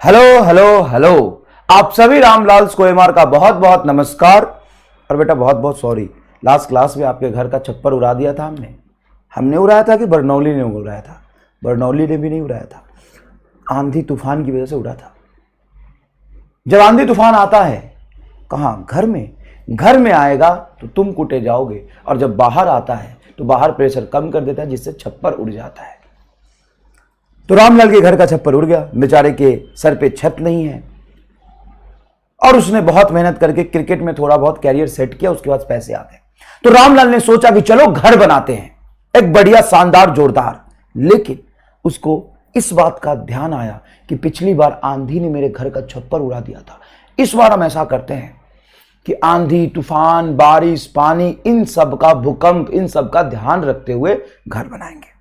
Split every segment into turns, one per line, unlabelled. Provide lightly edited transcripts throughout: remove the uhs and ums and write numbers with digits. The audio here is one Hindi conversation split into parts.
Hello hello hello. आप सभी रामलाल स्कोएमार का बहुत बहुत नमस्कार। और बेटा बहुत बहुत सॉरी, लास्ट क्लास में आपके घर का छप्पर उड़ा दिया था हमने उड़ाया था कि बरनौली ने उड़ाया था? बरनौली ने भी नहीं उड़ाया था, आंधी तूफान की वजह से उड़ा था। जब आंधी तूफान आता है कहाँ? घर में आएगा तो तुम कुटे जाओगे, और जब बाहर आता है तो बाहर प्रेशर कम कर देता है जिससे छप्पर उड़ जाता है। तो रामलाल के घर का छप्पर उड़ गया, बेचारे के सर पे छत नहीं है, और उसने बहुत मेहनत करके क्रिकेट में थोड़ा बहुत कैरियर सेट किया, उसके बाद पैसे आ गए। तो रामलाल ने सोचा कि चलो घर बनाते हैं, एक बढ़िया शानदार जोरदार। लेकिन उसको इस बात का ध्यान आया कि पिछली बार आंधी ने मेरे घर का छप्पर उड़ा दिया था, इस बार हम ऐसा करते हैं कि आंधी तूफान बारिश पानी इन सब का, भूकंप इन सब का ध्यान रखते हुए घर बनाएंगे।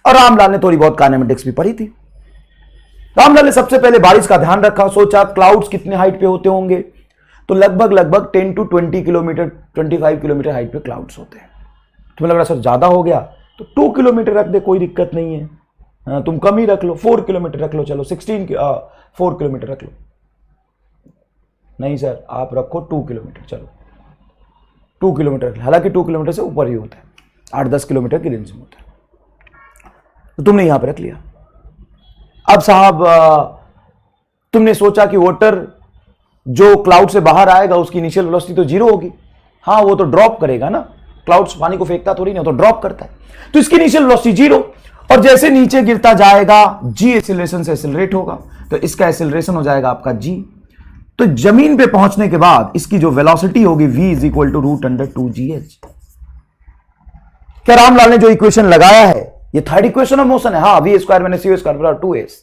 और रामलाल ने थोड़ी बहुत काइनेमेटिक्स भी पढ़ी थी। रामलाल ने सबसे पहले बारिश का ध्यान रखा, सोचा क्लाउड्स कितने हाइट पे होते होंगे, तो लगभग 10 to 20 किलोमीटर 25 किलोमीटर हाइट पे क्लाउड्स होते हैं। तुम्हें लग रहा सर ज्यादा हो गया तो 2 किलोमीटर रख दे, कोई दिक्कत नहीं है। तुम कम ही रख लो, 4 किलोमीटर रख लो, चलो 4 किलोमीटर रख लो। नहीं सर आप रखो 2 किलोमीटर, चलो 2 किलोमीटर, हालांकि 2 किलोमीटर से ऊपर ही होता है, 8-10 किलोमीटर की रेंज में होता है, तो तुमने यहां पर रख लिया। अब साहब तुमने सोचा कि वाटर जो क्लाउड से बाहर आएगा उसकी इनिशियल वेलोसिटी तो 0 होगी। हाँ वो तो ड्रॉप करेगा ना, क्लाउड्स पानी को फेंकता थोड़ी ना, तो ड्रॉप करता है, तो इसकी इनिशियल वेलोसिटी 0, और जैसे नीचे गिरता जाएगा जी एक्सीलरेशन से एक्सीलरेट होगा, तो इसका एक्सीलरेशन हो जाएगा आपका जी। तो जमीन पे पहुंचने के बाद इसकी जो वेलोसिटी होगी v is equal to √2gh। क्या रामलाल ने जो इक्वेशन लगाया है ये थर्ड इक्वेशन ऑफ मोशन है? हाँ, v² - c² 2s।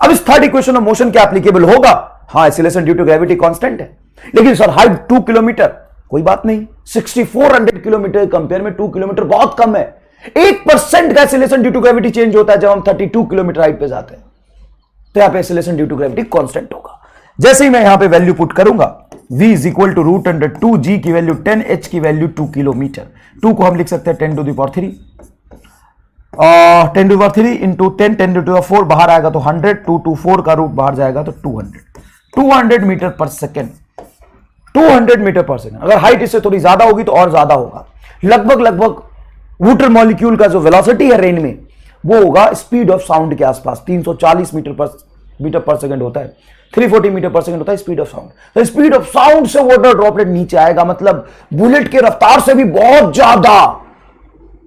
अब इस थर्ड इक्वेशन ऑफ मोशन क्या एप्लीकेबल होगा? हाँ, acceleration due to gravity constant है। लेकिन सर हाइट 2 किलोमीटर, कोई बात नहीं, 6400 किलोमीटर कंपेयर में 2 किलोमीटर बहुत कम है। 1% का acceleration due to gravity change होता है जब हम 32 किलोमीटर हाइट पे जाते हैं, तो यहां पे acceleration due to gravity constant होगा। जैसे ही मैं यहां पे वैल्यू पुट करूंगा, v is equal to √2g की वैल्यू 10, h की वैल्यू 2 किलोमीटर, 2 को हम लिख सकते हैं 10 to the power 3, 10 to the power 3 into 10 10 to the power 4 बाहर आएगा तो 100, 2 to 4 का रूट बाहर जाएगा तो 200 metre per second, 200 metre per second. अगर हाइट इससे थोड़ी ज्यादा होगी तो और ज्यादा होगा। लगभग वाटर मॉलिक्यूल का जो वेलोसिटी है रेन में वो होगा स्पीड ऑफ साउंड के आसपास, 340 मीटर पर सेकेंड होता है, 340 मीटर पर सेकेंड होता है स्पीड ऑफ साउंड। तो स्पीड ऑफ साउंड से वाटर ड्रॉपलेट नीचे आएगा, मतलब बुलेट के रफ्तार से भी बहुत ज्यादा।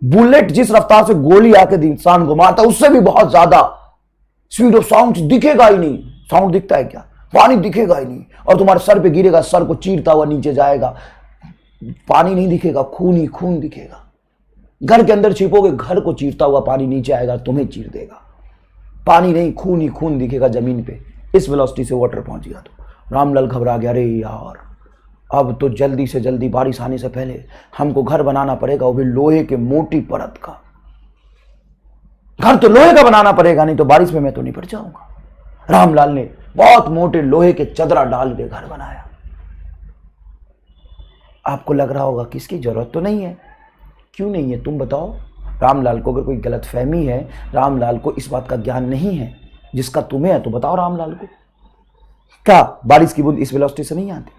बुलेट जिस रफ्तार से गोली आके इंसान को मारता है उससे भी बहुत ज्यादा स्पीड ऑफ साउंड दिखेगा ही नहीं। साउंड दिखता है क्या? पानी दिखेगा ही नहीं, और तुम्हारे सर पे गिरेगा, सर को चीरता हुआ नीचे जाएगा, पानी नहीं दिखेगा, खून ही खून दिखेगा। घर के अंदर छिपोगे, घर को चीरता हुआ पानी नीचे आएगा, तुम्हें चीर देगा, पानी नहीं खून ही खून दिखेगा जमीन पे। इस वेलोसिटी से वाटर पहुंच गया। तो रामलाल घबरा गया, अरे यार अब तो जल्दी से जल्दी बारिश आने से पहले हमको घर बनाना पड़ेगा, वो भी लोहे के मोटी परत का। घर तो लोहे का बनाना पड़ेगा, नहीं तो बारिश में मैं तो निपट जाऊंगा। रामलाल ने बहुत मोटे लोहे के चदरा डाल के घर बनाया। आपको लग रहा होगा कि इसकी जरूरत तो नहीं है। क्यों नहीं है तुम बताओ? रामलाल को अगर कोई गलतफहमी है, रामलाल को इस बात का ज्ञान नहीं है जिसका तुम्हें है, तो बताओ रामलाल को। क्या बारिश की बूंद इस वेलोसिटी से नहीं आती?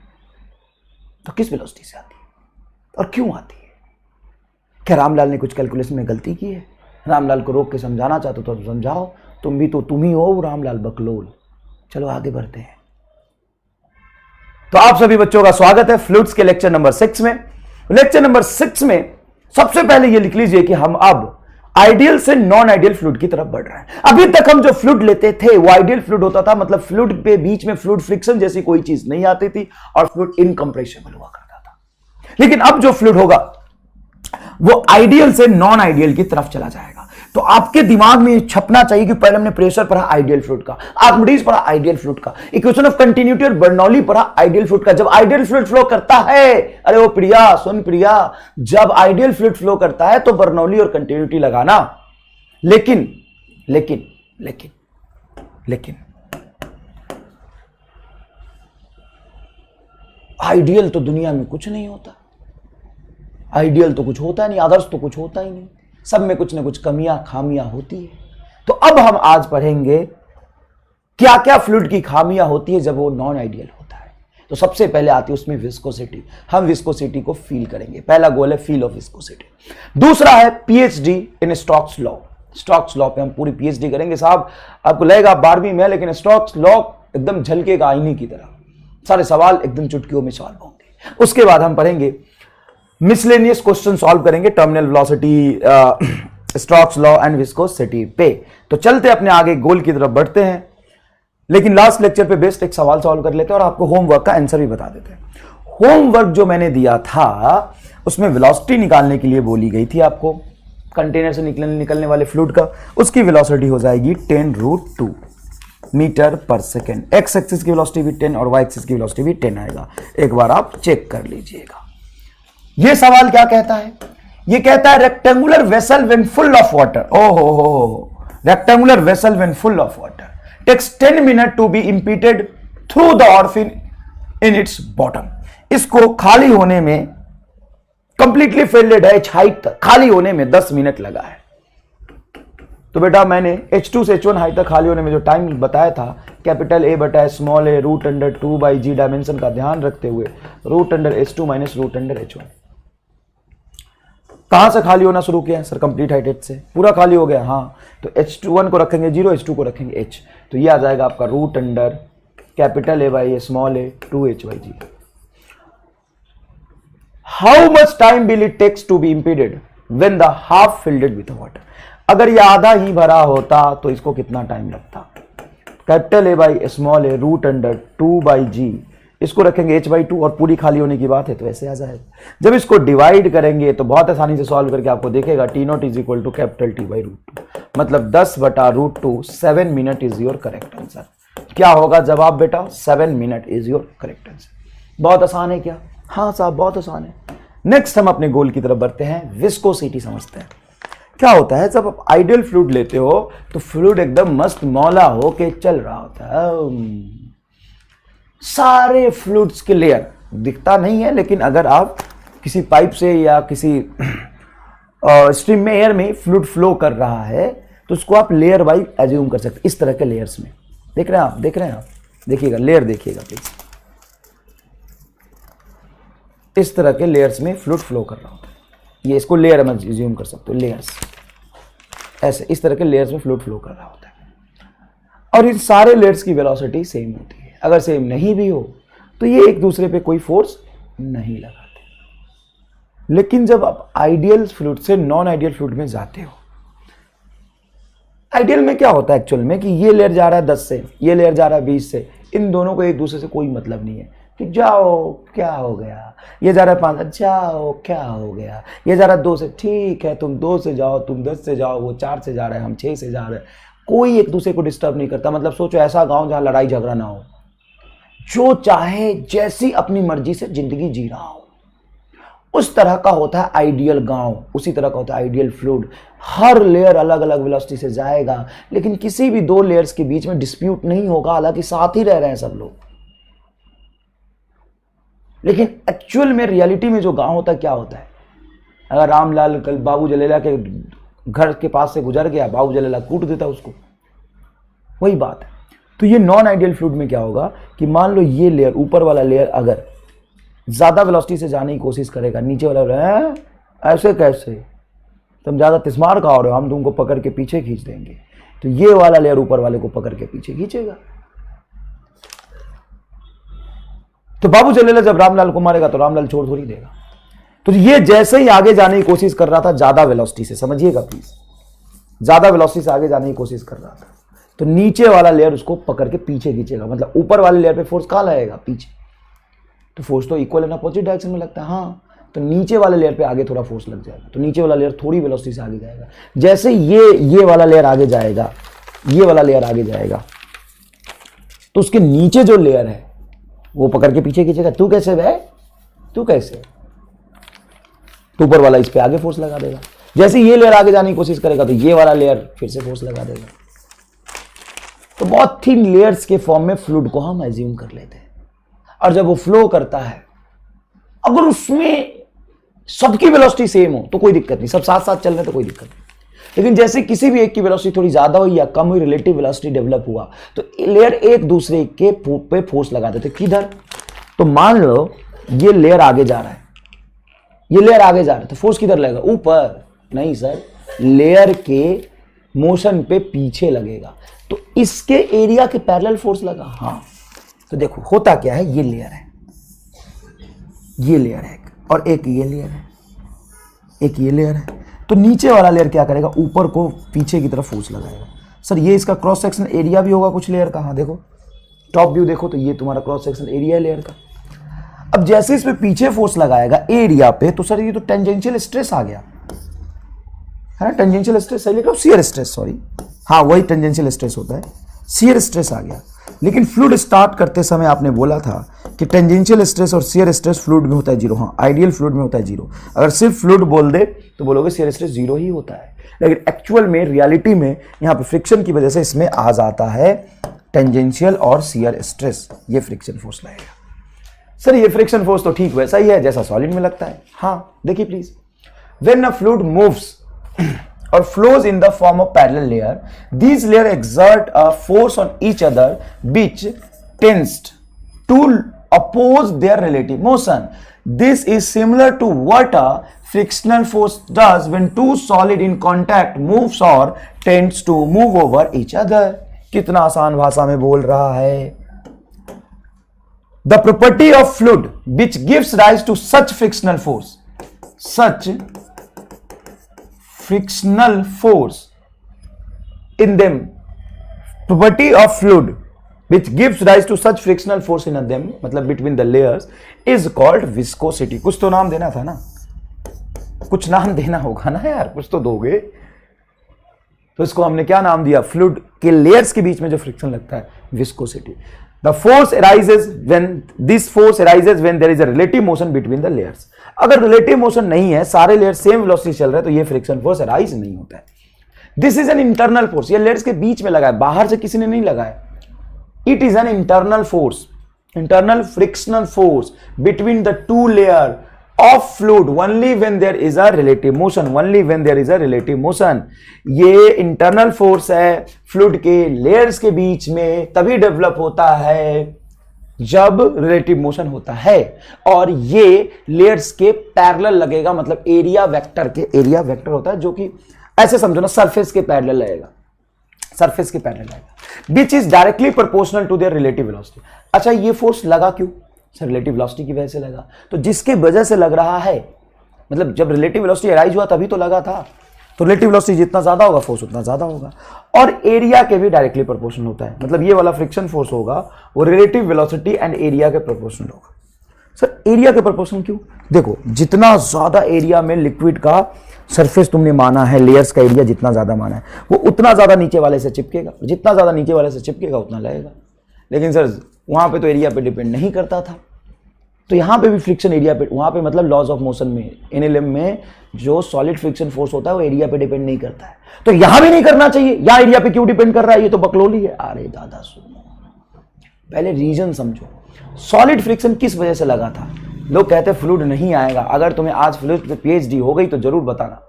तो किस वेलोसिटी से आती है और क्यों आती है? क्या रामलाल ने कुछ कैलकुलेशन में गलती की है? रामलाल को रोक के समझाना चाहते तो समझाओ, तुम भी तो तुम ही हो रामलाल बकलोल। चलो आगे बढ़ते हैं। तो आप सभी बच्चों का स्वागत है फ्लूइड्स के लेक्चर नंबर 6 में। लेक्चर नंबर 6 में सबसे पहले ये लिख लीजिए कि हम अब आइडियल से नॉन आइडियल फ्लूइड की तरफ बढ़ रहे हैं। अभी तक हम जो फ्लूइड लेते थे वो आइडियल फ्लूइड होता था, मतलब फ्लूइड पे बीच में फ्लूइड फ्रिक्शन जैसी कोई चीज नहीं आती थी और फ्लूइड इनकंप्रेसिबल हुआ करता था। लेकिन अब जो फ्लूइड होगा वो आइडियल से नॉन आइडियल की तरफ चला जाएगा। तो आपके दिमाग में छपना चाहिए कि पहले हमने प्रेशर पढ़ा आइडियल फ्लूइड का, आर्किमिडीज पढ़ा आइडियल फ्लूइड का, इक्वेशन ऑफ कंटिन्यूटी और बर्नौली पढ़ा आइडियल फ्लूइड का। जब आइडियल फ्लूइड फ्लो करता है, अरे वो प्रिया सुन प्रिया, जब आइडियल फ्लूइड फ्लो करता है तो बर्नौली और कंटिन्यूटी लगाना। लेकिन लेकिन लेकिन लेकिन आइडियल तो दुनिया में कुछ नहीं होता। आइडियल तो कुछ होता ही नहीं, आदर्श तो कुछ होता ही नहीं, सब में कुछ ना कुछ कमियां खामियां होती है। तो अब हम आज पढ़ेंगे क्या क्या फ्लूइड की खामियां होती है जब वो नॉन आइडियल होता है। तो सबसे पहले आती है उसमें विस्कोसिटी। हम विस्कोसिटी को फील करेंगे, पहला गोल है फील ऑफ विस्कोसिटी। दूसरा है PhD in Stokes law. Stokes law पे हम पूरी पीएचडी करेंगे साहब, आपको लगेगा 12वीं में, लेकिन स्टोक्स लॉ एकदम झलकेगा आईने की तरह, सारे सवाल एकदम चुटकियों में सॉल्व होंगे। उसके बाद हम पढ़ेंगे मिसलेनियस क्वेश्चन सॉल्व करेंगे terminal velocity, Stokes law and viscosity पे। तो चलते अपने आगे गोल की तरफ बढ़ते हैं, लेकिन लास्ट लेक्चर पे बेस्ट एक सवाल सॉल्व कर लेते हैं और आपको होमवर्क का आंसर भी बता देते हैं। होमवर्क जो मैंने दिया था उसमें वेलोसिटी निकालने के लिए बोली गई थी आपको, कंटेनर से निकलने वाले फ्लूइड का, उसकी वेलोसिटी हो जाएगी 10√2 metre per second. X axis की वेलोसिटी भी 10 और वाई एक्सिस की वेलोसिटी भी 10 आएगा, एक बार आप चेक कर लीजिएगा। यह सवाल क्या कहता है? यह कहता है rectangular vessel when full of water, ओहो, rectangular vessel when full of water takes 10 minutes to be impeded through the orifice in its bottom। इसको खाली होने में कंप्लीटली फिल्ड है, हाइट तक खाली होने में 10 मिनट लगा है। तो बेटा मैंने H2 से H1 हाइट तक खाली होने में जो टाइम बताया था, कैपिटल A बटा स्मॉल a √2/g डायमेंशन का ध्यान रखते हुए √H2 माइनस √H1। कहां से खाली होना शुरू किया सर? कंप्लीट हाइट H से पूरा खाली हो गया। हाँ, तो H1 को रखेंगे 0, H2 को रखेंगे H, तो ये आ जाएगा आपका √capital A by small a 2h/g। How much time will it takes to be impeded when the half filled with water? अगर ये आधा ही भरा होता तो इसको कितना टाइम लगता? Capital A by small a √2/g, इसको रखेंगे h/2 और पूरी खाली होने की बात है तो ऐसे आ जाएगा। जब इसको डिवाइड करेंगे तो बहुत आसानी से सॉल्व करके आपको देखेगा T0 is equal to capital T/√2, मतलब 10/√2, 7 minute is your correct answer. क्या होगा जवाब बेटा? 7 minute is your correct answer. बहुत आसान है क्या? हाँ साहब बहुत आसान है। नेक्स्ट हम अपने गोल की तरफ बढ़ते हैं, विस्कोसिटी समझते हैं। क्या होता है जब आप आइडियल फ्लूइड लेते हो तो फ्लूइड एकदम मस्त मौला होके चल रहा होता है, सारे फ्लूइड्स के लेयर दिखता नहीं है, लेकिन अगर आप किसी पाइप से या किसी स्ट्रीम में एयर में फ्लूइड फ्लो कर रहा है तो उसको आप लेयर वाइज एज्यूम कर सकते हैं। इस तरह के लेयर्स में देख रहे हैं आप, देख रहे हैं आप, देखिएगा लेयर देखिएगा प्लीज, इस तरह के लेयर्स में फ्लूइड फ्लो कर रहा होता है। ये इसको लेयर में एज्यूम कर सकते हो, लेयर्स ऐसे इस तरह के लेयर्स में फ्लूइड फ्लो कर रहा होता है और इन सारे लेयर्स की वेलोसिटी सेम होती है। अगर सेम नहीं भी हो तो ये एक दूसरे पे कोई फोर्स नहीं लगाते। लेकिन जब आप आइडियल फ्लूइड से नॉन आइडियल फ्लूइड में जाते हो, आइडियल में क्या होता है एक्चुअल में कि ये लेयर जा रहा है 10 से, ये लेयर जा रहा है 20 से, इन दोनों को एक दूसरे से कोई मतलब नहीं है कि जाओ क्या हो गया, ये जा रहा है 5, जाओ क्या हो गया, ये जा रहा है 2 से, ठीक है तुम 2 से जाओ, तुम 10 से जाओ, वो 4 से जा रहा है, हम 6 से जा रहे हैं, कोई एक दूसरे को डिस्टर्ब नहीं करता। मतलब सोचो ऐसा गांव जहां लड़ाई झगड़ा ना हो, जो चाहे जैसी अपनी मर्जी से जिंदगी जी रहा हो, उस तरह का होता है आइडियल गांव, उसी तरह का होता है आइडियल फ्लूइड। हर लेयर अलग अलग वेलोसिटी से जाएगा, लेकिन किसी भी 2 लेयर्स के बीच में डिस्प्यूट नहीं होगा, हालांकि साथ ही रह रहे हैं सब लोग। लेकिन एक्चुअल में रियलिटी में जो गांव होता है क्या होता है, अगर रामलाल कल बाबू जलेला के घर के पास से गुजर गया, बाबू जलेला कूट देता उसको, वही बात है। तो ये नॉन आइडियल फ्लूइड में क्या होगा कि मान लो ये लेयर, ऊपर वाला लेयर अगर ज्यादा वेलोसिटी से जाने की कोशिश करेगा, नीचे वाला ऐसे कैसे, तुम ज्यादा तिस्मार का हो रहे हो, हम तुमको पकड़ के पीछे खींच देंगे, तो ये वाला लेयर ऊपर वाले को पकड़ के पीछे खींचेगा। तो बाबू जलेला जब रामलाल को मारेगा तो रामलाल छोड़ थोड़ी देगा। तो ये जैसे ही आगे जाने की कोशिश कर रहा था ज्यादा वेलोसिटी से, समझिएगा प्लीज, ज्यादा वेलोसिटी से आगे जाने की कोशिश कर रहा था, तो नीचे वाला लेयर उसको पकड़ के पीछे खींचेगा। मतलब ऊपर वाले लेयर पे फोर्स कहां लगेगा? पीछे। तो फोर्स तो इक्वल एंड अपोजिट डायरेक्शन में लगता है। हाँ, तो नीचे वाले लेयर पे आगे थोड़ा फोर्स लग जाएगा, तो नीचे वाला लेयर थोड़ी वेलोसिटी से आगे जाएगा। जैसे ये वाला लेयर आगे जाएगा, ये वाला लेयर आगे जाएगा, तो उसके नीचे जो लेयर है वो पकड़ के पीछे खींचेगा। तू कैसे बे, तू कैसे, तो ऊपर वाला इस पे आगे फोर्स लगा देगा। जैसे ये लेयर आगे जाने की कोशिश करेगा तो ये वाला लेयर फिर से फोर्स लगा देगा। तो बहुत थिन लेयर्स के फॉर्म में फ्लूइड को हम एज्यूम कर लेते हैं, और जब वो फ्लो करता है, अगर उसमें सबकी वेलोसिटी सेम हो तो कोई दिक्कत नहीं, सब साथ साथ चल रहे तो कोई दिक्कत नहीं। लेकिन जैसे किसी भी एक की वेलोसिटी थोड़ी ज्यादा हुई या कम हुई, रिलेटिव वेलोसिटी डेवलप हुआ, तो लेयर एक दूसरे के पे फोर्स लगा देते। किधर? तो मान लो ये लेयर आगे जा रहा है, ये लेयर आगे जा रहा है, तो फोर्स किधर लगेगा? ऊपर। नहीं सर, लेयर के मोशन पे पीछे लगेगा, तो इसके एरिया के पैरेलल फोर्स लगा। हाँ, तो देखो होता क्या है, ये लेयर है, ये लेयर है और एक ये लेयर है, एक ये लेयर है, तो नीचे वाला लेयर क्या करेगा? ऊपर को पीछे की तरफ फोर्स लगाएगा। सर ये इसका क्रॉस सेक्शन एरिया भी होगा कुछ लेयर का। हाँ देखो, टॉप व्यू देखो, तो ये तुम्हारा क्रॉस सेक्शन एरिया है लेयर का। अब जैसे इसमें पीछे फोर्स लगाएगा एरिया पे, तो सर ये तो टेंजेंशियल स्ट्रेस आ गया है ना, टेंजेंशियल स्ट्रेस सही लिख रहा हूं, शियर स्ट्रेस, सॉरी, हाँ वही टेंजेंशियल स्ट्रेस होता है, शियर स्ट्रेस आ गया। लेकिन फ्लूइड स्टार्ट करते समय आपने बोला था कि टेंजेंशियल स्ट्रेस और शियर स्ट्रेस फ्लूइड में होता है जीरो। हाँ, आइडियल फ्लूइड में होता है जीरो। अगर सिर्फ फ्लूइड बोल दे तो बोलोगे शियर स्ट्रेस जीरो ही होता है, लेकिन एक्चुअल में, रियलिटी में यहाँ पे फ्रिक्शन की वजह से इसमें आ जाता है टेंजेंशियल और शियर स्ट्रेस, ये फ्रिक्शन फोर्स लगेगा। सर ये फ्रिक्शन फोर्स तो ठीक वैसा ही है जैसा सॉलिड में लगता है। हाँ देखिए please, when a fluid moves or flows in the form of parallel layer, these layer exert a force on each other which tends to oppose their relative motion. This is similar to what a frictional force does when two solid in contact moves or tends to move over each other. कितना आसान भाषा में बोल रहा है। The property of fluid which gives rise to such frictional force in them, property of fluid which gives rise to such frictional force in them, मतलब between the layers, is called viscosity. कुछ तो नाम देना था ना, कुछ नाम देना होगा ना यार, कुछ तो दोगे। तो इसको हमने क्या नाम दिया? फ्लूइड के लेयर्स के बीच में जो फ्रिक्शन लगता है, viscosity. The force arises when there is a relative motion between the layers. अगर रिलेटिव मोशन नहीं है, सारे लेयर सेम वेलोसिटी चल रहे हैं, तो ये फ्रिक्शन फोर्स अराइज नहीं होता है। This is an internal force, ये लेयर्स के बीच में लगा है, बाहर से किसी ने नहीं लगाया। It is an internal force, internal frictional force between the two layer of fluid only when there is a relative motion, only when there is a relative motion. ये इंटरनल फोर्स है फ्लूइड के लेयर्स के बीच में, तभी डेवलप होता है जब रिलेटिव मोशन होता है, और ये लेयर्स के पैरेलल लगेगा, मतलब एरिया वेक्टर के, एरिया वेक्टर होता है जो कि ऐसे समझो ना, सरफेस के पैरेलल लगेगा, सरफेस के पैरेलल लगेगा, which is directly proportional to their relative velocity. अच्छा ये फोर्स लगा क्यों? सर रिलेटिव वेलोसिटी की वजह से लगा। तो जिसके वजह से लग रहा है, मतलब जब रिलेटिव वेलोसिटी अराइज हुआ तभी तो लगा था, तो रिलेटिव वेलोसिटी जितना ज्यादा होगा फोर्स उतना ज्यादा होगा, और एरिया के भी डायरेक्टली प्रोपोर्शनल होता है, मतलब ये वाला फ्रिक्शन फोर्स होगा वो रिलेटिव वेलोसिटी एंड एरिया के प्रोपोर्शनल होगा। सर एरिया के प्रोपोर्शनल क्यों? देखो जितना ज्यादा एरिया में लिक्विड का सरफेस तुमने माना है, लेयर्स का एरिया जितना ज्यादा माना है, वो उतना ज्यादा नीचे वाले से चिपकेगा, जितना ज्यादा नीचे वाले से चिपकेगा उतना लगेगा। लेकिन सर वहां पे तो एरिया पे डिपेंड नहीं करता था, तो यहां पे भी फ्रिक्शन एरिया पे, वहां पे मतलब लॉज ऑफ मोशन में, एनएलएम में जो सॉलिड फ्रिक्शन फोर्स होता है वो एरिया पे डिपेंड नहीं करता है, तो यहां भी नहीं करना चाहिए। यहां एरिया पे क्यों डिपेंड कर रहा है? ये तो बकलोली है। अरे दादा सुनो, पहले रीजन समझो, सॉलिड फ्रिक्शन किस वजह से लगा था। लोग कहते हैं फ्लूइड नहीं आएगा, अगर तुम्हें आज फ्लूइड पे पीएचडी हो गई तो जरूर बताना,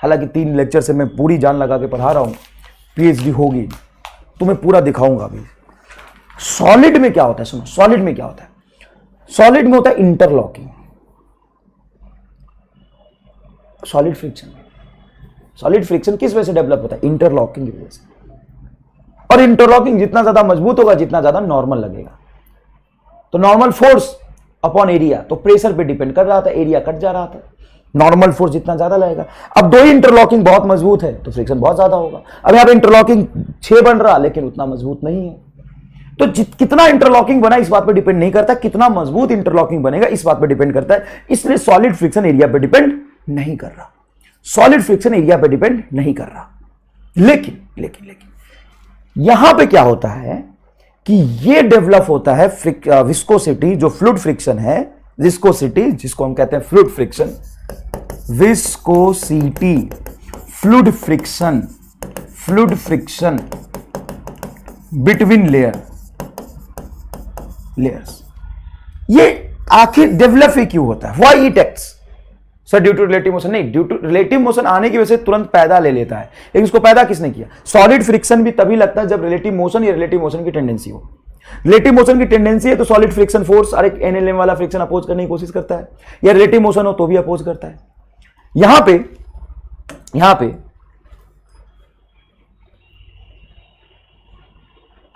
हालांकि 3 लेक्चर से मैं पूरी जान लगा के पढ़ा रहा हूं, पीएचडी होगी तुम्हें पूरा दिखाऊंगा अभी। सॉलिड में क्या होता है सुनो, सॉलिड में क्या होता है? सॉलिड में होता है interlocking, solid friction. Solid friction किस वजह से डेवलप होता है? इंटरलॉकिंग की वजह से। और इंटरलॉकिंग जितना ज्यादा मजबूत होगा जितना ज्यादा नॉर्मल लगेगा, तो नॉर्मल फोर्स अपॉन एरिया, तो प्रेशर पे डिपेंड कर रहा था, एरिया कट जा रहा था, नॉर्मल फोर्स जितना ज्यादा लगेगा। अब दो ही इंटरलॉकिंग बहुत मजबूत है तो फ्रिक्शन बहुत ज्यादा होगा। अब यहां पे इंटरलॉकिंग 6 बन रहा लेकिन उतना मजबूत नहीं है, तो कितना इंटरलॉकिंग बना इस बात पर डिपेंड नहीं करता, कितना मजबूत इंटरलॉकिंग बनेगा इस बात पर डिपेंड करता है। इसलिए सॉलिड फ्रिक्शन एरिया पर डिपेंड नहीं कर रहा, सॉलिड फ्रिक्शन एरिया पर डिपेंड नहीं कर रहा। लेकिन लेकिन लेकिन यहां पे क्या होता है कि ये डेवलप होता है विस्कोसिटी, जो फ्लूइड फ्रिक्शन है, विस्कोसिटी जिसको हम कहते हैं fluid friction, viscosity, fluid friction between layers. ये आखिर डेवलप ही क्यों होता है? Why it acts? Sir due to relative motion, नहीं, ड्यू टू रिलेटिव मोशन आने की वजह से तुरंत पैदा ले लेता है, लेकिन इसको पैदा किसने किया? सॉलिड फ्रिक्शन भी तभी लगता है जब रिलेटिव मोशन या रिलेटिव मोशन की टेंडेंसी हो। रिलेटिव मोशन की टेंडेंसी है तो सॉलिड फ्रिक्शन फोर्स और एक NLM वाला फ्रिक्शन अपोज करने की कोशिश करता है, या रिलेटिव मोशन हो तो भी अपोज करता है। यहां पे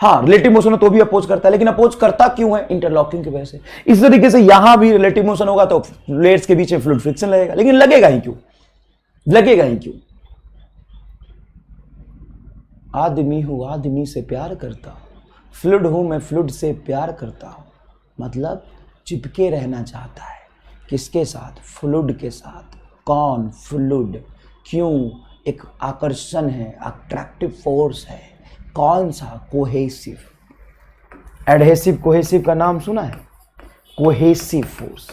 हाँ, रिलेटिव मोशन हो तो भी अपोज करता है, लेकिन अपोज करता क्यों है? इंटरलॉकिंग की वजह से। इस तरीके से यहां भी रिलेटिव मोशन होगा तो लेयर्स के बीच में फ्लूइड फ्रिक्शन लगेगा, लेकिन लगेगा ही क्यों? आदमी हूं, आदमी से प्यार करता हूं, फ्लूइड हूं मैं, फ्लूइड से प्यार करता हूं। मतलब चिपके रहना चाहता है, किसके साथ? फ्लूइड के साथ। कौन? फ्लूइड। क्यों? एक आकर्षण है, अट्रैक्टिव फोर्स है। कौन सा? कोहेसिव। एडहेसिव कोहेसिव का नाम सुना है? Cohesive force.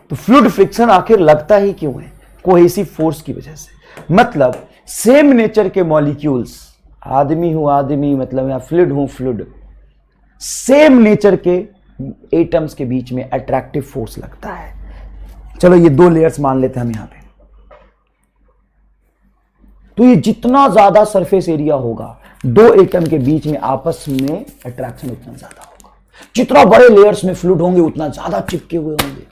तो फ्लूइड फ्रिक्शन आखिर लगता ही क्यों है? कोहेसिव फोर्स की वजह से। मतलब सेम नेचर के मॉलिक्यूल्स, आदमी हूं आदमी मतलब यहां फ्लूइड हूं फ्लूइड, सेम नेचर के एटम्स के बीच में अट्रैक्टिव फोर्स लगता है। चलो ये दो लेयर्स मान लेते हैं हम यहां पे। तो ये जितना ज्यादा सरफेस एरिया होगा दो एटम के बीच में आपस में अट्रैक्शन उतना ज्यादा होगा। जितना बड़े लेयर्स में फ्लूइड होंगे उतना ज्यादा चिपके हुए होंगे।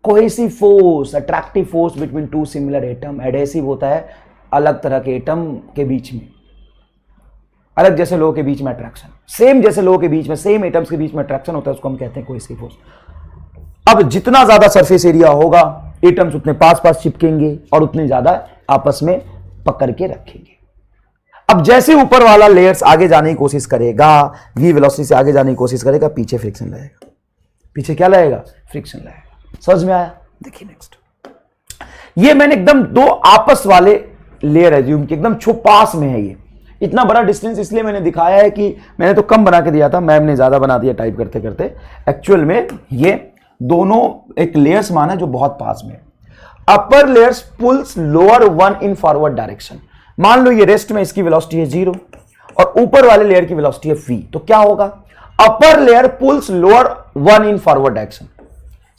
Cohesive force, attractive force between two similar atom. Adhesive होता है अलग तरह के एटम के बीच में, अलग जैसे लोगों के बीच में अट्रैक्शन, सेम जैसे लोगों के बीच में, सेम एटम्स के बीच में अट्रैक्शन होता है, उसको हम कहते हैं कोहेसिव फोर्स। अब जितना ज्यादा सरफेस एरिया होगा एटम्स उतने पास पास चिपकेंगे और उतने ज्यादा आपस में पकड़ के रखेंगे। अब जैसे ऊपर वाला लेयर्स आगे जाने की कोशिश करेगा, v वेलोसिटी से आगे जाने की कोशिश करेगा, पीछे फ्रिक्शन लगेगा। पीछे क्या लगेगा? फ्रिक्शन लगेगा। समझ में आया? देखिए नेक्स्ट, ये मैंने एकदम दो आपस वाले लेयर है जो एकदम पास में है। ये इतना बड़ा डिस्टेंस इसलिए मैंने दिखाया है कि मैंने तो कम बना के दिया था, मैम ने ज्यादा बना दिया टाइप करते करते। एक्चुअल में ये दोनों एक लेयर्स माना जो बहुत पास में। Upper layers pulls lower one in forward direction. मान लो ये रेस्ट में इसकी वेलोसिटी है 0 और ऊपर वाले लेयर की वेलोसिटी है v, तो क्या होगा? Upper layer pulls lower one in forward direction.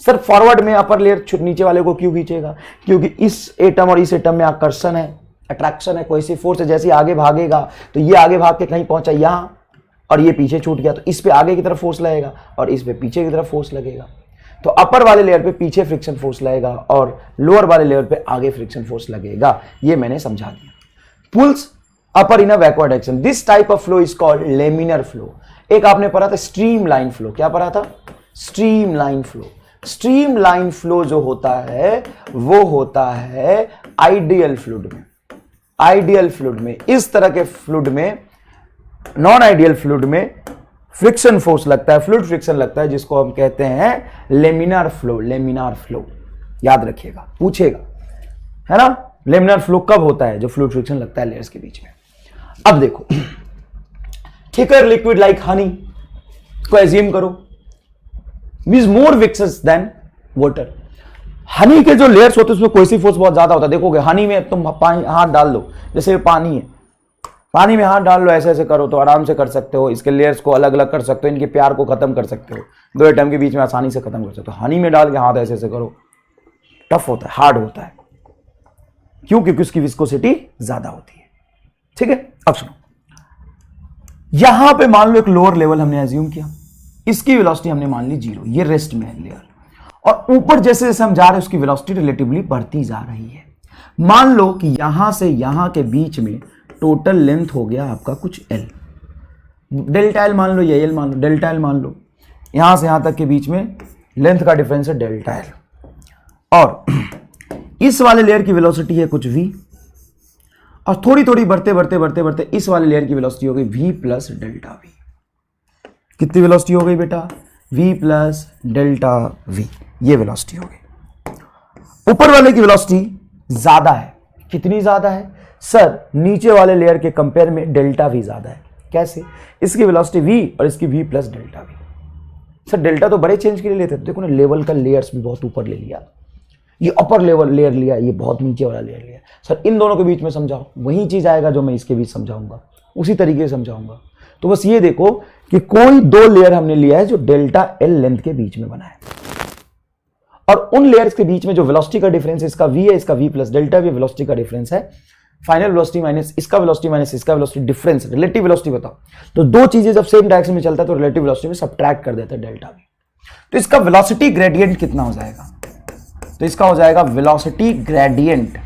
Sir forward में अपर लेयर नीचे वाले को क्यों खींचेगा? क्योंकि इस एटम और इस एटम में आकर्षण है, अट्रैक्शन है, कोई सी फोर्स है। जैसे आगे भागेगा तो ये आगे भाग के कहीं पहुंचा यहां और ये पीछे छूट गया, तो इस पे आगे की तरफ फोर्स लगेगा और इस पे पीछे की तरफ फोर्स लगेगा। तो अपर वाले लेयर पे पीछे फ्रिक्शन फोर्स लगेगा और लोअर वाले लेयर पे आगे फ्रिक्शन फोर्स लगेगा। ये मैंने समझा दिया। Pulls upper in a backward direction. This type of flow is called laminar flow. एक आपने पढ़ा था स्ट्रीम लाइन फ्लो। क्या पढ़ा था? Stream line flow. Stream line flow जो होता है वो होता है आइडियल फ्लूइड में। आइडियल फ्लूइड में, इस तरह के फ्लूइड में, नॉन आइडियल फ्लूइड में फ्रिक्शन फोर्स लगता है, फ्लूइड फ्रिक्शन लगता है, जिसको हम कहते हैं लेमिनार फ्लो। लेमिनार फ्लो याद रखिएगा, पूछेगा, है ना? लेमिनार फ्लो कब होता है? जो फ्लूइड फ्रिक्शन लगता है लेयर्स के बीच में। अब देखो, थिकर लिक्विड लाइक हनी को एज्यूम करो, means more viscous than water. Honey के जो लेयर्स होते हैं उसमें कोहेसिव फोर्स बहुत ज्यादा होता है। देखोगे हनी में तुम पानी हाथ डाल दो, जैसे पानी है, पानी में हाथ डाल लो, ऐसे ऐसे करो तो आराम से कर सकते हो। इसके लेयर्स को अलग अलग कर सकते हो, इनके प्यार को खत्म कर सकते हो, दो एटम के बीच में आसानी से खत्म कर सकते हो। हनी में डाल के हाथ ऐसे ऐसे करो, टफ होता है, हार्ड होता है। क्यों? क्योंकि उसकी विस्कोसिटी ज्यादा होती है। ठीक है, अब सुनो, यहां पे मान लो एक लोअर लेवल हमने एज्यूम किया, इसकी वेलोसिटी हमने मान ली 0, ये रेस्ट में है लेयर, और ऊपर जैसे जैसे हम जा रहे हैं उसकी वेलोसिटी रिलेटिवली बढ़ती जा रही है। मान लो कि यहां से यहां के बीच में टोटल लेंथ हो गया आपका कुछ L, डेल्टा L मान लो, या L मान लो, डेल्टा L मान लो। यहां से यहां तक के बीच में लेंथ का डिफरेंस है डेल्टा L, और इस वाले लेयर की वेलोसिटी है कुछ v, और थोड़ी थोड़ी बढ़ते बढ़ते बढ़ते बढ़ते इस वाले लेयर की वेलोसिटी हो गई v प्लस डेल्टा v। कितनी वेलोसिटी हो गई बेटा? v प्लस डेल्टा v, ये वेलोसिटी हो गई। ऊपर वाले की वेलोसिटी ज्यादा है। कितनी ज्यादा है? सर नीचे वाले लेयर के कंपेयर में डेल्टा v ज्यादा है। कैसे? इसकी वेलोसिटी v और इसकी v plus delta v। Sir delta तो बड़े चेंज के लिए लेते थे, देखो ना, लेवल का लेयर्स भी बहुत ऊपर ले लिया, ये अपर लेवल लेयर लिया, ये बहुत नीचे वाला लेयर लिया। सर इन दोनों के बीच में समझाओ, वही चीज आएगा जो मैं इसके बीच समझाऊंगा, उसी तरीके से समझाऊंगा। तो बस ये देखो कि कोई दो लेयर हमने लिया है जो डेल्टा L लेंथ के बीच में बना है। और उन लेयर्स के बीच में जो वेलोसिटी का डिफरेंस है, इसका v है, इसका v plus delta v velocity का डिफरेंस है, फाइनल वेलोसिटी माइनस इसका वेलोसिटी माइनस इसका वेलोसिटी डिफरेंस, रिलेटिव वेलोसिटी बताओ। तो दो चीजें जब सेम डायरेक्शन में चलता है तो रिलेटिव वेलोसिटी में सबट्रैक्ट कर देते हैं डेल्टा v। तो इसका वेलोसिटी ग्रेडियंट कितना हो जाएगा? तो इसका हो जाएगा वेलोसिटी ग्रेडियंट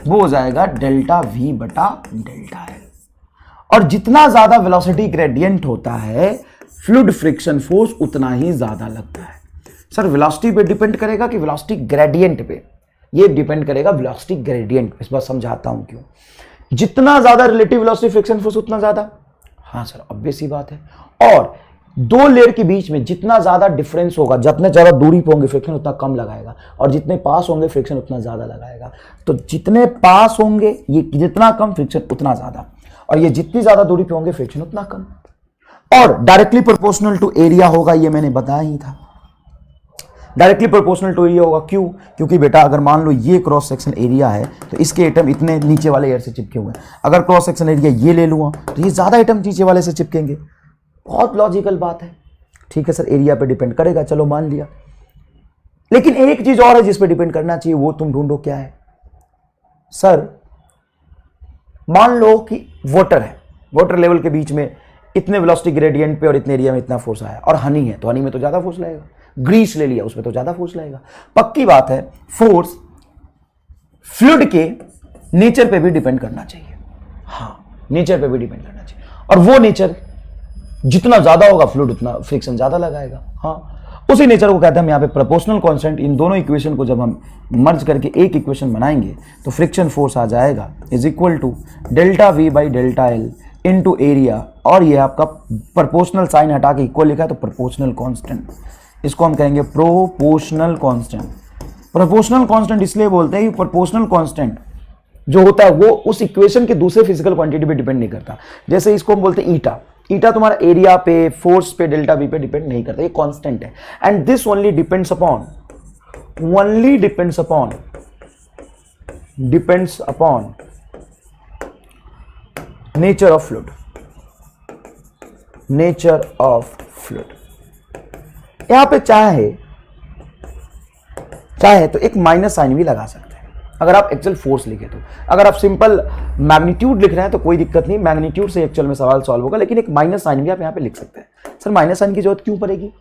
वो हो जाएगा डेल्टा v बटा डेल्टा l। और जितना ज्यादा वेलोसिटी ग्रेडियंट होता है फ्लूइड फ्रिक्शन फोर्स उतना ही ज्यादा लगता है। सर वेलोसिटी पे डिपेंड करेगा कि वेलोसिटी ग्रेडियंट पे? ये डिपेंड करेगा वेलोसिटी ग्रेडियंट पे। इस बार समझाता हूं क्यों। जितना ज्यादा रिलेटिव वेलोसिटी फ्रिक्शन फोर्स उतना ज्यादा, हाँ सर ऑब्वियस ही बात है। और दो लेयर के बीच में जितना ज्यादा डिफरेंस होगा, जितने ज्यादा दूरी पे होंगे फ्रिक्शन उतना कम लगाएगा, और जितने पास होंगे फ्रिक्शन उतना ज्यादा लगाएगा। तो जितने पास होंगे ये जितना कम, फ्रिक्शन उतना ज्यादा, और ये जितनी ज्यादा दूरी पे होंगे फ्रिक्शन उतना कम। और डायरेक्टली प्रोपोर्शनल टू एरिया होगा, ये मैंने बताया ही था। डायरेक्टली प्रोपोर्शनल टू एरिया होगा, क्यों? क्योंकि बेटा अगर मान लो ये क्रॉस सेक्शन एरिया है तो इसके एटम इतने नीचे वाले एयर से चिपके हुए हैं। अगर क्रॉस सेक्शन एरिया ये ले लूंगा तो ये ज्यादा एटम नीचे वाले से चिपकेंगे। बहुत लॉजिकल बात है। ठीक है सर, एरिया पे डिपेंड करेगा, चलो मान लिया। लेकिन एक चीज और है जिस पे डिपेंड करना चाहिए, वो तुम ढूंढो क्या है। सर मान लो कि वाटर है, वाटर लेवल के बीच में इतने वेलोसिटी ग्रेडियंट पे और इतने एरिया में इतना फोर्स आया, और हनी है तो हनी में तो ज्यादा फोर्स लगेगा। ग्रीस ले लिया, उसमें तो ज्यादा फोर्स लगेगा। पक्की बात है, फोर्स फ्लूइड के नेचर पे भी डिपेंड करना चाहिए। हाँ, नेचर पे भी डिपेंड करना चाहिए, और वो नेचर जितना ज्यादा होगा फ्लूइड उतना फ्रिक्शन ज्यादा लगाएगा। हाँ, उसी नेचर को कहते हैं हम यहाँ पे प्रोपोर्शनल कांस्टेंट। इन दोनों इक्वेशन को जब हम मर्ज करके एक इक्वेशन बनाएंगे तो फ्रिक्शन फोर्स आ जाएगा is equal to delta we by delta L into area, और ये आपका प्रोपोर्शनल साइन हटा के इक्वल लिखा है तो प्रोपोर्शनल कांस्टेंट, इसको हम कहेंगे प्रोपोर्शनल कांस्टेंट। प्रोपोर्शनल कांस्टेंट इसलिए बोलते हैं कि प्रोपोर्शनल कांस्टेंट जो होता है वो उस इक्वेशन के दूसरे फिजिकल क्वांटिटी पे डिपेंड नहीं करता। जैसे इसको हम बोलते हैं ईटा, ईटा तुम्हारा एरिया पे, फोर्स पे, डेल्टा वी पे डिपेंड नहीं करता, ये कांस्टेंट है। And this only depends upon nature of fluid, यहां पे चाहे तो एक माइनस साइन भी लगा सकते हैं अगर आप एक्चुअल फोर्स लिखे तो। अगर आप सिंपल मैग्नीट्यूड लिख रहे हैं तो कोई दिक्कत नहीं, मैग्नीट्यूड से एक्चुअल में सवाल सॉल्व होगा, लेकिन एक माइनस साइन भी आप यहां पे लिख सकते हैं। सर माइनस साइन की जरूरत क्यों पड़ेगी?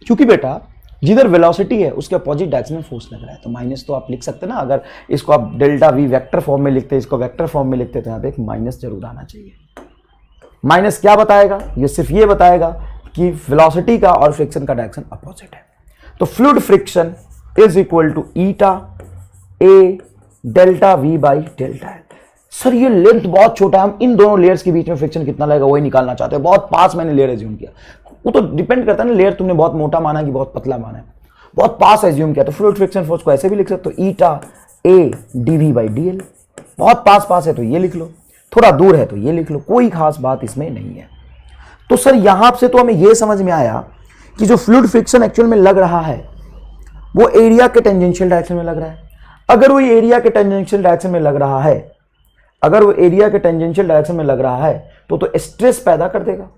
क्योंकि बेटा जिधर वेलोसिटी है उसके अपोजिट डायरेक्शन में फोर्स लग रहा है, तो माइनस तो आप लिख सकते हैं ना। अगर इसको आप डेल्टा वी वेक्टर फॉर्म में लिखते, इसको वेक्टर फॉर्म में लिखते, तो यहाँ पे एक माइनस जरूर आना चाहिए। माइनस क्या बताएगा? ये सिर्फ ये बताएगा कि वेलोसिटी का और फ्रिक्शन का डायरेक्शन अपोजिट है। तो fluid friction is equal to eta A delta we by delta L. Sir ये लेंथ बहुत छोटा है, हम इन दोनों लेयर्स के बीच में फ्रिक्शन कितना लगेगा वही निकालना चाहते हैं। बहुत पास मैंने लेयर एज्यूम किया, वो तो डिपेंड करता है ना, लेयर तुमने बहुत मोटा माना कि बहुत पतला माना है। बहुत पास एज्यूम किया तो फ्लूइड फ्रिक्शन फोर्स को ऐसे भी लिख सकते हो, ईटा ए डीवी बाई डीएल। बहुत पास है तो ये लिख लो, थोड़ा दूर है तो ये लिख लो, कोई खास बात इसमें नहीं है। तो सर यहां से तो हमें यह समझ में आया कि जो फ्लूइड फ्रिक्शन एक्चुअल में लग रहा है वो एरिया के टेंजेंशियल डायरेक्शन में लग रहा है। अगर वो एरिया के टेंजेंशियल डायरेक्शन में लग रहा है, तो स्ट्रेस पैदा कर देगा।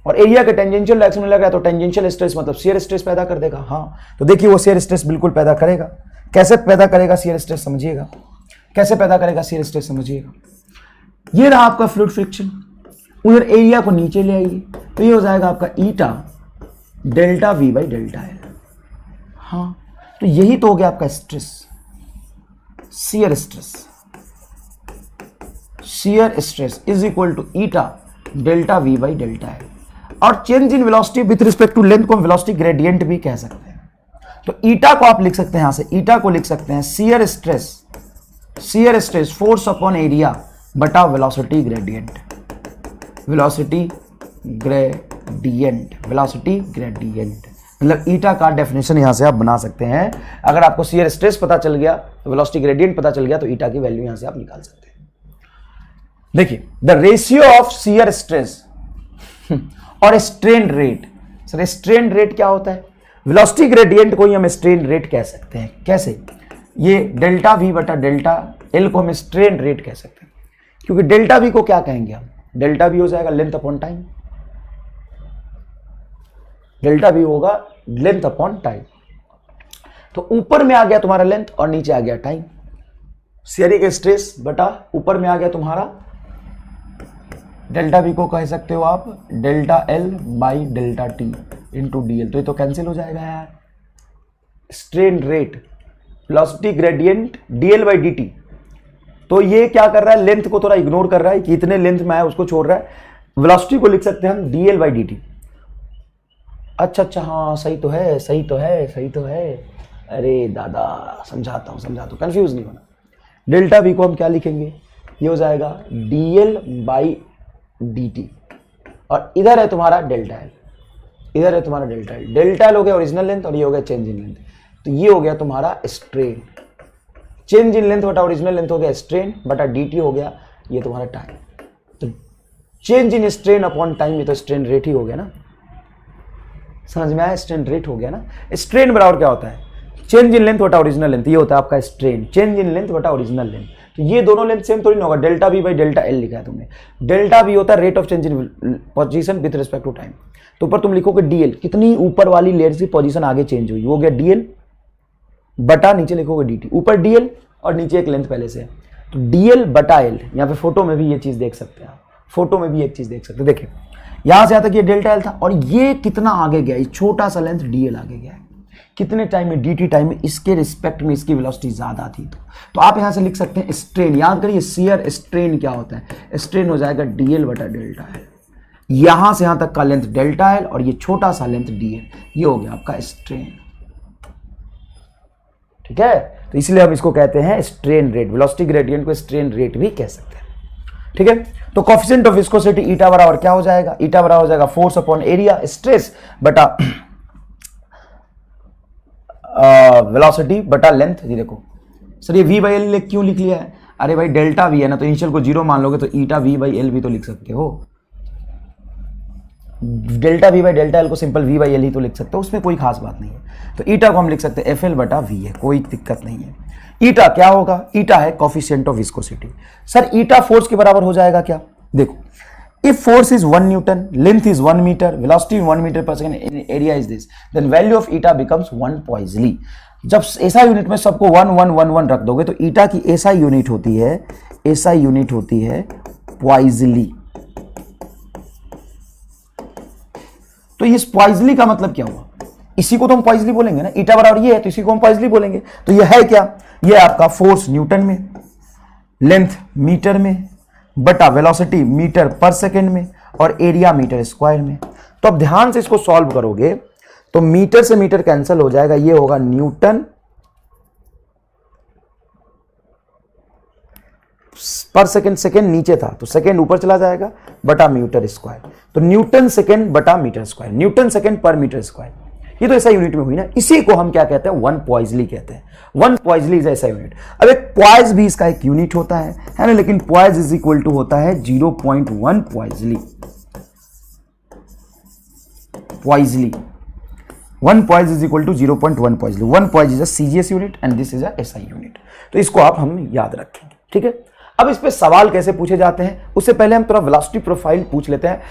और एरिया के टेंजेंशियल डायरेक्शन में लग रहा है तो टेंजेंशियल स्ट्रेस मतलब शियर स्ट्रेस पैदा कर देगा। हाँ, तो देखिए वो शियर स्ट्रेस बिल्कुल पैदा करेगा। कैसे पैदा करेगा शियर स्ट्रेस समझिएगा, कैसे पैदा करेगा शियर स्ट्रेस समझिएगा। ये रहा आपका फ्लूइड फ्रिक्शन, उधर एरिया को नीचे ले आइए तो ये हो जाएगा आपका eta delta we by delta l. हाँ, तो यही तो हो गया आपका stress, shear stress is equal to eta delta we by delta l. और change in velocity with respect to length को हम वेलोसिटी ग्रेडियंट भी कह सकते हैं। तो ईटा को आप लिख सकते हैं, यहां से ईटा को लिख सकते हैं shear stress force upon area बटा वेलोसिटी ग्रेडियंट, मतलब ईटा का डेफिनेशन यहां से आप बना सकते हैं। अगर आपको शियर स्ट्रेस पता चल गया, वेलोसिटी ग्रेडियंट पता चल गया, तो ईटा की वैल्यू यहां से आप निकाल सकते हैं। देखिए the ratio of shear stress और strain rate. Sir strain rate क्या होता है? वेलोसिटी ग्रेडियंट को ही हम स्ट्रेन रेट कह सकते हैं। कैसे? ये डेल्टा वी बटा डेल्टा एल को हम स्ट्रेन रेट कह सकते हैं, क्योंकि डेल्टा वी को क्या कहेंगे हम? डेल्टा वी हो जाएगा length upon time, delta we होगा लेंथ अपॉन टाइम। तो ऊपर में आ गया तुम्हारा लेंथ और नीचे आ गया टाइम। शेयरिंग स्ट्रेस बटा ऊपर में आ गया तुम्हारा डेल्टा बी को कह सकते हो आप delta L by delta T into D L. तो ये तो कैंसिल हो जाएगा यार। Strain rate velocity gradient DL by D T. तो ये क्या कर रहा है, लेंथ को थोड़ा इग्नोर कर रहा है कि इतने लेंथ में है उसको छोड़ रहा है। वेलोसिटी को लिख सकते हैं हम डीएल बाई डी टी। अच्छा हाँ सही तो है, सही तो है, सही तो है। अरे दादा समझाता हूँ, कंफ्यूज नहीं होना। डेल्टा बी को हम क्या लिखेंगे, ये हो जाएगा डीएल बाई डी टी और इधर है तुम्हारा डेल्टा एल, इधर है तुम्हारा डेल्टा एल। डेल्टा एल हो गया ओरिजिनल लेंथ और ये हो गया चेंज इन लेंथ। तो ये हो गया तुम्हारा स्ट्रेन, चेंज इन लेंथ बटा ओरिजिनल लेंथ हो गया स्ट्रेन बटा डी टी हो गया ये तुम्हारा टाइम। तो change in strain upon time, ये तो स्ट्रेन रेट ही हो गया ना, समझ में आया, स्ट्रेन रेट हो गया ना। स्ट्रेन बराबर क्या होता है, चेंज इन लेंथ बटा ओरिजिनल लेंथ, ये होता है आपका स्ट्रेन, चेंज इन लेंथ बटा ओरिजिनल लेंथ। तो ये दोनों लेंथ सेम थोड़ी ना होगा, delta B by delta L लिखा है तुमने। डेल्टा बी होता है rate of change in position with respect to time. तो ऊपर तुम लिखोगे डीएल, कितनी ऊपर वाली लेयर की पोजीशन आगे चेंज हुई, वो हो गया डीएल बटा नीचे लिखोगे डीटी। ऊपर डीएल और नीचे एक लेंथ पहले से है, तो डीएल बटा एल। यहाँ पे फोटो में भी ये चीज देख सकते हैं आप, फोटो में भी एक चीज देख सकते हैं। देखिए यहां से यहां तक ये डेल्टा एल था और ये कितना आगे गया, ये छोटा सा लेंथ डीएल आगे गया है। कितने टाइम में, dt टाइम में, इसके रिस्पेक्ट में इसकी वेलोसिटी ज्यादा थी। तो आप यहां से लिख सकते हैं स्ट्रेन, याद करिए शियर स्ट्रेन क्या होता है, स्ट्रेन हो जाएगा dl बटा डेल्टा एल। यहां से यहां तक का लेंथ डेल्टा एल और ये छोटा सा लेंथ dl, ये हो गया आपका स्ट्रेन। ठीक है, तो इसलिए हम इसको कहते हैं स्ट्रेन रेट, वेलोसिटी ग्रेडियंट को स्ट्रेन रेट भी कह सकते हैं। ठीक है, तो कोफिशिएंट ऑफ विस्कोसिटी ईटा बराबर क्या हो जाएगा, ईटा बराबर हो जाएगा फोर्स अपॉन एरिया स्ट्रेस बटा वेलोसिटी बटा लेंथ। ये देखो सर ये v बाई एल क्यों लिख लिया है, अरे भाई डेल्टा v है ना, तो इनिशियल को जीरो मान लोगे तो ईटा v बाई एल भी तो लिख सकते हो। Delta v by delta L को सिंपल v बाई एल ही तो लिख सकते हो, उसमें कोई खास बात नहीं है। तो ईटा को हम लिख सकते हैं एफ एल बटा वी है, कोई दिक्कत नहीं है। ईटा क्या होगा, ईटा है coefficient of viscosity. Sir eta force के बराबर हो जाएगा क्या, देखो if force is 1 Newton, length is 1 meter, velocity 1 meter per second, area is this, then value of eta becomes 1 Poiseuille। जब ऐसा यूनिट में सबको 1 1 1 1 रख दोगे तो ईटा की ऐसा यूनिट होती है, ऐसा यूनिट होती है Poiseuille। तो इस Poiseuille का मतलब क्या हुआ, इसी को तो हम Poiseuille बोलेंगे ना, ईटा बराबर ये है तो इसी को हम Poiseuille बोलेंगे। तो ये है क्या, ये आपका फोर्स न्यूटन में, लेंथ मीटर में बटा वेलोसिटी मीटर पर सेकेंड में और एरिया मीटर स्क्वायर में। तो अब ध्यान से इसको सॉल्व करोगे तो मीटर से मीटर कैंसिल हो जाएगा, ये होगा न्यूटन पर सेकेंड, सेकेंड नीचे था तो सेकेंड ऊपर चला जाएगा बटा मीटर स्क्वायर। तो न्यूटन सेकेंड बटा मीटर स्क्वायर, न्यूटन सेकेंड पर मीटर स्क्वायर, ये तो ऐसा यूनिट में हुई ना, इसी को हम क्या कहते हैं, 1 Poiseuille कहते हैं। 1 Poiseuille इज ऐसा यूनिट। अब एक पॉइज भी इसका एक यूनिट होता है ना, लेकिन पॉइज इज इक्वल टू होता है 0.1 Poiseuille। 1 Poise is equal to 0.1 Poiseuille। 1 Poise is a CGS unit and this is a SI unit. तो इसको आप हम याद रखेंगे। ठीक है, अब इस पे सवाल कैसे पूछे जाते हैं, उससे पहले हम थोड़ा वेलोसिटी प्रोफाइल पूछ लेते हैं।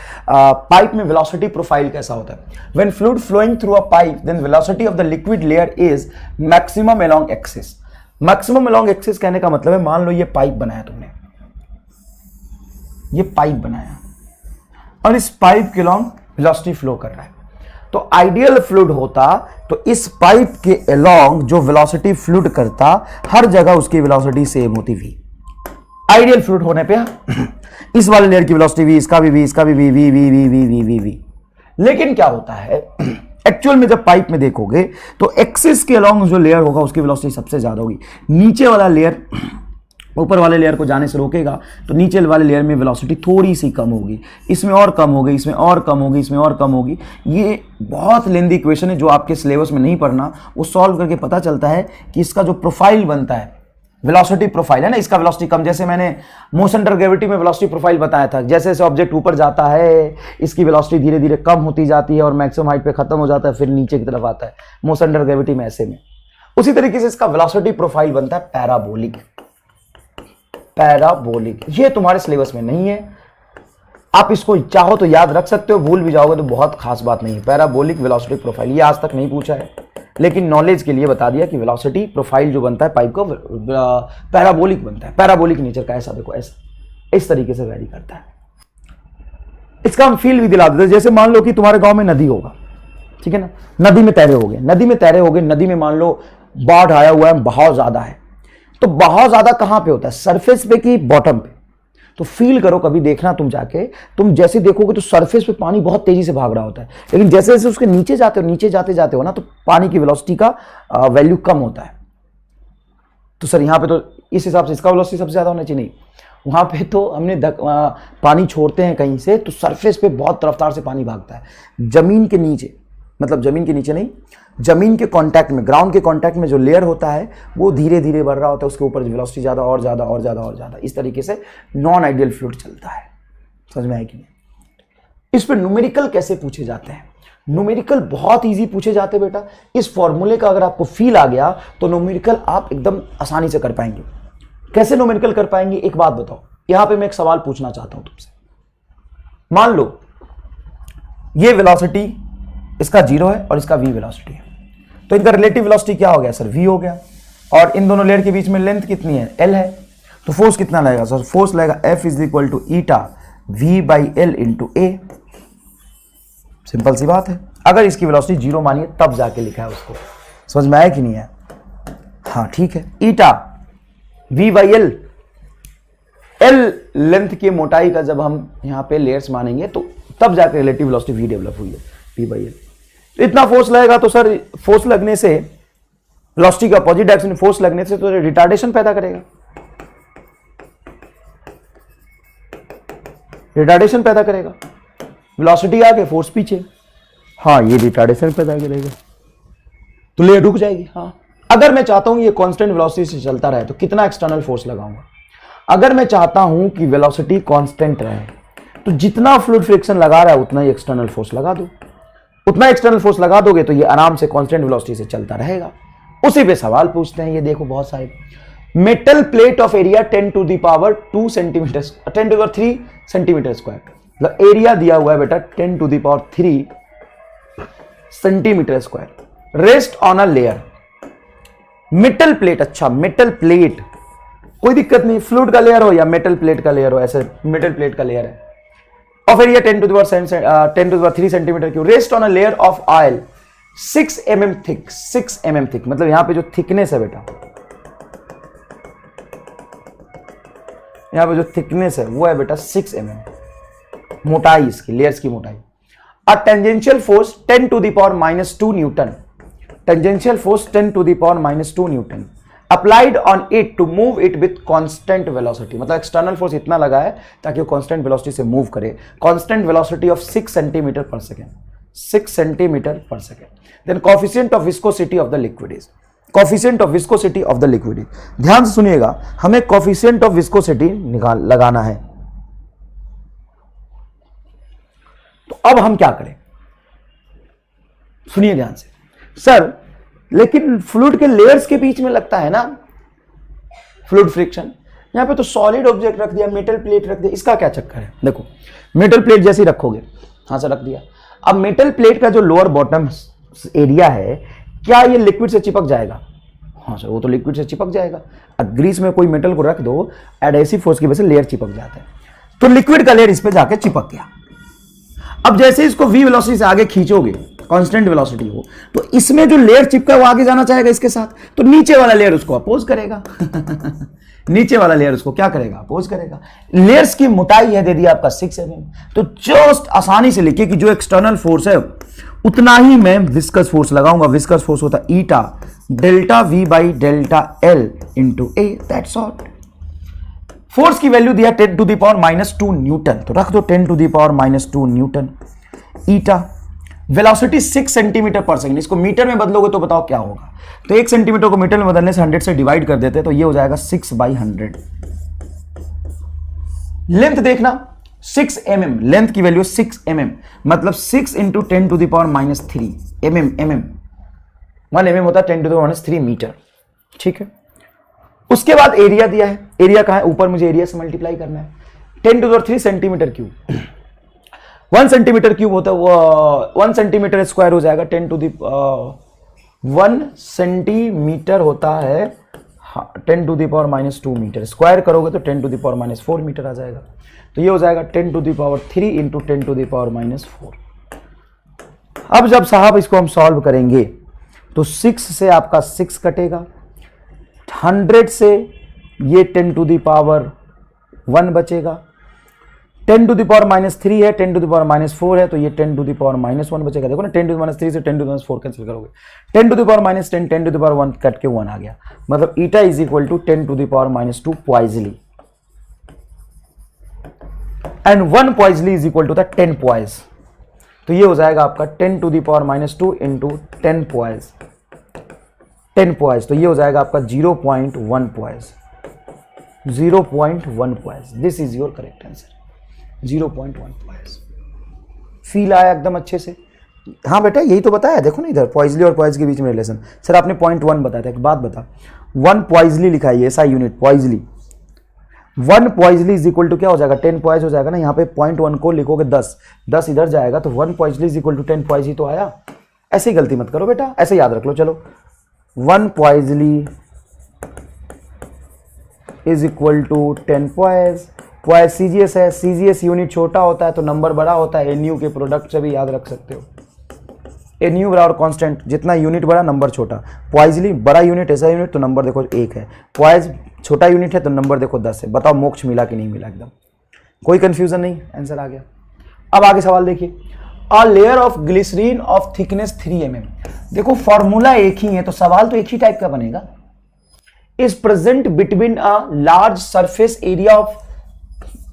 पाइप में वेलोसिटी प्रोफाइल कैसा होता है, when fluid flowing through a pipe then velocity of the liquid layer is maximum along axis. Maximum along axis कहने का मतलब है, मान लो ये पाइप बनाया तुमने, ये पाइप बनाया और इस पाइप के अलोंग वेलोसिटी फ्लो कर रहा है। तो आइडियल फ्लूइड होता तो इस पाइप के अलोंग जो वेलोसिटी फ्लूइड करता हर जगह उसकी वेलोसिटी सेम होती वी। आइडियल फ्लूइड होने पे इस वाले लेयर की वेलोसिटी वी, इसका भी वी, इसका भी V V V V V V V V. लेकिन क्या होता है एक्चुअल में जब पाइप में देखोगे तो एक्सिस के अलोंग जो लेयर होगा उसकी वेलोसिटी सबसे ज्यादा होगी। नीचे वाला लेयर ऊपर वाले लेयर को जाने से रोकेगा तो नीचे वाले लेयर में वेलोसिटी थोड़ी सी कम होगी, इसमें और कम होगी, इसमें और कम होगी, इसमें और कम होगी। ये बहुत लेंदी इक्वेशन है जो आपके सिलेबस में नहीं पढ़ना, वो सॉल्व करके पता चलता है कि इसका जो प्रोफाइल बनता है, वेलोसिटी प्रोफाइल है ना, इसका वेलोसिटी कम, जैसे मैंने मोशन अंडर ग्रेविटी में वेलोसिटी प्रोफाइल बताया था, जैसे जैसे ऑब्जेक्ट ऊपर जाता है इसकी वेलोसिटी धीरे धीरे कम होती जाती है और मैक्सिमम हाइट पे खत्म हो जाता है, फिर नीचे की तरफ आता है मोशन अंडर ग्रेविटी में ऐसे में। उसी तरीके से इसका वेलोसिटी प्रोफाइल बनता है पैराबोलिक। पैराबोलिक ये तुम्हारे सिलेबस में नहीं है, आप इसको चाहो तो याद रख सकते हो, भूल भी जाओगे तो बहुत खास बात नहीं है। पैराबोलिक वेलोसिटी प्रोफाइल, ये आज तक नहीं पूछा है, लेकिन नॉलेज के लिए बता दिया कि वेलोसिटी प्रोफाइल जो बनता है पाइप का पैराबोलिक बनता है। पैराबोलिक नेचर का, ऐसा देखो, ऐसा इस तरीके से वैरी करता है। इसका हम फील भी दिला देते हैं। जैसे मान लो कि तुम्हारे गांव में नदी होगा, ठीक है ना, नदी में तैरे होगे, नदी में तैरे होगे, नदी में मान लो बाढ़ आया हुआ है, बहाव ज्यादा है, तो बहाव ज्यादा कहां पे होता है, सरफेस पे कि बॉटम पे? तो फील करो, कभी देखना तुम जाके, तुम जैसे देखोगे तो सरफेस पे पानी बहुत तेजी से भाग रहा होता है, लेकिन जैसे जैसे उसके नीचे जाते हो, नीचे जाते जाते हो ना, तो पानी की वेलोसिटी का वैल्यू कम होता है। तो सर यहाँ पे तो इस हिसाब से इसका वेलोसिटी सबसे ज्यादा होना चाहिए, नहीं, वहां पे तो हमने पानी छोड़ते हैं कहीं से तो सरफेस पे बहुत रफ्तार से पानी भागता है। जमीन के नीचे, मतलब जमीन के नीचे नहीं, जमीन के कांटेक्ट में, ग्राउंड के कांटेक्ट में जो लेयर होता है वो धीरे धीरे बढ़ रहा होता है, उसके ऊपर वेलोसिटी ज्यादा और ज्यादा और ज्यादा और ज्यादा, इस तरीके से नॉन आइडियल फ्लूइड चलता है। समझ में आया कि नहीं? इस पर न्यूमेरिकल कैसे पूछे जाते हैं? न्यूमेरिकल बहुत इजी पूछे जाते हैं बेटा। इस फॉर्मूले का अगर आपको फील आ गया तो न्यूमेरिकल आप एकदम आसानी से कर पाएंगे। कैसे न्यूमेरिकल कर पाएंगे, एक बात बताओ। यहां पे मैं एक सवाल पूछना चाहता हूं तुमसे। मान लो ये वेलोसिटी इसका 0 है और इसका v वेलोसिटी है, तो इनका रिलेटिव वेलोसिटी क्या हो गया सर, v हो गया, और इन दोनों लेयर के बीच में लेंथ कितनी है, l है, तो फोर्स कितना लगेगा सर, फोर्स लगेगा F is equal to eta v/l into a। Simple सी बात है। अगर इसकी वेलोसिटी 0 मानिए तब जाके लिखा है उसको। समझ में आया कि नहीं है? हाँ ठीक है, ईटा v/l, l लेंथ की मोटाई का जब हम यहाँ पे लेयर्स मानेंगे तो तब जाके रिलेटिव वेलोसिटी v डेवलप हुई है, v/l। तो इतना फोर्स लगेगा तो सर फोर्स लगने से, वेलोसिटी का अपोजिट डायरेक्शन में फोर्स लगने से तो रिटार्डेशन पैदा करेगा, रिटार्डेशन पैदा करेगा। वेलोसिटी आगे, फोर्स पीछे, हाँ ये रिटार्डेशन पैदा करेगा, तो लेयर रुक जाएगी। हाँ, अगर मैं चाहता हूं ये कांस्टेंट वेलोसिटी से चलता रहे तो कितना एक्सटर्नल फोर्स लगाऊंगा? अगर मैं चाहता हूं कि वेलोसिटी कांस्टेंट रहे तो जितना फ्लूइड फ्रिक्शन लगा रहा है उतना ही एक्सटर्नल फोर्स लगा दो। उतना एक्सटर्नल फोर्स लगा दोगे तो ये आराम से कांस्टेंट वेलोसिटी से चलता रहेगा। उसी पे सवाल पूछते हैं, ये देखो बहुत सारे। Metal plate of area 10 to the power 2 centimetre, 10 to the power 3 centimetre square, मतलब एरिया दिया हुआ है बेटा 10 to the power 3 centimetre square, rest on a layer metal plate. अच्छा, मेटल प्लेट कोई दिक्कत नहीं, फ्लूइड का लेयर हो या मेटल प्लेट का लेयर हो, ऐसे मेटल प्लेट का लेयर है, of area 10 to the power 3 centimetre cube, rest on a layer of oil 6 mm thick. 6 mm thick मतलब यहां पे जो थिकनेस है बेटा, यहां पे जो थिकनेस है वो है बेटा 6 mm, मोटाई इसकी, लेयर्स की मोटाई। A tangential force 10 to the power -2 newton, tangential force 10 to the power -2 newton applied on it to move it with constant velocity, मतलब एक्सटर्नल फोर्स इतना लगा है ताकि वो कांस्टेंट वेलोसिटी से मूव करे। Constant velocity of 6 centimetre per second, 6 centimetre per second. Then coefficient of viscosity of the liquid is, coefficient of viscosity of the liquid is, ध्यान से सुनिएगा, हमें कोएफिशिएंट ऑफ विस्कोसिटी लगाना है। तो अब हम क्या करें, सुनिए ध्यान से। सर लेकिन फ्लूइड के लेयर्स के बीच में लगता है ना फ्लूइड फ्रिक्शन, यहां पे तो सॉलिड ऑब्जेक्ट रख दिया, मेटल प्लेट रख दिया, इसका क्या चक्कर है? देखो मेटल प्लेट जैसे रखोगे, हां से रख दिया, अब मेटल प्लेट का जो लोअर बॉटम एरिया है, क्या ये लिक्विड से चिपक जाएगा? हाँ सर, वो तो लिक्विड से चिपक जाएगा। अब ग्रीस में कोई मेटल को रख दो, एडहेसिव फोर्स की वजह से लेयर चिपक जाता है, तो लिक्विड का लेयर इस पे जाके चिपक गया। अब जैसे इसको v वेलोसिटी से आगे खींचोगे, कांस्टेंट वेलोसिटी हो, तो इसमें जो लेयर चिपका वो आगे जाना चाहेगा इसके साथ, तो नीचे वाला लेयर उसको अपोज करेगा नीचे वाला लेयर उसको क्या करेगा? अपोज करेगा। लेयर्स की मोटाई है दे दिया आपका 6 mm, तो जस्ट आसानी से लिखिए कि जो एक्सटर्नल फोर्स है उतना ही मैं विस्कस फोर्स लगाऊंगा। विस्कस फोर्स होता है eta delta v by delta L into A, that's all. Force की वैल्यू दिया 10 टू द पावर -2 न्यूटन, तो रख दो 10 to the power -2 newton. Eta velocity 6 centimetre पर सेकंड, इसको मीटर में बदलोगे तो बताओ क्या होगा? तो 1 सेंटीमीटर को मीटर में बदलने से 100 से डिवाइड कर देते, तो ये हो जाएगा 6/100। लेंथ देखना 6 mm, लेंथ की वैल्यू 6 mm, मतलब 6 into 10 to the power -3 mm, 1 mm होता है 10 टू द पावर -3 मीटर, ठीक है। उसके बाद एरिया दिया है, एरिया कहां है? ऊपर मुझे एरिया से मल्टीप्लाई करना है, 10 to the power 3 centimetre cube, 1 centimetre cube होता है वो 1 सेंटीमीटर स्क्वायर हो जाएगा 10 टू द 1 सेंटीमीटर होता है 10 to the power -2 metre. Square करोगे तो 10 टू द पावर -4 मीटर आ जाएगा। तो ये हो जाएगा 10 to the power 3 into 10 to the power -4। अब जब साहब इसको हम सॉल्व करेंगे तो 6 से आपका 6 कटेगा, 100 से ये 10 टू द पावर 1 बचेगा, 10 टू द पावर -3 है, 10 टू द पावर -4 है, तो ये 10 टू द पावर -1 बचेगा। देखो ना 10 टू द पावर -3 से 10 टू द पावर -4 कैंसिल करोगे, 10 to the power -10, 10 to the power 1 cut के 1 आ गया। मतलब eta is equal to 10 to the power -2 poiseuille, and 1 poiseuille is equal to the 10 poise. तो ये हो जाएगा आपका 10 to the power -2 into 10 poise, 10 poise. तो ये हो जाएगा आपका 0.1 poise, 0.1 poise. This is your correct answer, 0.1 poise. Feel आया एकदम अच्छे से? हाँ बेटा यही तो बताया, देखो ना इधर पॉइजली और पॉइज के बीच में रिलेशन। सर आपने 0.1 बताया था, एक बात बता, 1 पॉइजली लिखा है ऐसा unit पॉइजली, 1 poiseuille is equal to क्या हो जाएगा 10 पॉइज हो जाएगा ना। यहाँ पे 0.1 को लिखोगे 10 इधर जाएगा तो 1 poiseuille is equal to 10 poise ही तो आया। ऐसे ही गलती मत करो बेटा, ऐसे याद रख लो। चलो 1 poiseuille is equal to 10 poise. Poise CGS है, सीजीएस यूनिट छोटा होता है तो नंबर बड़ा होता है, एनयू के प्रोडक्ट से भी याद रख सकते हो। एनयू बराबर कांस्टेंट, जितना यूनिट बड़ा नंबर छोटा। पॉइजली बड़ा यूनिट ऐसा यूनिट तो नंबर देखो 1 है, पॉइज छोटा यूनिट है तो नंबर देखो 10 है। बताओ मोक्ष मिला कि नहीं मिला? एकदम कोई कंफ्यूजन नहीं, आंसर आ गया। अब आगे सवाल देखिए, a layer of glycerine of thickness 3 mm। देखो फॉर्मूला एक ही है तो सवाल तो एक ही टाइप का बनेगा। Is present between a large surface area of,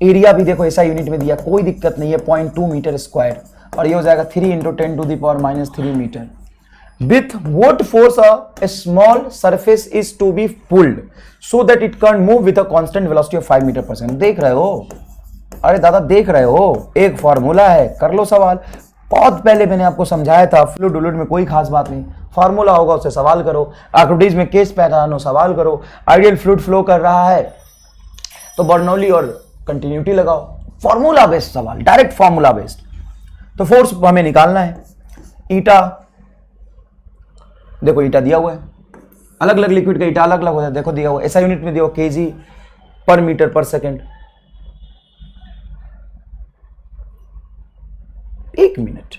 area भी देखो ऐसा यूनिट में दिया, कोई दिक्कत नहीं है, 0.2 मीटर स्क्वायर, और ये हो जाएगा 3 into 10 to the power -3 metre. With what force a small surface is to be pulled so that it can move with a constant velocity of 5 metre पर सेकंड। देख रहे हो? अरे दादा देख रहे हो, एक फॉर्मूला है, कर लो सवाल। बहुत पहले मैंने आपको समझाया था, फ्लूइड वुलूइड में कोई खास बात नहीं, फार्मूला होगा उससे सवाल करो, आर्किमिडीज में केस पैटर्न हो सवाल करो, आइडियल फ्लूइड फ्लो कर रहा है तो बर्नौली और कंटिन्यूटी लगाओ, फॉर्मूला बेस्ड सवाल, डायरेक्ट फॉर्मूला बेस्ड। तो फोर्स हमें निकालना है, ईटा देखो, ईटा दिया हुआ है, अलग अलग लिक्विड का ईटा अलग अलग होता है, देखो दिया हुआ, ऐसा यूनिट में दिया हुआ केजी पर मीटर पर सेकंड। 1 मिनट,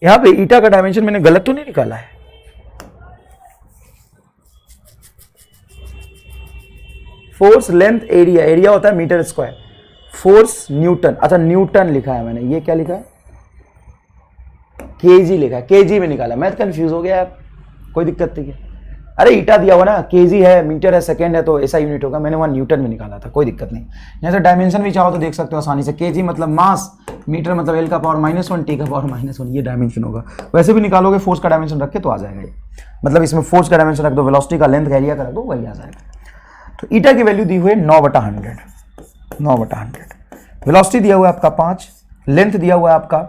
यहां पे ईटा का डायमेंशन मैंने गलत तो नहीं निकाला है? फोर्स लेंथ एरिया, एरिया होता है मीटर स्क्वायर, फोर्स न्यूटन, अच्छा न्यूटन लिखा है मैंने, ये क्या लिखा है केजी लिखा है, केजी में निकाला, मैं कंफ्यूज हो गया यार, कोई दिक्कत नहीं है। अरे ईटा दिया हुआ ना, केजी है, मीटर है, सेकंड है तो ऐसा यूनिट होगा, मैंने वहां न्यूटन में निकाला था, कोई दिक्कत नहीं। यहाँ से डायमेंशन भी चाहो तो देख सकते हो आसानी से, केजी मतलब मास, मीटर मतलब एल का पावर -1, टी का पावर -1, ये डायमेंशन होगा। वैसे भी निकालोगे फोर्स का डायमेंशन रख के तो आ जाएगा ये, मतलब इसमें फोर्स का डायमेंशन रख दो, वेलोसिटी का लेंथ का एरिया का रख दो, वही आ जाएगा। तो ईटा की वैल्यू दी हुई है 9/100, 9/100। वेलोसिटी दिया हुआ है आपका 5, लेंथ दिया हुआ है आपका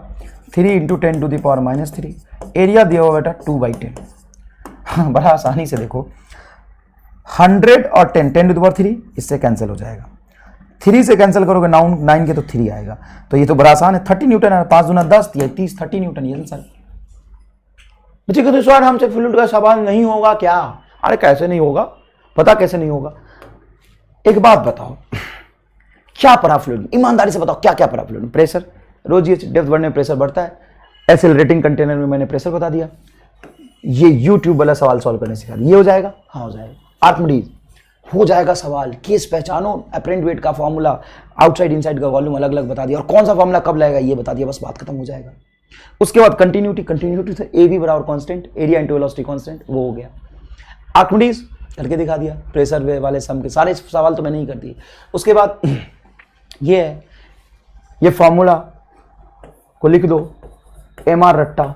3 into 10 to the power -3, area दिया हुआ बेटा 2/10। हाँ बड़ा आसानी से देखो, 100 और 10, 10 टू द पावर 3 इससे कैंसिल हो जाएगा, 3 से कैंसिल करोगे 9 के तो 3 आएगा, तो ये तो बड़ा आसान है, 30 न्यूटन है, 5 दूना 10, ये 30, 30 न्यूटन, ये आंसर। बच्चे कहते सर हमसे फ्लूइड का सवाल नहीं होगा क्या? अरे कैसे नहीं होगा, पता कैसे नहीं होगा, एक बात बताओ, क्या पढ़ा फ्लूइड? ईमानदारी से बताओ क्या क्या पढ़ा फ्लूइड? प्रेशर, रोज ये डेप्थ बढ़ने में प्रेशर बढ़ता है, एक्सेलरेटिंग कंटेनर में मैंने प्रेशर बता दिया, ये यूट्यूब वाला सवाल सॉल्व करने सिखा दिया, ये हो जाएगा, हाँ हो जाएगा। आर्किमिडीज हो जाएगा सवाल, केस पहचानो, अपरेंट वेट का फॉर्मूला, आउटसाइड इनसाइड का वॉल्यूम अलग अलग बता दिया, और कौन सा फॉर्मूला कब लगेगा ये बता दिया, बस बात खत्म हो जाएगा। उसके बाद कंटिन्यूटी, कंटिन्यूटी से ए बी बराबर constant, area into velocity constant, वो हो गया। आर्किमिडीज करके दिखा दिया, प्रेशर वाले सम के सारे सवाल तो मैंने ही कर दिए। उसके बाद ये है, ये फॉर्मूला को लिख दो, MR रट्टा,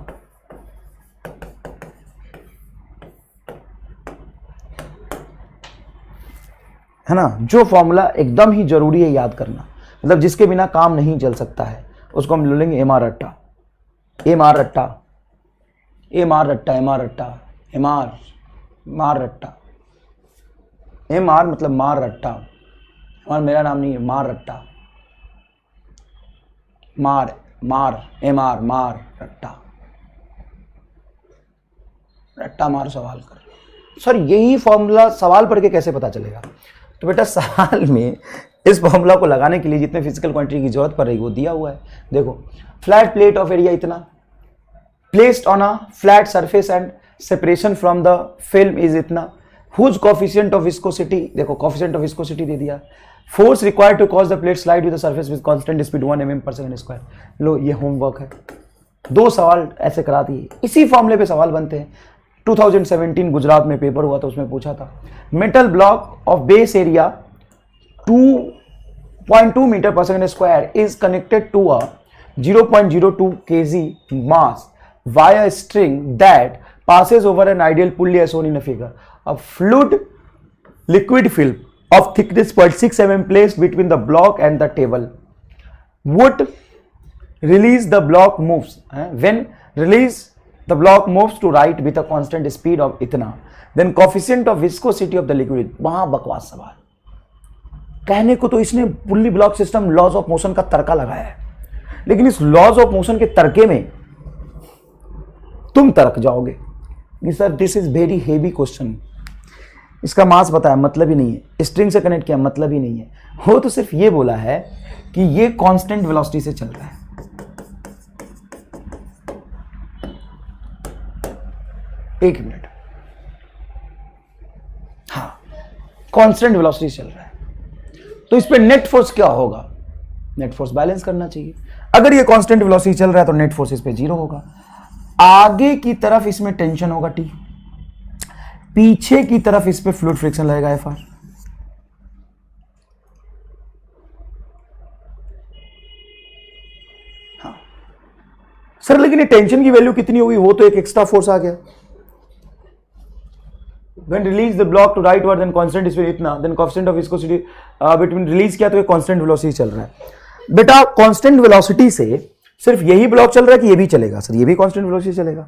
है ना, जो फॉर्मूला एकदम ही जरूरी है याद करना, मतलब जिसके बिना काम नहीं चल सकता है, उसको हम ले लेंगे MR रट्टा, MR रट्टा, MR रट्टा, MR रट्टा, MR मार रट्टा, MR मतलब मार रट्टा, और मेरा नाम नहीं है, मार रट्टा, मार मार MR मार रट्टा रट्टा मार सवाल कर। सर यही फॉर्मूला सवाल पढ़ के कैसे पता चलेगा? तो बेटा सवाल में इस फॉर्मूला को लगाने के लिए जितने फिजिकल क्वांटिटी की जरूरत पड़ रही वो दिया हुआ है। देखो फ्लैट प्लेट ऑफ एरिया इतना, placed on a flat surface and separation from the film is इतना, हुज कोफिशिएंट ऑफ विस्कोसिटी, देखो कोफिशिएंट ऑफ विस्कोसिटी दे दिया, force required to cause the plate slide with the surface with constant speed 1 mm/s²। लो ये होमवर्क है, 2 सवाल ऐसे करा दिए, इसी फॉर्मूले पे सवाल बनते हैं। 2017 गुजरात में पेपर हुआ था, उसमें पूछा था metal block of base area 2.2 m/s² is connected to a 0.02 kg mass via a string that passes over an ideal pulley as shown in a figure. A fluid liquid film of thickness 0.6 mm placed between the block and the table would release the block moves. When release the block moves to right with a constant speed of इतना, then coefficient of viscosity of the liquid। वहां बकवास सवाल, कहने को तो इसने pulley block system laws of motion का तर्का लगाया है, लेकिन इस लॉज ऑफ मोशन के तर्के में तुम तर्क जाओगे sir this is very heavy question, इसका मास बताया मतलब ही नहीं है, स्ट्रिंग से कनेक्ट किया मतलब ही नहीं है, वो तो सिर्फ ये बोला है कि ये कांस्टेंट वेलोसिटी से चल रहा है। एक मिनट, हाँ कांस्टेंट वेलोसिटी चल रहा है, तो इस पे नेट फोर्स क्या होगा? नेट फोर्स बैलेंस करना चाहिए। अगर ये कांस्टेंट वेलोसिटी चल रहा है तो नेट फोर्स इस पे 0 होगा। आगे की तरफ इसमें टेंशन होगा T, पीछे की तरफ इस पे फ्लूइड फ्रिक्शन लगेगा FR। हाँ सर लेकिन ये टेंशन की वैल्यू कितनी होगी? वो तो एक एक्स्ट्रा फोर्स आ गया। When release the block to rightward then constant speed इतना, then coefficient of viscosity between release किया तो ये constant velocity चल रहा है। बेटा constant velocity से सिर्फ यही ब्लॉक चल रहा है कि ये भी चलेगा? सर ये भी constant velocity चलेगा।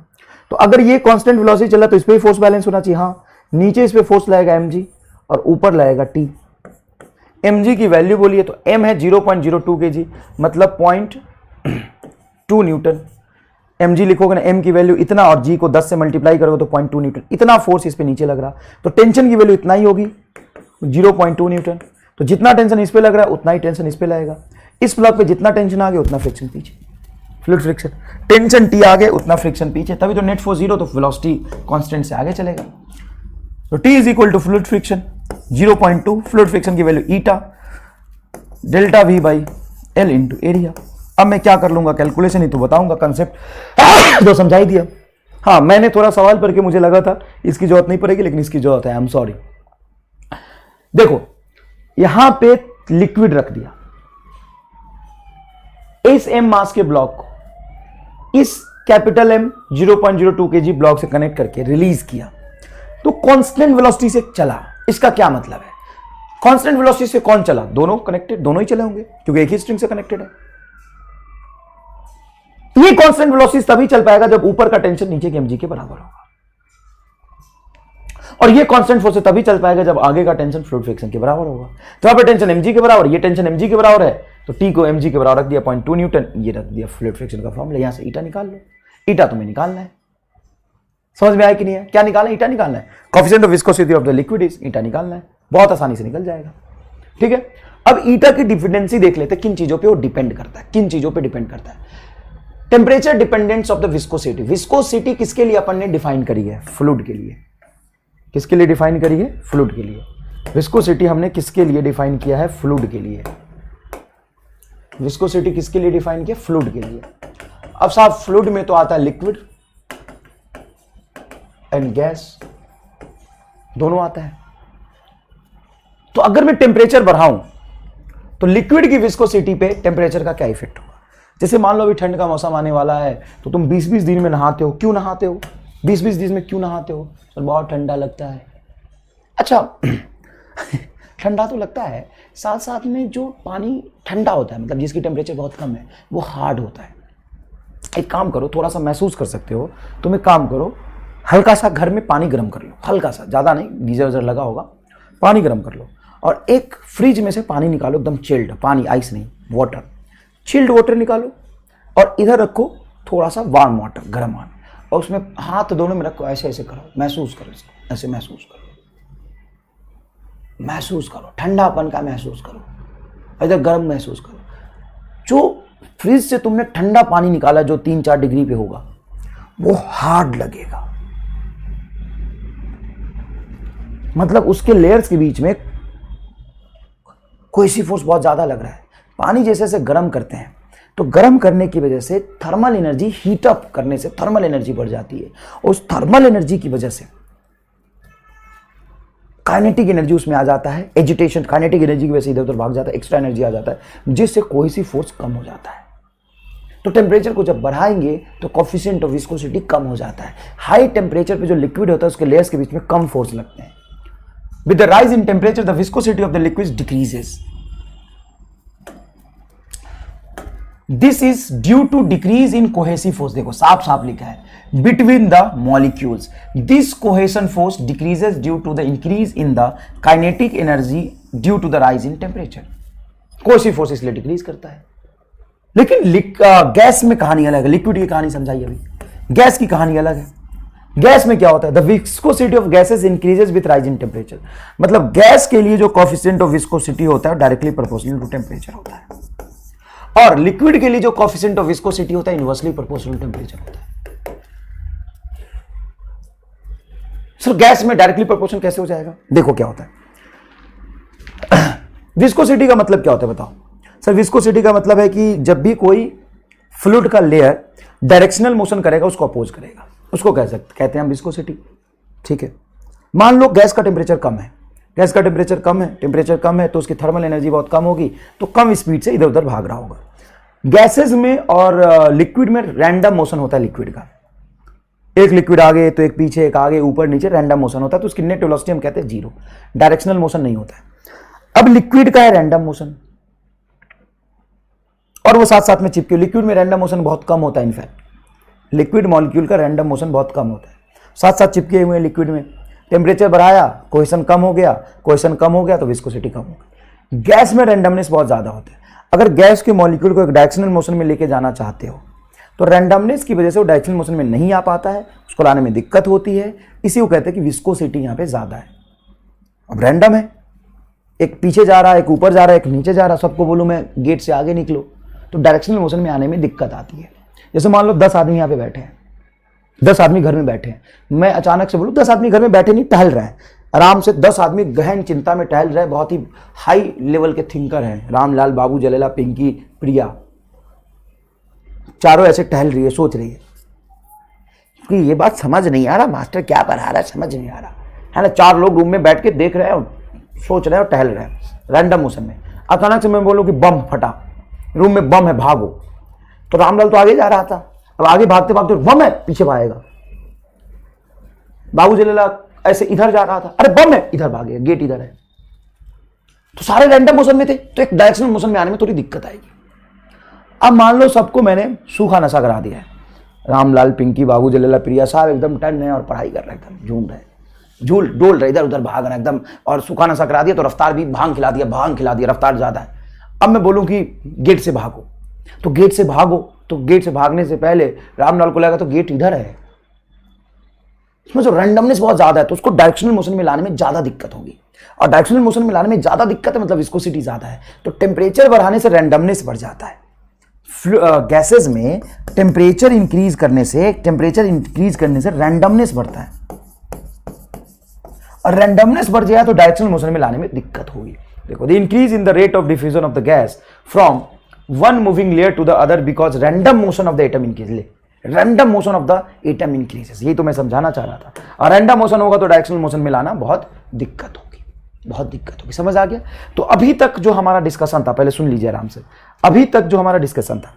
तो अगर ये constant velocity चल रहा है तो इस पे भी फोर्स बैलेंस होना चाहिए। हाँ नीचे इस पे फोर्स लगेगा mg और ऊपर लगेगा t। mg की वैल्यू बोलिए तो m है 0.02 kg मतलब 0.2 न्यूटन। mg लिखोगे ना, m की वैल्यू इतना और g को 10 से मल्टीप्लाई करोगे तो 0.2 न्यूटन, इतना फोर्स इस पे नीचे लग रहा, तो टेंशन की वैल्यू इतना ही होगी 0.2 न्यूटन। तो जितना टेंशन इस पे लग रहा है उतना ही टेंशन इस पे लगेगा। इस ब्लॉक पे जितना टेंशन आगे उतना फ्रिक्शन पीछे, फ्लूइड फ्रिक्शन। टेंशन T आगे उतना फ्रिक्शन पीछे, तभी तो नेट फोर्स 0, तो वेलोसिटी कांस्टेंट से आगे चलेगा। तो T is equal to fluid friction 0.2, fluid friction की value eta delta V by L into area. अब मैं क्या कर लूंगा, कैलकुलेशन ही तो बताऊंगा, कंसेप्ट तो समझा ही दिया। हाँ मैंने थोड़ा सवाल पढ़ के मुझे लगा था इसकी जरूरत नहीं पड़ेगी, लेकिन इसकी जरूरत है, आई एम सॉरी। देखो यहां पे लिक्विड रख दिया, इस M मास के ब्लॉक को इस कैपिटल M 0.02 kg ब्लॉक से कनेक्ट करके रिलीज किया, तो कांस्टेंट वेलोसिटी से चला। इसका क्या मतलब है? कांस्टेंट वेलोसिटी से कौन चला? दोनों कनेक्टेड, दोनों ही चले होंगे क्योंकि एक ही स्ट्रिंग से कनेक्टेड है। ये कांस्टेंट वेलोसिटी तभी चल पाएगा जब ऊपर का टेंशन नीचे के mg के बराबर होगा, और ये कांस्टेंट फोर्स तभी चल पाएगा जब आगे का टेंशन फ्लूइड फ्रिक्शन के बराबर होगा। तो यहां पे टेंशन mg के बराबर, ये टेंशन mg के बराबर है, तो T को mg के बराबर रख दिया 0.2 न्यूटन, ये रख दिया फ्लूइड फ्रिक्शन का फॉर्मूला। यहां से ईटा निकाल लो, ईटा तुम्हें निकालना है, समझ में आया कि नहीं है? क्या निकालना है? ईटा निकालना है। Coefficient of viscosity of the liquid is, eta निकालना है, बहुत आसानी से निकल जाएगा। ठीक है, अब ईटा की डिपेंडेंसी देख लेते हैं, किन चीजों पे वो डिपेंड करता है, किन चीजों पे डिपेंड करता है। Temperature dependence of the viscosity. Viscosity किसके लिए अपन ने डिफाइन करी है? फ्लूइड के लिए। किसके लिए डिफाइन करी है? फ्लूइड के लिए। विस्कोसिटी हमने किसके लिए डिफाइन किया है? फ्लूइड के लिए। विस्कोसिटी किसके लिए डिफाइन किया? फ्लूइड के लिए। अब साहब फ्लूइड में तो आता है लिक्विड एंड गैस, दोनों आता है। तो अगर मैं टेम्परेचर बढ़ाऊं तो लिक्विड की विस्कोसिटी पे टेम्परेचर का क्या इफेक्ट होगा? जैसे मान लो अभी ठंड का मौसम आने वाला है, तो तुम 20-20 दिन में नहाते हो। क्यों नहाते हो? 20-20 दिन में क्यों नहाते हो? सर बहुत ठंडा लगता है। अच्छा ठंडा तो लगता है, साथ साथ में जो पानी ठंडा होता है, मतलब जिसकी टेम्परेचर बहुत कम है, वो हार्ड होता है। एक काम करो, थोड़ा सा महसूस कर सकते हो, तुम एक काम करो, हल्का सा घर में पानी गर्म कर लो, हल्का सा, ज़्यादा नहीं, गीजर वगैरह लगा होगा, पानी गर्म कर लो और एक फ्रिज में से पानी निकालो, एकदम चिल्ड पानी, आइस नहीं, वाटर, चिल्ड वाटर निकालो, और इधर रखो थोड़ा सा वार्म वाटर, गर्म पानी, और उसमें हाथ दोनों में रखो, ऐसे ऐसे करो, महसूस करो इसको, ऐसे महसूस करो, महसूस करो, ठंडापन का महसूस करो, इधर गर्म महसूस करो। जो फ्रिज से तुमने ठंडा पानी निकाला जो 3-4 डिग्री पे होगा, वो हार्ड लगेगा, मतलब उसके लेयर्स के बीच में कोई सी फोर्स बहुत ज्यादा लग रहा है। पानी जैसे जैसे गर्म करते हैं तो गर्म करने की वजह से थर्मल एनर्जी, हीट अप करने से थर्मल एनर्जी बढ़ जाती है, उस थर्मल एनर्जी की वजह से काइनेटिक एनर्जी उसमें आ जाता है, एजिटेशन, काइनेटिक एनर्जी की वजह से इधर उधर भाग जाता है, एक्स्ट्रा एनर्जी आ जाता है, जिससे कोई सी फोर्स कम हो जाता है। तो टेम्परेचर को जब बढ़ाएंगे तो कोफिशिएंट ऑफ विस्कोसिटी कम हो जाता है। हाई टेम्परेचर पे जो लिक्विड होता है उसके लेयर्स के बीच में कम फोर्स लगते हैं। With the rise in temperature the viscosity of the liquid decreases. This is due to decrease in cohesive force. देखो साफ साफ लिखा है, between the molecules. This cohesion force decreases due to the increase in the kinetic energy due to the rise in temperature. Cohesive force इसलिए डिक्रीज करता है। लेकिन गैस में कहानी अलग है। लिक्विड की कहानी समझाई अभी, गैस की कहानी अलग है। गैस में क्या होता है? The viscosity of gases increases with rise in temperature. मतलब गैस के लिए जो कोएफिशिएंट ऑफ विस्कोसिटी होता है डायरेक्टली प्रोपोर्शनल टू टेम्परेचर होता है, और लिक्विड के लिए जो कोएफिशिएंट ऑफ विस्कोसिटी होता है इनवर्सली प्रोपोर्शनल टू टेम्परेचर होता है। सर गैस में डायरेक्टली प्रोपोर्शनल कैसे हो जाएगा? देखो क्या होता है। विस्कोसिटी का मतलब क्या होता है बताओ? सर विस्कोसिटी का मतलब है कि जब भी कोई फ्लूइड का लेयर डायरेक्शनल मोशन करेगा उसको अपोज करेगा, उसको कहते हैं हम विस्कोसिटी। ठीक है, मान लो गैस का टेम्परेचर कम है, गैस का टेम्परेचर कम है तो उसकी थर्मल एनर्जी बहुत कम होगी, तो कम स्पीड से इधर उधर भाग रहा होगा। गैसेज में और लिक्विड में रैंडम मोशन होता है। लिक्विड का एक लिक्विड आगे तो एक पीछे, एक आगे ऊपर नीचे, रैंडम मोशन होता है, तो उसकी नेट वेलोसिटी हम कहते हैं 0, डायरेक्शनल मोशन नहीं होता है। अब लिक्विड का है रैंडम मोशन, और वो साथ साथ में चिपके। लिक्विड में रैंडम मोशन बहुत कम होता है, इनफैक्ट लिक्विड मॉलिक्यूल का रैंडम मोशन बहुत कम होता है, साथ साथ चिपके हुए लिक्विड में। टेम्परेचर बढ़ाया, कोहेशन कम हो गया, तो विस्कोसिटी कम हो गई। गैस में रैंडमनेस बहुत ज्यादा होता है। अगर गैस के मॉलिक्यूल को एक डायरेक्शनल मोशन में लेके जाना चाहते हो तो रैंडमनेस की वजह से वो डायरेक्शनल मोशन में नहीं आ पाता है, उसको लाने में दिक्कत होती है, इसी को कहते हैं कि विस्कोसिटी यहां पे ज्यादा है। अब रैंडम है, एक पीछे जा रहा है, एक ऊपर जा रहा है, एक नीचे जा रहा है, सबको बोलूं मैं गेट से आगे निकलो, तो डायरेक्शनल मोशन में आने में दिक्कत आती है। जैसे मान लो 10 आदमी यहाँ पे बैठे हैं, 10 आदमी घर में बैठे हैं, मैं अचानक से बोलूं 10 आदमी घर में बैठे नहीं, टहल रहे हैं आराम से, 10 आदमी गहन चिंता में टहल रहे हैं, बहुत ही हाई लेवल के थिंकर हैं, रामलाल, बाबू, जलेला, पिंकी, प्रिया, चारों ऐसे टहल रही है, सोच रही है कि ये बात समझ नहीं आ रहा, मास्टर क्या पढ़ा रहा है समझ नहीं आ रहा है ना। 4 लोग रूम में बैठ के देख रहे हैं और सोच रहे हैं और टहल रहे हैं रैंडम मोशन में। अचानक से मैं बोलूं कि बम फटा, रूम में बम है, भागो, तो रामलाल तो आगे जा रहा था, अब आगे भागते भागते बम है, पीछे भागेगा। बाबू जलेला ऐसे इधर जा रहा था, अरे बम है, इधर भागेगा, गेट इधर है। तो सारे रैंडम मोशन में थे, तो एक डायरेक्शनल मोशन में आने में थोड़ी दिक्कत आएगी। अब मान लो सबको मैंने सूखा नशा करा दिया है, रामलाल, पिंकी, बाबू जलेला, प्रिया साहब एकदम टन है और पढ़ाई कर रहे हैं, एकदम झूम रहे, डोल रहे, इधर उधर भाग रहे एकदम, और सूखा नशा करा दिया तो रफ्तार भी, भांग खिला दिया, रफ्तार ज्यादा है। अब मैं बोलूं कि गेट से भागो, तो गेट से भागने से पहले रामलाल को लगा तो गेट इधर है, इसमें जो रैंडमनेस बहुत ज्यादा है, तो उसको डायरेक्शनल मोशन में लाने में ज्यादा दिक्कत होगी, और डायरेक्शनल मोशन में लाने में ज्यादा दिक्कत है मतलब विस्कोसिटी ज्यादा है, तो टेम्परेचर बढ़ाने से रैंडमनेस बढ़ जाता है। गैसेज में टेम्परेचर इंक्रीज करने से रैंडमनेस बढ़ता है, और रैंडमनेस बढ़ जाए तो डायरेक्शनल मोशन में लाने में दिक्कत होगी। देखो, the increase in the rate of diffusion of the gas from one moving layer to the other because random motion of the atom increase, random motion of the atom increases, यही तो मैं समझाना चाह रहा था। और रैंडम मोशन होगा तो डायरेक्शनल मोशन में लाना बहुत दिक्कत होगी, समझ आ गया? तो अभी तक जो हमारा डिस्कशन था, पहले सुन लीजिए आराम से, अभी तक जो हमारा डिस्कशन था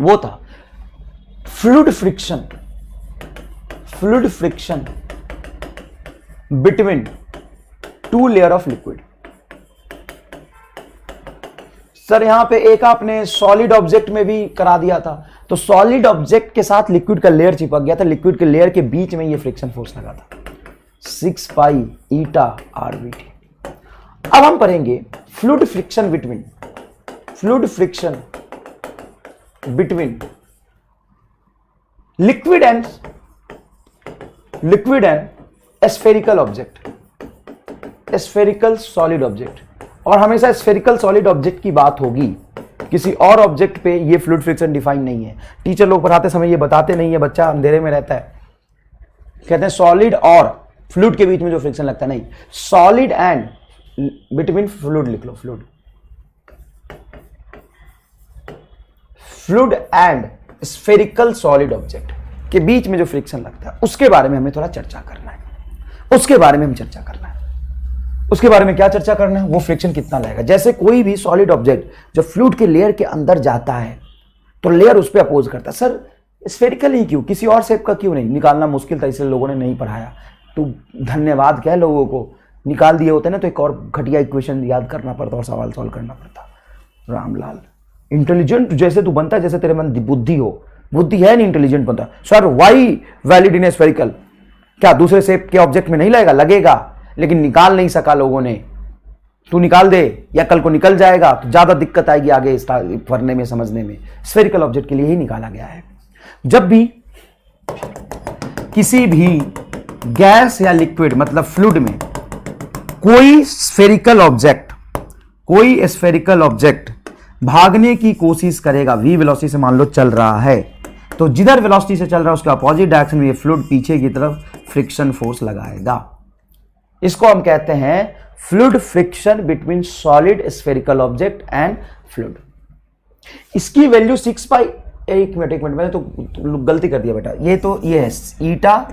वो था fluid friction between 2 layer of liquid. Sir यहां पे एक आपने सॉलिड ऑब्जेक्ट में भी करा दिया था, तो सॉलिड ऑब्जेक्ट के साथ लिक्विड का लेयर चिपक गया था, लिक्विड के लेयर के बीच में ये फ्रिक्शन फोर्स लगा था 6 पाई ईटा RVT। अब हम पढ़ेंगे fluid friction between liquid and spherical object, spherical solid object। और हमेशा spherical solid object की बात होगी, किसी और ऑब्जेक्ट पे ये फ्लूइड फ्रिक्शन डिफाइन नहीं है। टीचर लोग पढ़ाते समय ये बताते नहीं है, बच्चा अंधेरे में रहता है, कहते हैं सॉलिड और फ्लूइड के बीच में जो फ्रिक्शन लगता है, नहीं, सॉलिड एंड बिटवीन फ्लूइड लिख लो, fluid and spherical solid object के बीच में जो फ्रिक्शन लगता है उसके बारे में हमें थोड़ा चर्चा करना है, उसके बारे में हम चर्चा करना है। उसके बारे में क्या चर्चा करना है, वो फ्रिक्शन कितना लगेगा। जैसे कोई भी सॉलिड ऑब्जेक्ट जब फ्लूइड के लेयर के अंदर जाता है तो लेयर उस पर अपोज करता है। सर स्फेरिकल ही क्यों, किसी और शेप का क्यों नहीं? निकालना मुश्किल था इसलिए लोगों ने नहीं पढ़ाया। तो धन्यवाद क्या लोगों को, निकाल दिए होते ना तो एक और घटिया इक्वेशन याद करना पड़ता और सवाल सॉल्व करना पड़ता। रामलाल इंटेलिजेंट जैसे तू बनता है, जैसे तेरे मन बुद्धि हो, बुद्धि है नहीं, इंटेलिजेंट बनता। Sir why valid in spherical, क्या दूसरे शेप के ऑब्जेक्ट में नहीं लगेगा? लगेगा, लेकिन निकाल नहीं सका लोगों ने। तू निकाल दे या कल को निकल जाएगा तो ज्यादा दिक्कत आएगी आगे पढ़ने में, समझने में। स्फेरिकल ऑब्जेक्ट के लिए ही निकाला गया है। जब भी किसी भी गैस या लिक्विड मतलब फ्लूइड में कोई स्फेरिकल ऑब्जेक्ट भागने की कोशिश करेगा, v वेलोसिटी से मान लो चल रहा है, तो जिधर वेलोसिटी से चल रहा है उसके अपोजिट डायरेक्शन में ये फ्लूइड पीछे की तरफ फ्रिक्शन फोर्स लगाएगा। इसको हम कहते हैं fluid friction between solid spherical object and fluid. इसकी वैल्यू 6 पाई, एक मिनट मैंने तो गलती कर दिया बेटा, ये है ईटा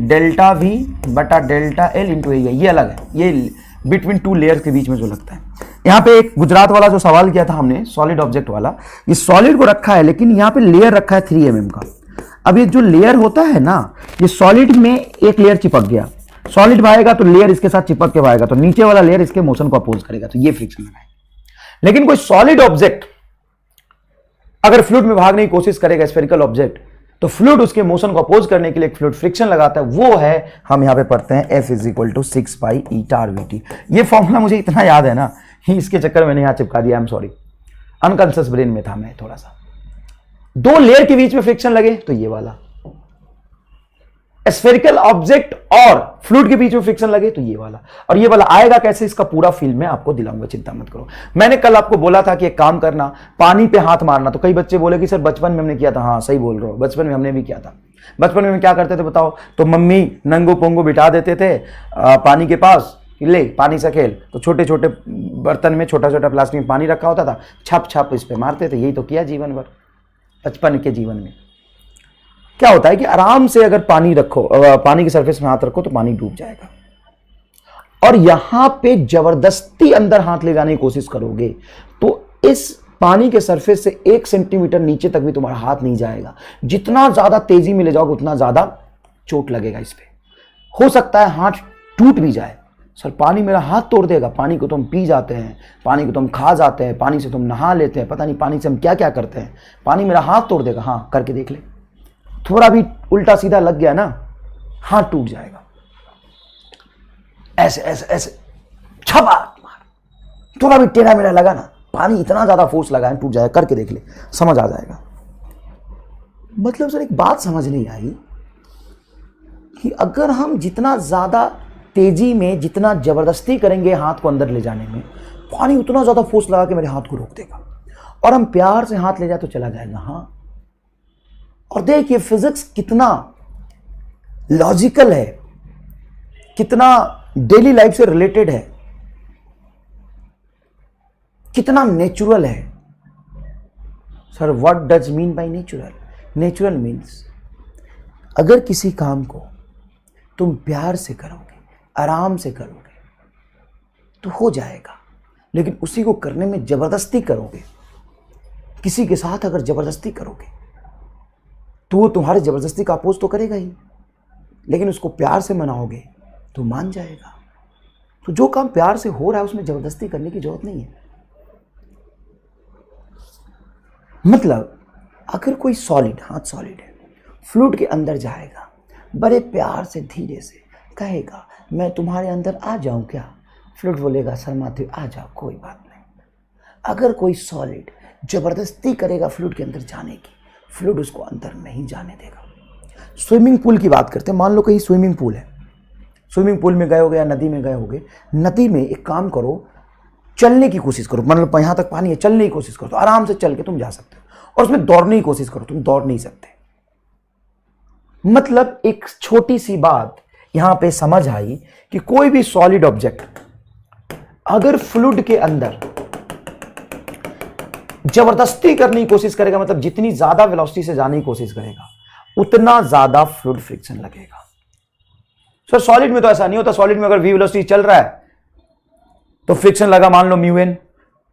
डेल्टा वी बटा डेल्टा एल इंटू एरिया, ये अलग है, ये बिटवीन टू लेयर्स के बीच में जो लगता है। यहाँ पे एक गुजरात वाला जो सवाल किया था हमने सॉलिड ऑब्जेक्ट वाला, ये सॉलिड को रखा है लेकिन यहाँ पे लेयर रखा है 3 mm का। अब ये जो लेयर होता है ना, ये सॉलिड में एक लेयर चिपक गया, सॉलिड भागेगा तो लेयर इसके साथ चिपक के भागेगा, तो नीचे वाला लेयर इसके मोशन को अपोज करेगा, तो ये फ्रिक्शन लगाएगा। लेकिन कोई सॉलिड ऑब्जेक्ट अगर फ्लूइड में भागने की कोशिश करेगा, स्फेरिकल ऑब्जेक्ट, तो फ्लूइड उसके मोशन को अपोज करने के लिए एक फ्लूइड फ्रिक्शन लगाता है, वो है हम यहां पे पढ़ते हैं F = 6 पाई ईटा RVT। ये फॉर्मूला मुझे इतना याद है ना, इसके चक्कर मैंने यहां चिपका दिया, I am sorry, unconscious brain में था मैं थोड़ा सा। दो लेयर के बीच में फ्रिक्शन लगे तो ये वाला, स्फेरिकल ऑब्जेक्ट और फ्लूइड के बीच में फ्रिक्शन लगे तो ये वाला। और ये वाला आएगा कैसे, इसका पूरा फील मैं आपको दिलाऊंगा, चिंता मत करो। मैंने कल आपको बोला था कि एक काम करना, पानी पे हाथ मारना, तो कई बच्चे बोले कि सर बचपन में हमने किया था। हाँ सही बोल रहे हो, बचपन में हमने भी किया था। बचपन में क्या करते थे बताओ, तो मम्मी नंगो पोंगो बिठा देते थे पानी के पास, ले पानी से खेल, तो छोटे छोटे बर्तन में छोटा छोटा प्लास्टिक में पानी रखा होता था, छप छप इस पे मारते थे। यही तो किया जीवन भर, बचपन के जीवन में। क्या होता है कि आराम से अगर पानी रखो, पानी की सरफेस में हाथ रखो तो पानी डूब जाएगा, और यहां पे जबरदस्ती अंदर हाथ ले जाने की कोशिश करोगे तो इस पानी के सरफेस से 1 सेंटीमीटर नीचे तक भी तुम्हारा हाथ नहीं जाएगा। जितना ज्यादा तेजी में ले जाओगे उतना ज्यादा चोट लगेगा इस पे। हो सकता है हाथ टूट भी जाए। सर पानी मेरा हाथ तोड़ देगा। पानी को तो हम पी जाते हैं, पानी को तो हम खा जाते हैं, पानी से तो हम नहा लेते हैं, पता नहीं पानी से हम क्या क्या करते हैं, पानी मेरा हाथ तोड़ देगा। हाँ करके देख ले, थोड़ा भी उल्टा सीधा लग गया ना हाथ टूट जाएगा। ऐसे ऐसे ऐसे छपा मार, थोड़ा भी टेढ़ा मेढ़ा लगा ना, पानी इतना ज्यादा फोर्स लगा है टूट जाएगा। करके देख ले, समझ आ जाएगा। मतलब सर एक बात समझ नहीं आई कि अगर हम जितना ज्यादा तेजी में, जितना जबरदस्ती करेंगे हाथ को अंदर ले जाने में, पानी उतना ज्यादा फोर्स लगा के मेरे हाथ को रोक देगा, और हम प्यार से हाथ ले जाए तो चला जाएगा। हाँ, और देखिए फिजिक्स कितना लॉजिकल है, कितना डेली लाइफ से रिलेटेड है, कितना नेचुरल है। Sir what does mean by natural? Natural means अगर किसी काम को तुम प्यार से करोगे, आराम से करोगे तो हो जाएगा, लेकिन उसी को करने में जबरदस्ती करोगे, किसी के साथ अगर जबरदस्ती करोगे तो वो तुम्हारे जबरदस्ती का अपोज तो करेगा ही, लेकिन उसको प्यार से मनाओगे तो मान जाएगा। तो जो काम प्यार से हो रहा है उसमें जबरदस्ती करने की जरूरत नहीं है। मतलब अगर कोई सॉलिड, हाथ सॉलिड है, फ्लूइड के अंदर जाएगा, बड़े प्यार से धीरे से कहेगा मैं तुम्हारे अंदर आ जाऊं क्या? फ्लूइड बोलेगा शर्माते आ जाओ, कोई बात नहीं। अगर कोई सॉलिड जबरदस्ती करेगा फ्लूइड के अंदर जाने की, फ्लूइड उसको अंदर नहीं जाने देगा। स्विमिंग पूल की बात करते हैं, मान लो कहीं स्विमिंग पूल है, स्विमिंग पूल में गए होगे या नदी में गए होगे, नदी में एक काम करो, चलने की कोशिश करो, मतलब यहां तक पानी है, चलने की कोशिश करो तो आराम से चल के तुम जा सकते हो, और उसमें दौड़ने की कोशिश करो, तुम दौड़ नहीं सकते। मतलब एक छोटी सी बात यहां पे समझ आई कि कोई भी सॉलिड ऑब्जेक्ट अगर फ्लूइड के अंदर जबरदस्ती करने की कोशिश करेगा, मतलब जितनी ज्यादा वेलोसिटी से जाने की कोशिश करेगा, उतना ज्यादा फ्लूइड फ्रिक्शन लगेगा। सर सॉलिड में तो ऐसा नहीं होता, सॉलिड में अगर v वेलोसिटी चल रहा है तो फ्रिक्शन लगा मान लो म्यू एन,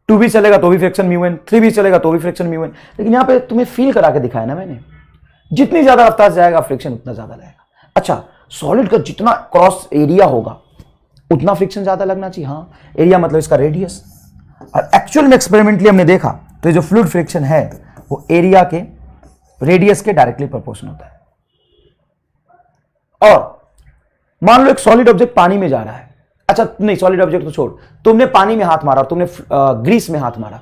2 भी चलेगा तो भी फ्रिक्शन म्यू एन, 3 भी चलेगा तो भी फ्रिक्शन म्यू एन। लेकिन यहां पे तुम्हें फील करा के दिखाया ना मैंने, जितनी ज्यादा रफ्तार से जाएगा फ्रिक्शन उतना ज्यादा लगेगा। अच्छा, सॉलिड का जितना क्रॉस एरिया होगा उतना फ्रिक्शन ज्यादा लगना चाहिए। हाँ, एरिया मतलब इसका रेडियस, और एक्चुअल में एक्सपेरिमेंटली हमने देखा तो जो फ्लूइड फ्रिक्शन है वो एरिया के रेडियस के डायरेक्टली प्रोपोर्शनल होता है। और मान लो एक सॉलिड ऑब्जेक्ट पानी में जा रहा है, अच्छा नहीं सॉलिड ऑब्जेक्ट तो छोड़, तुमने पानी में हाथ मारा, तुमने ग्रीस में हाथ मारा,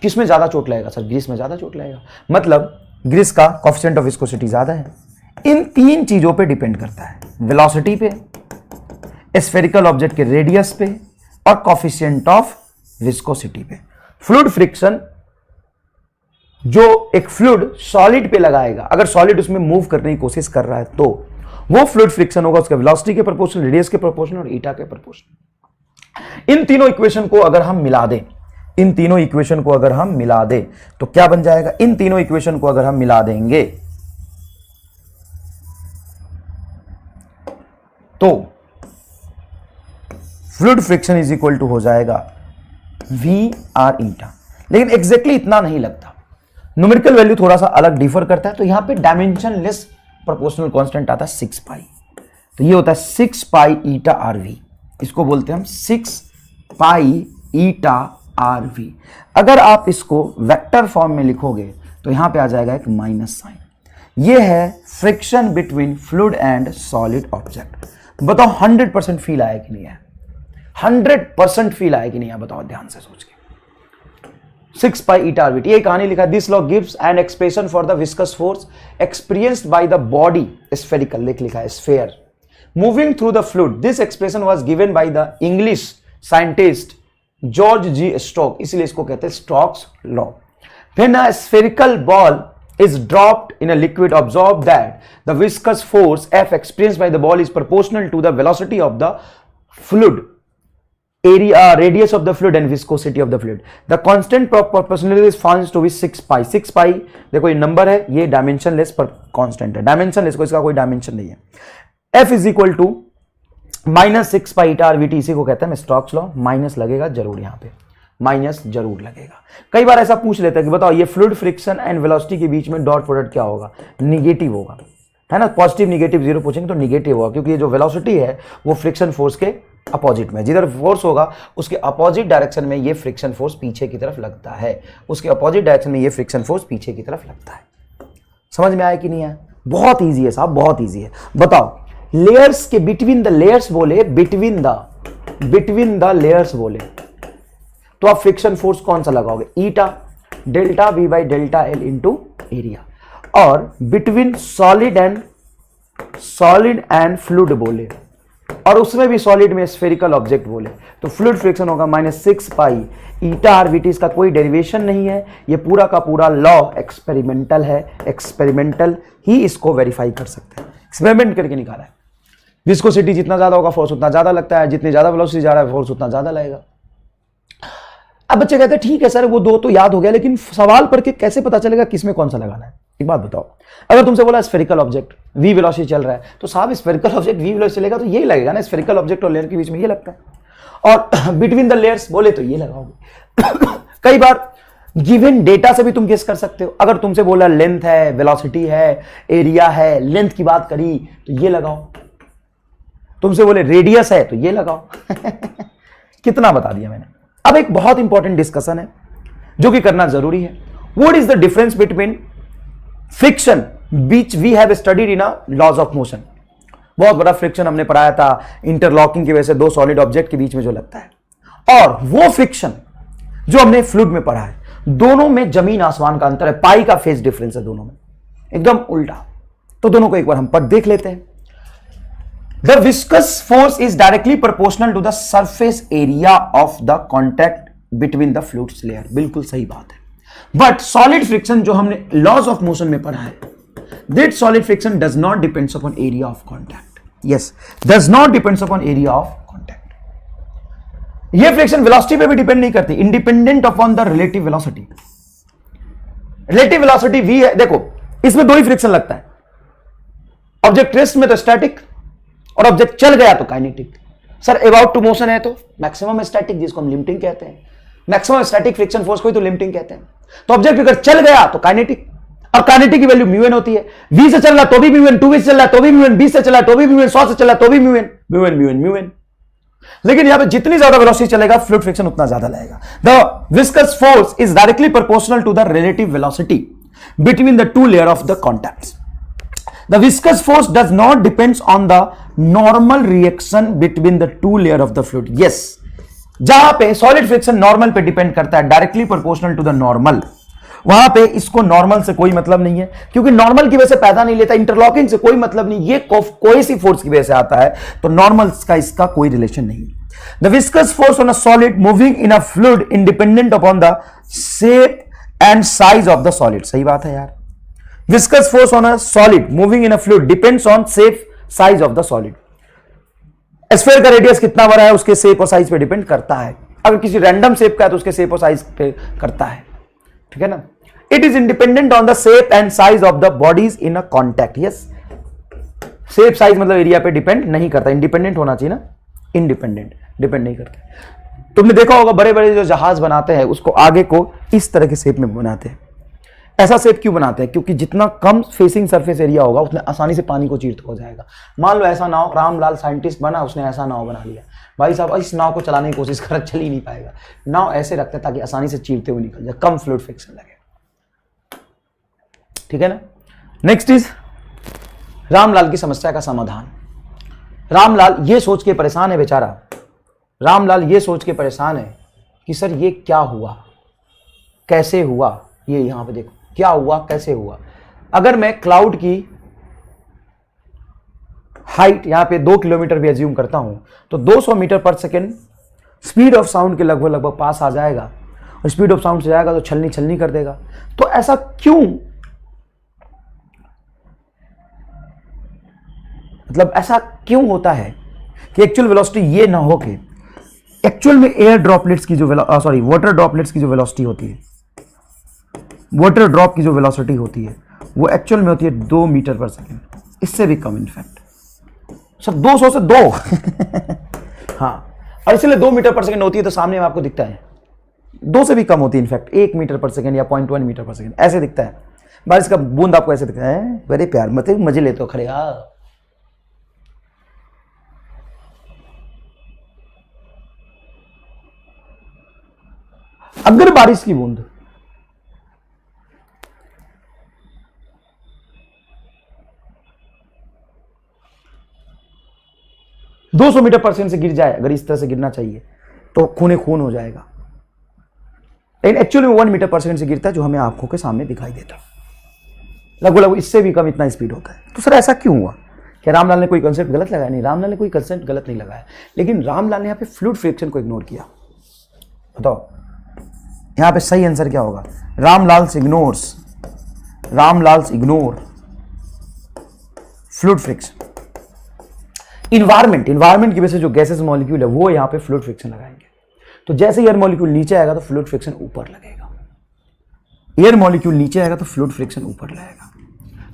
किसमें ज्यादा चोट लगेगा? सर ग्रीस में ज्यादा चोट लगेगा, मतलब ग्रीस का कोएफिशिएंट ऑफ विस्कोसिटी ज्यादा है। इन 3 चीजों पे डिपेंड करता है, वेलोसिटी पे, स्फेरिकल ऑब्जेक्ट के रेडियस पे, और कोएफिशिएंट ऑफ विस्कोसिटी पे। फ्लूइड फ्रिक्शन जो एक फ्लूइड सॉलिड पे लगाएगा, अगर सॉलिड उसमें मूव करने की कोशिश कर रहा है तो वो फ्लूइड फ्रिक्शन होगा उसके वेलोसिटी के प्रोपोर्शनल, रेडियस के प्रोपोर्शनल और ईटा के प्रोपोर्शनल। इन तीनों इक्वेशन को अगर हम मिला दें, इन तीनों इक्वेशन को अगर हम मिला दें तो क्या बन जाएगा? इन तीनों इक्वेशन को अगर हम मिला देंगे तो fluid friction is equal to हो जाएगा वी आर ईटा। लेकिन एग्जैक्टली इतना नहीं लगता, न्यूमेरिकल वैल्यू थोड़ा सा अलग डिफर करता है। तो यहां पे डायमेंशन लेस प्रोपोर्शनल कांस्टेंट आता है 6 पाई, तो ये होता है 6 पाई ईटा आर वी, इसको बोलते हैं हम 6 पाई ईटा आर वी। अगर आप इसको वेक्टर फॉर्म में लिखोगे तो यहां पे आ जाएगा एक माइनस साइन। ये है friction between fluid and solid object. बताओ 100% फील आया कि नहीं है? 100% फील आया कि नहीं है? बताओ ध्यान से सोच के। 6 पाई ईटा आर वी, ये कहानी लिखा है, this law gives an expression for the viscous force experienced by the body spherical, लिखा है sphere, moving through the fluid. This expression was given by the English scientist George G Stoke, इसलिए इसको कहते हैं Stokes law. When a spherical ball is dropped in a liquid, observe that the viscous force F experienced by the ball is proportional to the velocity of the fluid, area, radius of the fluid and viscosity of the fluid. The constant proportionality is found to be 6 pi. 6 pi देखो ये नंबर है, ये डायमेंशनलेस पर कांस्टेंट है, डायमेंशनलेस को इसका कोई डायमेंशन नहीं है। F is equal to -6 pi ईटा आरवीटी, इसी को कहते हैं स्टोक्स लॉ। माइनस लगेगा जरूर, यहाँ पे माइनस जरूर लगेगा। कई बार ऐसा पूछ लेता है कि बताओ ये फ्लूइड फ्रिक्शन एंड वेलोसिटी के बीच में डॉट प्रोडक्ट क्या होगा? निगेटिव होगा, है ना। पॉजिटिव निगेटिव जीरो पूछेंगे तो निगेटिव होगा, क्योंकि ये जो वेलोसिटी है वो फ्रिक्शन फोर्स के अपोजिट में, जिधर फोर्स होगा उसके अपोजिट डायरेक्शन में ये फ्रिक्शन फोर्स पीछे की तरफ लगता है, उसके अपोजिट डायरेक्शन में ये फ्रिक्शन फोर्स पीछे की तरफ लगता है। समझ में आया कि नहीं आया? बहुत ईजी है साहब, बहुत ईजी है। बताओ लेयर्स के बिटवीन द लेयर्स बोले, बिटवीन द लेयर्स बोले तो आप फ्रिक्शन फोर्स कौन सा लगाओगे? Eta delta we by delta L into area. और बिटवीन सॉलिड एंड फ्लूइड बोले, और उसमें भी सॉलिड में स्फेरिकल ऑब्जेक्ट बोले, तो फ्लूइड फ्रिक्शन होगा -6 पाई ईटा आरवीटी। इसका कोई डेरिवेशन नहीं है, ये पूरा का पूरा लॉ एक्सपेरिमेंटल है, एक्सपेरिमेंटल ही इसको वेरीफाई कर सकते हैं, एक्सपेरिमेंट करके निकाला है। विस्कोसिटी जितना ज्यादा होगा फोर्स उतना ज्यादा लगता है, जितनी ज्यादा वेलोसिटी जा रहा है फोर्स उतना ज्यादा लगेगा। अब बच्चे कहते हैं ठीक है सर वो दो तो याद हो गया, लेकिन सवाल पढ़ के कैसे पता चलेगा किसमें कौन सा लगाना है? एक बात बताओ, अगर तुमसे बोला स्फेरिकल ऑब्जेक्ट वी वेलोसिटी चल रहा है, तो साहब स्फेरिकल ऑब्जेक्ट वी वेलोसिटी चलेगा तो यही लगेगा ना, स्फेरिकल ऑब्जेक्ट और लेयर के बीच में ये लगता है। और बिटवीन द लेयर्स बोले तो ये लगाओगे। कई बार गिवन डेटा से भी तुम गेस कर सकते हो। अगर तुमसे बोला लेंथ है, वेलोसिटी है, एरिया है, लेंथ की बात करी तो ये लगाओ, तुमसे बोले रेडियस है तो ये लगाओ। कितना बता दिया मैंने। अब एक बहुत इंपॉर्टेंट डिस्कशन है जो कि करना जरूरी है। What is the difference between friction which we have studied in laws of motion? बहुत बड़ा फ्रिक्शन हमने पढ़ाया था, इंटरलॉकिंग की वजह से दो सॉलिड ऑब्जेक्ट के बीच में जो लगता है, और वो फ्रिक्शन जो हमने फ्लूइड में पढ़ा है, दोनों में जमीन आसमान का अंतर है, पाई का फेज डिफरेंस है दोनों में, एकदम उल्टा। तो दोनों को एक बार हम पढ़ देख लेते हैं। The viscous force is directly proportional to the surface area of the contact between the fluids layer. बिल्कुल सही बात है। बट सॉलिड फ्रिक्शन जो हमने लॉज ऑफ मोशन में पढ़ा है, that solid friction does not depends upon area of contact. Yes, does not depends upon area of contact. ये फ्रिक्शन वेलोसिटी पे भी डिपेंड नहीं करती, independent upon the relative velocity. Relative velocity v है। देखो इसमें दो ही फ्रिक्शन लगता है, ऑब्जेक्ट रेस्ट में तो स्टैटिक और ऑब्जेक्ट चल गया तो kinetic. Sir about to motion है तो मैक्सिमम स्टैटिक, जिसको हम लिमिटिंग कहते हैं, मैक्सिमम स्टैटिक फ्रिक्शन फोर्स को ही तो लिमिटिंग कहते हैं। तो ऑब्जेक्ट अगर चल गया तो काइनेटिक, और काइनेटिक की वैल्यू म्यू होती है। v से चल रहा तो भी म्यू, 2v से चल रहा तो भी म्यू, 20 से चला तो भी म्यू, 100 से चला तो भी म्यू। लेकिन यहां पे जितनी ज्यादा वेलोसिटी चलेगा फ्लूइड फ्रिक्शन उतना ज्यादा लगेगा। The viscous force is directly proportional to the relative velocity between the two layer of the contacts. The viscous force does not depends on the normal reaction between the two layer of the fluid. Yes, जहां पे सॉलिड फ्रिक्शन नॉर्मल पे डिपेंड करता है, directly proportional to the normal, वहां पे इसको नॉर्मल से कोई मतलब नहीं है, क्योंकि नॉर्मल की वजह से पैदा नहीं लेता, इंटरलॉकिंग से कोई मतलब नहीं, ये कोई सी फोर्स की वजह से आता है, तो नॉर्मल का इसका कोई रिलेशन नहीं। The viscous force on a solid moving in a fluid independent upon the shape and size of the solid. सही बात है यार। Viscous force on a solid moving in a fluid depends on shape, size of the solid. Sphere का रेडियस कितना बड़ा है उसके शेप और साइज पे डिपेंड करता है। अगर किसी रैंडम शेप का है तो उसके शेप और साइज पे करता है, ठीक है ना। It is independent on the shape and size of the bodies in a contact. Yes, shape size मतलब एरिया पे डिपेंड नहीं करता, इंडिपेंडेंट होना चाहिए ना, इंडिपेंडेंट, डिपेंड नहीं करता। तुमने देखा होगा बड़े बड़े जो जहाज बनाते हैं उसको आगे को इस तरह के शेप में बनाते हैं। ऐसा शेप क्यों बनाते हैं? क्योंकि जितना कम फेसिंग सरफेस एरिया होगा उतना आसानी से पानी को चीरते हो जाएगा। मान लो ऐसा नाव, रामलाल साइंटिस्ट बना, उसने ऐसा नाव बना लिया, भाई साहब इस नाव को चलाने की कोशिश कर, चल ही नहीं पाएगा। नाव ऐसे रखते हैं ताकि आसानी से चीरते हुए निकल जाए, कम फ्लूइड फ्रिक्शन लगे, ठीक है ना। नेक्स्ट इज रामलाल की समस्या का समाधान। रामलाल ये सोच के परेशान है बेचारा, रामलाल ये सोच के परेशान है कि सर ये क्या हुआ, कैसे हुआ, ये यहां पे देखो क्या हुआ, कैसे हुआ। अगर मैं क्लाउड की हाइट यहां पे 2 किलोमीटर भी एज्यूम करता हूं तो 200 metre per second speed of sound के लगभग पास आ जाएगा, और स्पीड ऑफ साउंड से जाएगा तो छलनी कर देगा। तो ऐसा क्यों, मतलब ऐसा क्यों होता है कि एक्चुअल वेलोसिटी ये ना हो कि एक्चुअल में एयर ड्रॉपलेट्स की जो वाटर ड्रॉपलेट्स की जो वेलोसिटी होती है, वाटर ड्रॉप की जो वेलोसिटी होती है वो एक्चुअल में होती है 2 मीटर पर सेकेंड, इससे भी कम इनफैक्ट। सर 200 से 2 हाँ, और इसलिए 2 मीटर पर सेकेंड होती है तो सामने में आपको दिखता है 2 से भी कम होती है इनफैक्ट, 1 मीटर पर सेकेंड या 0.1 मीटर पर सेकेंड ऐसे दिखता है। बारिश का बूंद आपको ऐसे दिखता है, बड़े प्यार मत मजे लेते हो खड़े। अगर बारिश की बूंद 200 मीटर पर सेकेंड से गिर जाए, अगर इस तरह से गिरना चाहिए तो खूने खून हो जाएगा, लेकिन एक्चुअली में 1 मीटर पर सेकेंड से गिरता है जो हमें आंखों के सामने दिखाई देता है, लगभग इससे भी कम इतना स्पीड होता है। तो सर ऐसा क्यों हुआ? क्या रामलाल ने कोई कंसेप्ट गलत लगाया? नहीं, रामलाल ने कोई कंसेप्ट गलत नहीं लगाया, लेकिन रामलाल ने यहाँ पे फ्लूइड फ्रिक्शन को इग्नोर किया। बताओ यहाँ पे सही आंसर क्या होगा? Ramlal ignore fluid friction. Environment की वजह से जो गैसेस मॉलिक्यूल है वो यहाँ पे फ्लूइड फ्रिक्शन लगाएंगे, तो जैसे एयर मॉलिक्यूल नीचे आएगा तो फ्लूइड फ्रिक्शन ऊपर लगेगा, एयर मॉलिक्यूल नीचे आएगा तो फ्लूइड फ्रिक्शन ऊपर लगेगा।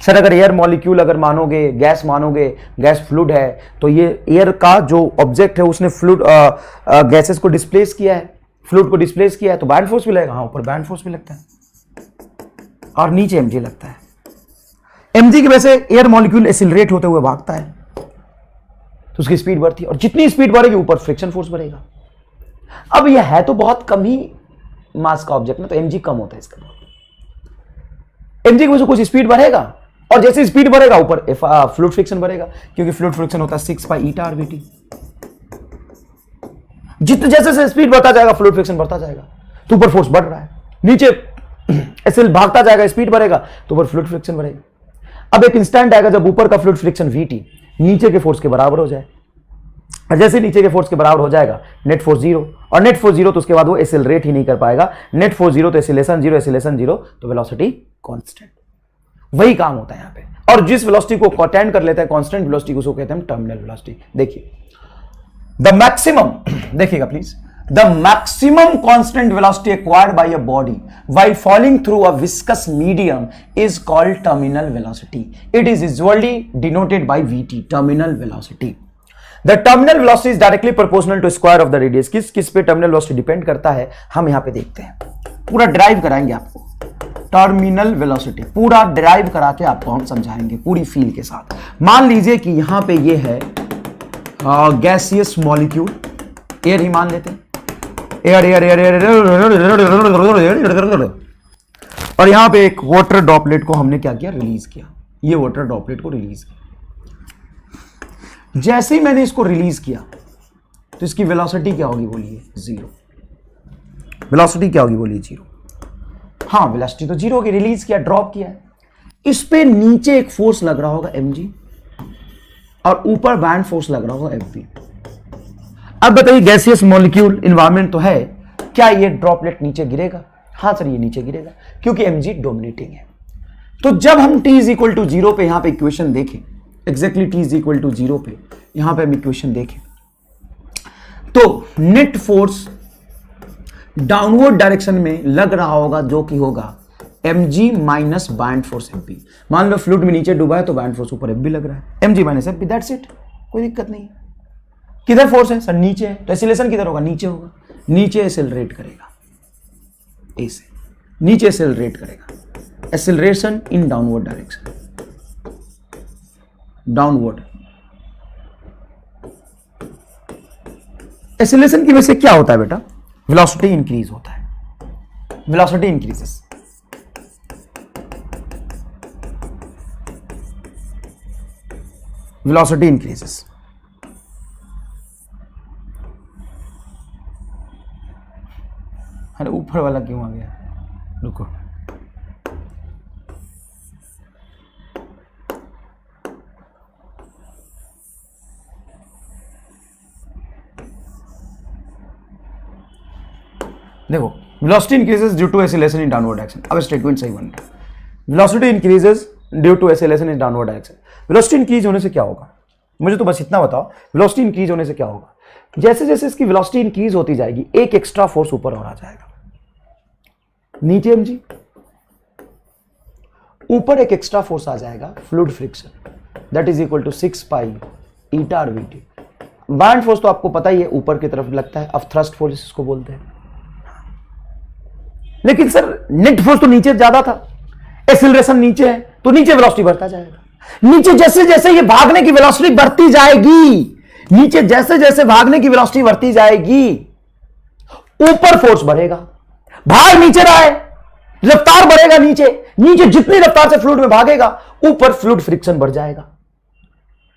सर अगर एयर मॉलिक्यूल अगर मानोगे, गैस मानोगे, गैस फ्लूइड है, तो ये एयर का जो ऑब्जेक्ट है उसने फ्लूइड गैसेस को डिस्प्लेस किया है, फ्लूइड को डिस्प्लेस किया है, तो बैंड फोर्स भी लगेगा। हाँ, ऊपर बैंड फोर्स भी लगता है और नीचे mg लगता है। mg की वजह से एयर मॉलिक्यूल एक्सिलरेट होते हुए भागता है तो उसकी स्पीड बढ़ती है, और जितनी स्पीड बढ़ेगी ऊपर फ्रिक्शन फोर्स बढ़ेगा। अब यह है तो बहुत कम ही मास का ऑब्जेक्ट ना, तो mg कम होता है इसका। mg की वजह से कुछ स्पीड बढ़ेगा, और जैसे स्पीड बढ़ेगा ऊपर फ्लूइड फ्रिक्शन बढ़ेगा, क्योंकि फ्लूइड फ्रिक्शन होता है 6 पाई ईटा आरबीटी। जैसे स्पीड बढ़ता जाएगा फ्लूइड फ्रिक्शन बढ़ता जाएगा। तो ऊपर फोर्स बढ़ रहा है, नीचे एसएल भागता जाएगा, स्पीड बढ़ेगा तो ऊपर फ्लूइड फ्रिक्शन बढ़ेगा। अब एक इंस्टेंट आएगा जब ऊपर का फ्लूइड फ्रिक्शन Vt नीचे के फोर्स के बराबर हो जाए, और जैसे नीचे के फोर्स के बराबर हो जाएगा नेट फोर्स जीरो, और नेट फोर्स जीरो तो उसके बाद वो एक्सेलरेट ही नहीं कर पाएगा, नेट फोर्स जीरो तो एक्सेलरेशन जीरो, एक्सेलरेशन जीरो तो वेलोसिटी कांस्टेंट। वही काम होता है यहां पे, और जिस वेलोसिटी को अटेंड कर लेता है कांस्टेंट वेलोसिटी उसको कहते हैं टर्मिनल वेलोसिटी। देखिए द मैक्सिमम, देखिएगा please, the maximum constant velocity acquired by a body while falling through a viscous medium is called terminal velocity. It is usually denoted by Vt, terminal velocity. The terminal velocity is directly proportional to square of the radius. किस किस पे टर्मिनल वेलोसिटी डिपेंड करता है हम यहां पे देखते हैं, पूरा ड्राइव कराएंगे आपको टर्मिनल वेलोसिटी, पूरा ड्राइव करा के आपको हम समझाएंगे पूरी फील के साथ। मान लीजिए कि यहां पे ये है गैसियस मॉलिक्यूल, एयर ही मान लेते हैं, एयर एयर एयर एयर, और यहां पे एक वाटर ड्रॉपलेट को हमने क्या किया, रिलीज किया। ये वाटर ड्रॉपलेट को रिलीज किया, जैसे ही मैंने इसको रिलीज किया तो इसकी वेलोसिटी क्या होगी बोलिए, जीरो। वेलोसिटी क्या होगी बोलिए, जीरो। हाँ वेलोसिटी तो जीरो की, रिलीज किया, ड्रॉप किया है। इस पे नीचे एक फोर्स लग रहा होगा mg, और ऊपर बैंड फोर्स लग रहा होगा Fb। अब बताइए गैसियस मॉलिक्यूल इन्वायरमेंट तो है, क्या ये ड्रॉपलेट नीचे गिरेगा? हाँ सर ये नीचे गिरेगा, क्योंकि mg डोमिनेटिंग है। तो जब हम t is equal to zero पे यहां पे इक्वेशन देखें, exactly t is equal to zero पे यहां पे हम इक्वेशन देखें, तो नेट फोर्स डाउनवर्ड डायरेक्शन में लग रहा होगा, जो कि होगा mg minus band force Fb। मान लो फ्लूइड में नीचे डूबा है तो बैंड फोर्स ऊपर Fb लग रहा है, mg minus Fb, that's it, कोई दिक्कत नहीं। किधर फोर्स है सर, नीचे है, तो एक्सीलरेशन किधर होगा, नीचे होगा, नीचे एक्सेलरेट करेगा, ऐसे नीचे एक्सेलरेट करेगा, acceleration in downward direction, downward. Acceleration की वजह से क्या होता है बेटा, वेलोसिटी इंक्रीज होता है, वेलोसिटी इंक्रीजेस। Velocity increases. अरे ऊपर वाला क्यों आ गया, रुको, देखो velocity increases due to acceleration in downward direction. अब स्टेटमेंट सही बन रहा है, velocity increases due to acceleration in downward direction. Velocity increase होने से क्या होगा, मुझे तो बस इतना बताओ, वेलोसिटी इंक्रीज होने से क्या होगा? जैसे जैसे इसकी वेलोसिटी इंक्रीज होती जाएगी एक एक्स्ट्रा फोर्स ऊपर और आ जाएगा, नीचे mg, ऊपर एक एक्स्ट्रा फोर्स आ जाएगा fluid friction, that is equal to 6 pi eta Vt। बैंड फोर्स तो आपको पता ही है ऊपर की तरफ लगता है, अब थ्रस्ट फोर्स इसको बोलते हैं। लेकिन सर नेट फोर्स तो नीचे ज्यादा था, एक्सेलरेशन नीचे है, तो नीचे वेलोसिटी बढ़ता जाएगा। नीचे जैसे जैसे ये भागने की वेलोसिटी बढ़ती जाएगी, नीचे जैसे जैसे भागने की वेलोसिटी बढ़ती जाएगी, ऊपर फोर्स बढ़ेगा। भाग नीचे रहा है, रफ्तार बढ़ेगा नीचे, नीचे जितनी रफ्तार से फ्लूइड में भागेगा ऊपर फ्लूइड फ्रिक्शन बढ़ जाएगा।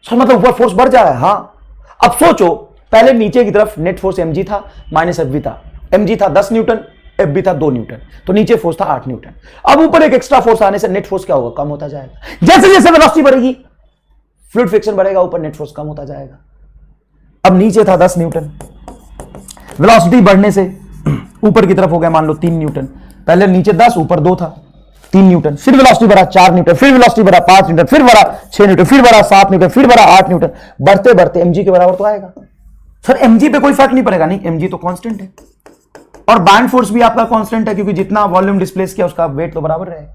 सर मतलब ऊपर फोर्स बढ़ जा रहा है, हाँ। अब सोचो, पहले नीचे की तरफ नेट फोर्स mg था माइनस Fb था, mg था 10 न्यूटन, Fb था 2 न्यूटन, तो नीचे फोर्स था 8 न्यूटन। अब ऊपर एक एक्स्ट्रा फोर्स आने से नेट फोर्स क्या होगा, कम होता जाएगा। जैसे जैसे वेलोसिटी बढ़ेगी फ्लूइड फ्रिक्शन बढ़ेगा, ऊपर नेट फोर्स कम होता जाएगा। अब नीचे था 10 न्यूटन, वेलोसिटी बढ़ने से ऊपर की तरफ हो गया मान लो 3 न्यूटन, पहले नीचे 10 ऊपर 2 था, 3 न्यूटन, फिर वेलोसिटी बढ़ा 4 न्यूटन, फिर वेलोसिटी बढ़ा 5 न्यूटन, फिर बढ़ा 6 न्यूटन, फिर बढ़ा 7 न्यूटन, फिर बढ़ा 8 न्यूटन, बढ़ते बढ़ते mg के बराबर तो आएगा। सर mg पे कोई फर्क नहीं पड़ेगा, नहीं mg तो कांस्टेंट है, और बैंड फोर्स भी आपका कांस्टेंट है, क्योंकि जितना वॉल्यूम डिस्प्लेस किया उसका वेट तो बराबर रहेगा।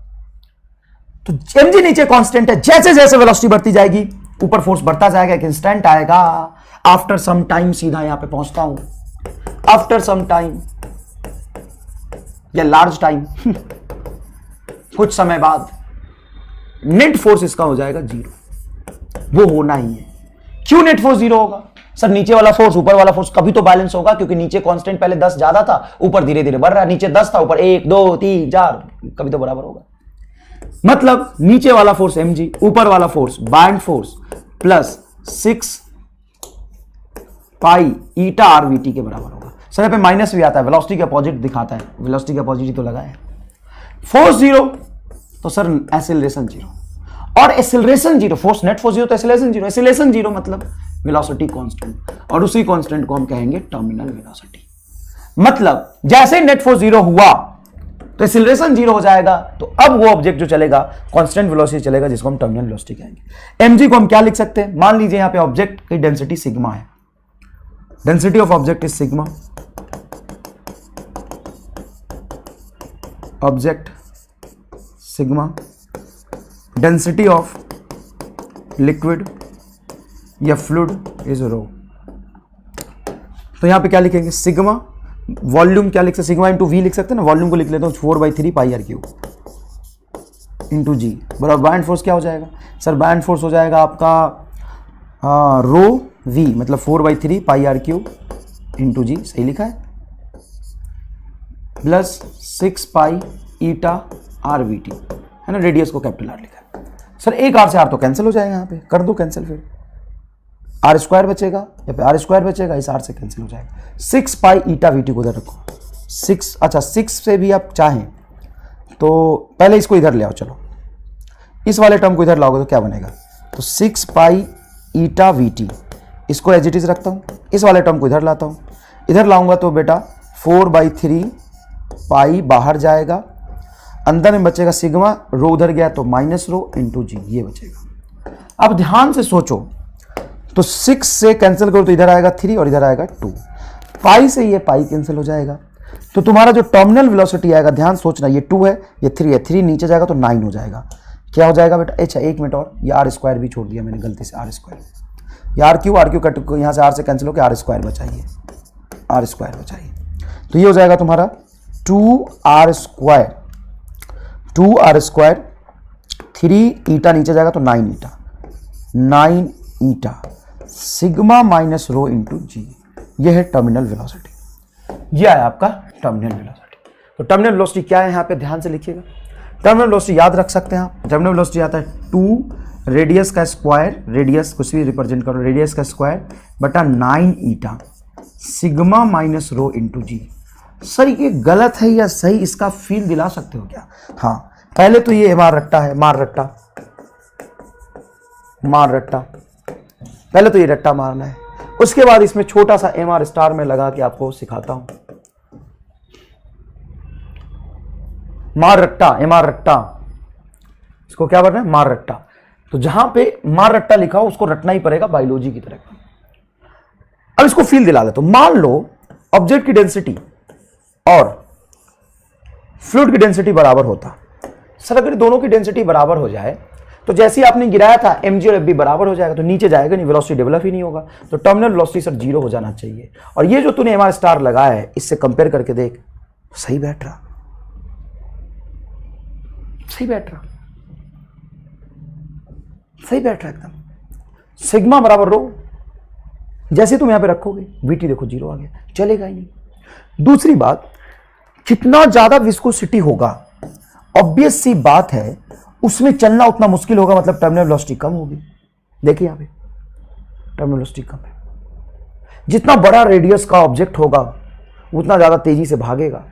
तो mg नीचे कांस्टेंट है, जैसे जैसे वेलोसिटी बढ़ती जाएगी ऊपर फोर्स बढ़ता जाएगा, एक इंस्टेंट आएगा आफ्टर सम टाइम, सीधा यहां पे पहुंचता हूं, आफ्टर सम टाइम या लार्ज टाइम कुछ समय बाद नेट फोर्स इसका हो जाएगा जीरो। वो होना ही है। क्यों नेट फोर्स जीरो होगा? सर नीचे वाला फोर्स ऊपर वाला फोर्स कभी तो बैलेंस होगा, क्योंकि नीचे कांस्टेंट पहले 10 ज्यादा था, ऊपर धीरे धीरे बढ़ रहा है, नीचे 10 था ऊपर 1 2 3 4 कभी तो बराबर होगा। मतलब नीचे वाला फोर्स mg, ऊपर वाला force band force plus 6 pi ईटा Rvt के बराबर होगा। सर यहाँ पे माइनस भी आता है, वेलोसिटी के अपोजिट दिखाता है, वेलोसिटी के अपोजिट ही तो लगा है। फोर्स जीरो तो सर एक्सेलरेशन जीरो, और acceleration zero, force net force zero तो एक्सेलरेशन जीरो, एक्सेलरेशन जीरो मतलब वेलोसिटी कांस्टेंट, और उसी कांस्टेंट को हम कहेंगे टर्मिनल वेलोसिटी। मतलब जैसे नेट फोर्स जीरो हुआ तो एक्सेलरेशन जीरो हो जाएगा, तो अब वो ऑब्जेक्ट जो चलेगा कांस्टेंट वेलोसिटी चलेगा, जिसको हम टर्मिनल वेलोसिटी कहेंगे। mg को हम क्या लिख सकते हैं, मान लीजिए यहां पे ऑब्जेक्ट की डेंसिटी सिग्मा है, density of object is sigma, object sigma, density of liquid या फ्लूइड इज रो। तो यहां पे क्या लिखेंगे, सिग्मा, वॉल्यूम क्या लिख सकते, सिग्मा इंटू वी लिख सकते हैं ना, वॉल्यूम को लिख लेता हूं 4/3 पाई आर क्यूब इंटू जी, बराबर बाइंड फोर्स क्या हो जाएगा सर, बाइंड फोर्स हो जाएगा आपका रो वी, मतलब 4/3 pi R cube into G, सही लिखा है, plus 6 pi eta are we T, है ना, रेडियस को कैपिटल आर लिखा है। सर एक आर से आर तो कैंसिल हो जाएगा, यहाँ पे कर दो कैंसिल, फिर आर स्क्वायर बचेगा, या फिर आर स्क्वायर बचेगा, इस आर से कैंसिल हो जाएगा। 6 पाई ईटा वी टी को इधर रखो, 6, अच्छा 6 से भी आप चाहें तो पहले इसको इधर ले आओ, चलो इस वाले टर्म को इधर लाओगे तो क्या बनेगा, तो 6 पाई ईटा वी टी, इसको एज इट इज रखता हूँ, इस वाले टर्म को इधर लाता हूँ, इधर लाऊंगा तो बेटा 4/3 पाई बाहर जाएगा, अंदर में बचेगा सिग्मा, रो उधर गया तो माइनस रो इंटू जी, ये बचेगा। अब ध्यान से सोचो, तो 6 से कैंसिल करो तो इधर आएगा 3 और इधर आएगा 2, पाई से ये पाई कैंसिल हो जाएगा, तो तुम्हारा जो टर्मिनल वेलोसिटी आएगा, ध्यान सोचना, ये 2 है, ये 3 है, 3 नीचे जाएगा तो 9 हो जाएगा। क्या हो जाएगा बेटा, अच्छा एक मिनट, और ये आर स्क्वायर भी छोड़ दिया मैंने गलती से, आर स्क्वायर, ये आर क्यू कट, यहाँ से आर से कैंसिल होकर आर स्क्वायर बचाइए, आर स्क्वायर बचाइए, तो ये हो जाएगा तुम्हारा 2r स्क्वायर, 3 ईटा नीचे जाएगा तो 9 eta, 9 eta sigma minus rho into g, ये है टर्मिनल वेलोसिटी, ये है आपका टर्मिनल वेलोसिटी। तो टर्मिनल वेलोसिटी क्या है, यहाँ पे ध्यान से लिखिएगा, टर्मिनल वेलोसिटी याद रख सकते हैं आप, टर्मिनल वेलोसिटी आता है 2 रेडियस का स्क्वायर, रेडियस कुछ भी रिप्रेजेंट करो, रेडियस का स्क्वायर बटा 9 eta sigma minus rho into g. Sir ये गलत है या सही, इसका फील दिला सकते हो क्या? हाँ, पहले तो ये मार रट्टा है, मार रट्टा, पहले तो ये रट्टा मारना है, उसके बाद इसमें छोटा सा MR स्टार में लगा के आपको सिखाता हूं, मार रट्टा, MR रट्टा, इसको क्या बोलना है, मार रट्टा। तो जहां पे मार रट्टा लिखा हो उसको रटना ही पड़ेगा बायोलॉजी की तरह। अब इसको फील दिला दे, तो मान लो ऑब्जेक्ट की डेंसिटी और फ्लूइड की डेंसिटी बराबर होता। सर अगर दोनों की डेंसिटी बराबर हो जाए तो जैसे ही आपने गिराया था mg और fb बराबर हो जाएगा, तो नीचे जाएगा नहीं, वेलोसिटी डेवलप ही नहीं होगा, तो टर्मिनल वेलोसिटी सर 0 हो जाना चाहिए। और ये जो तूने MR स्टार लगाया है, इससे कंपेयर करके देख, सही बैठ रहा, सही बैठ रहा, सही बैठ रहा एकदम। सिग्मा बराबर रो, जैसे तुम यहां पे रखोगे VT देखो 0 आ गया, चलेगा ही नहीं। दूसरी बात, जितना ज्यादा विस्कोसिटी होगा, ऑब्वियस सी बात है उसमें चलना उतना मुश्किल होगा, मतलब टर्मिनल वेलोसिटी कम होगी। देखिए यहां पे टर्मिनल वेलोसिटी कम है, जितना बड़ा रेडियस का ऑब्जेक्ट होगा उतना ज्यादा तेजी से भागेगा।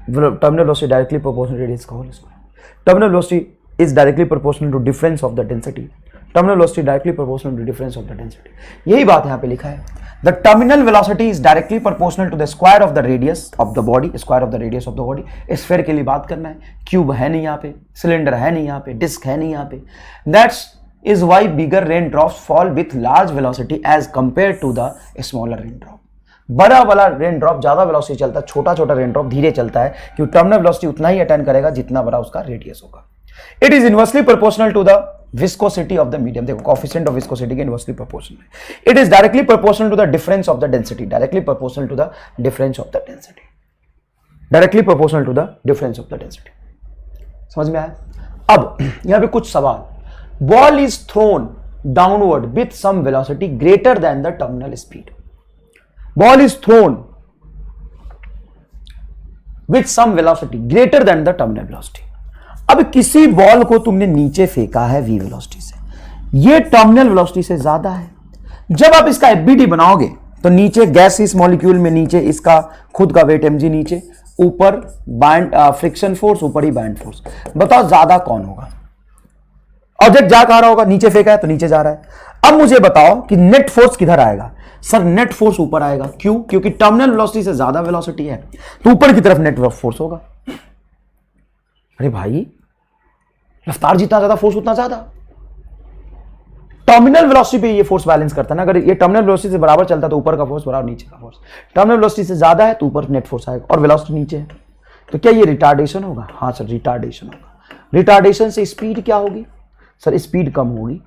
Terminal velocity directly proportional radius का whole square. Terminal velocity is directly proportional to difference of the density. Terminal velocity directly proportional to difference of the density. यही बात यहां पे लिखा है, the terminal velocity is directly proportional to the square of the radius of the body. Square of the radius of the body, sphere के लिए बात करना है, क्यूब है नहीं यहाँ पे, सिलेंडर है नहीं यहाँ पे, डिस्क है नहीं यहाँ पे। That's is why bigger rain drops fall with large velocity as compare to the smaller rain drop. बड़ा वाला रेन ड्रॉप ज्यादा वेलोसिटी चलता है, छोटा छोटा रेन ड्रॉप धीरे चलता है, क्योंकि टर्मिनल वेलोसिटी उतना ही अटेंड करेगा जितना बड़ा उसका रेडियस होगा। It is inversely proportional to the viscosity of the medium। देखो coefficient of viscosity के inversely proportional है। It is directly proportional to the difference of the density। directly proportional to the difference of the density। directly proportional to the difference of the density। समझ में आया? अब यहां पे कुछ सवाल। ball is thrown downward with some velocity greater than the terminal speed। ball is thrown with some velocity greater than the terminal velocity। अब किसी बॉल को तुमने नीचे फेंका है v वेलोसिटी से, ये टर्मिनल वेलोसिटी से ज्यादा है। जब आप इसका FBD बनाओगे तो नीचे गैस इस मॉलिक्यूल में, नीचे इसका खुद का वेट mg, नीचे ऊपर बाइंड फ्रिक्शन फोर्स, ऊपर ही बाइंड फोर्स। बताओ ज्यादा कौन होगा? ऑब्जेक्ट जा कहां रहा होगा? नीचे फेंका है तो नीचे जा रहा है। अब मुझे बताओ कि नेट फोर्स किधर आएगा? सर नेट फोर्स ऊपर आएगा। क्यों? क्योंकि टर्मिनल वेलोसिटी से ज्यादा वेलोसिटी है तो ऊपर की तरफ नेट फोर्स होगा। अरे भाई, रफ्तार जितना ज्यादा फोर्स उतना ज्यादा। टर्मिनल वेलोसिटी पे ये फोर्स बैलेंस करता है ना। अगर ये टर्मिनल वेलोसिटी से बराबर चलता है तो ऊपर का फोर्स बराबर नीचे का फोर्स। टर्मिनल वेलोसिटी से ज्यादा है तो ऊपर नेट फोर्स आएगा और वेलोसिटी नीचे है तो क्या ये रिटार्डेशन होगा? हाँ सर, रिटार्डेशन होगा। रिटार्डेशन से स्पीड क्या होगी? सर स्पीड कम होगी।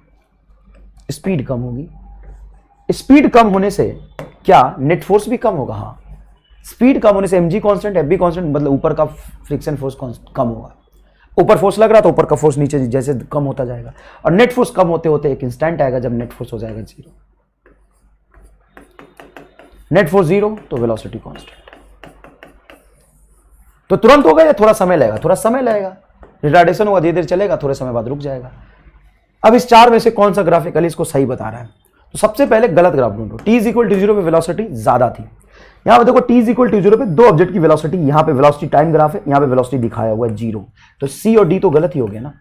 स्पीड कम होगी। स्पीड कम होने से क्या नेट फोर्स भी कम होगा? हाँ, स्पीड कम होने से mg कांस्टेंट, fb कांस्टेंट, मतलब ऊपर का फ्रिक्शन फोर्स कम होगा। ऊपर फोर्स लग रहा तो ऊपर का फोर्स नीचे जैसे कम होता जाएगा और नेट फोर्स कम होते होते एक इंस्टेंट आएगा जब नेट फोर्स हो जाएगा 0। नेट फोर्स 0 तो वेलोसिटी कांस्टेंट। तो तुरंत होगा या थोड़ा समय लगेगा? थोड़ा समय लगेगा। रिटार्डेशन होगा, धीरे धीरे चलेगा, थोड़े समय बाद रुक जाएगा। अब इस 4 में से कौन सा ग्राफिकली इसको सही बता रहा है? तो सबसे पहले गलत ग्राफ ढूंढो। t = 0 पे वेलोसिटी ज्यादा थी। यहां पे देखो t = 0 पे दो ऑब्जेक्ट की वेलोसिटी, यहां पे वेलोसिटी टाइम ग्राफ है, यहां पे वेलोसिटी दिखाया हुआ है 0। तो c और d तो गलत ही हो गया ना।